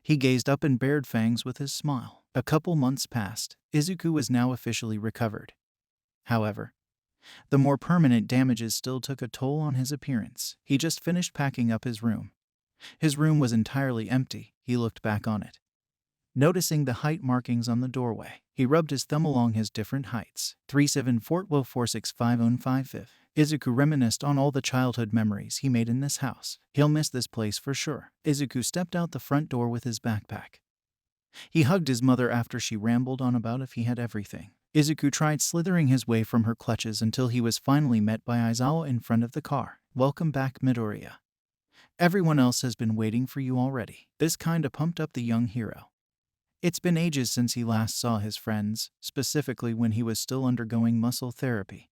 He gazed up and bared fangs with his smile. A couple months passed. Izuku was now officially recovered. However, the more permanent damages still took a toll on his appearance. He just finished packing up his room. His room was entirely empty. He looked back on it, noticing the height markings on the doorway. He rubbed his thumb along his different heights. 37446555. Izuku reminisced on all the childhood memories he made in this house. He'll miss this place for sure. Izuku stepped out the front door with his backpack. He hugged his mother after she rambled on about if he had everything. Izuku tried slithering his way from her clutches until he was finally met by Aizawa in front of the car. Welcome back, Midoriya. Everyone else has been waiting for you already. This kinda pumped up the young hero. It's been ages since he last saw his friends, specifically when he was still undergoing muscle therapy,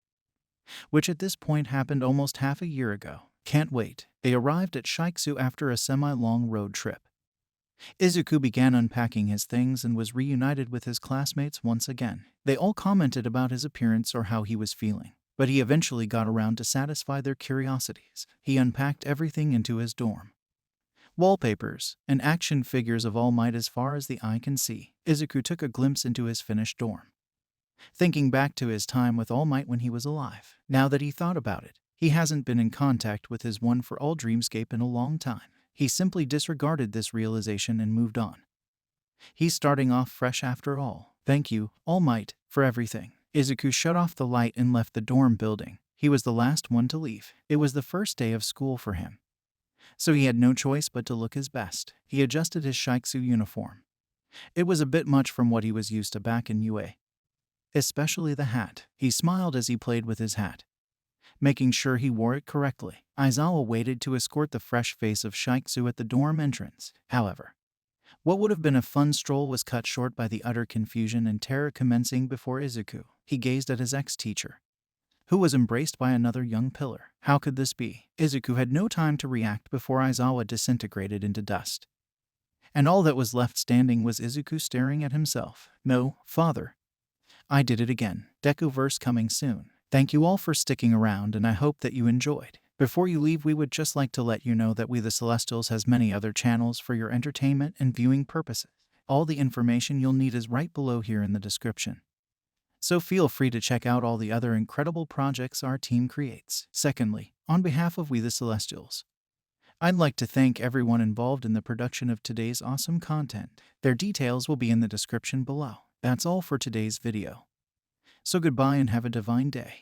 which at this point happened almost half a year ago. Can't wait. They arrived at Shiksu after a semi-long road trip. Izuku began unpacking his things and was reunited with his classmates once again. They all commented about his appearance or how he was feeling, but he eventually got around to satisfy their curiosities. He unpacked everything into his dorm. Wallpapers and action figures of All Might as far as the eye can see. Izuku took a glimpse into his finished dorm, thinking back to his time with All Might when he was alive. Now that he thought about it, he hasn't been in contact with his one-for-all dreamscape in a long time. He simply disregarded this realization and moved on. He's starting off fresh after all. Thank you, All Might, for everything. Izuku shut off the light and left the dorm building. He was the last one to leave. It was the first day of school for him, so he had no choice but to look his best. He adjusted his Shiksu uniform. It was a bit much from what he was used to back in UA, especially the hat. He smiled as he played with his hat, making sure he wore it correctly. Aizawa waited to escort the fresh face of Shiksu at the dorm entrance. However, what would have been a fun stroll was cut short by the utter confusion and terror commencing before Izuku. He gazed at his ex-teacher, who was embraced by another young pillar. How could this be? Izuku had no time to react before Aizawa disintegrated into dust, and all that was left standing was Izuku staring at himself. No, father. I did it again. Deku verse coming soon. Thank you all for sticking around, and I hope that you enjoyed. Before you leave, we would just like to let you know that We The Celestials has many other channels for your entertainment and viewing purposes. All the information you'll need is right below here in the description, so feel free to check out all the other incredible projects our team creates. Secondly, on behalf of We The Celestials, I'd like to thank everyone involved in the production of today's awesome content. Their details will be in the description below. That's all for today's video. So goodbye and have a divine day.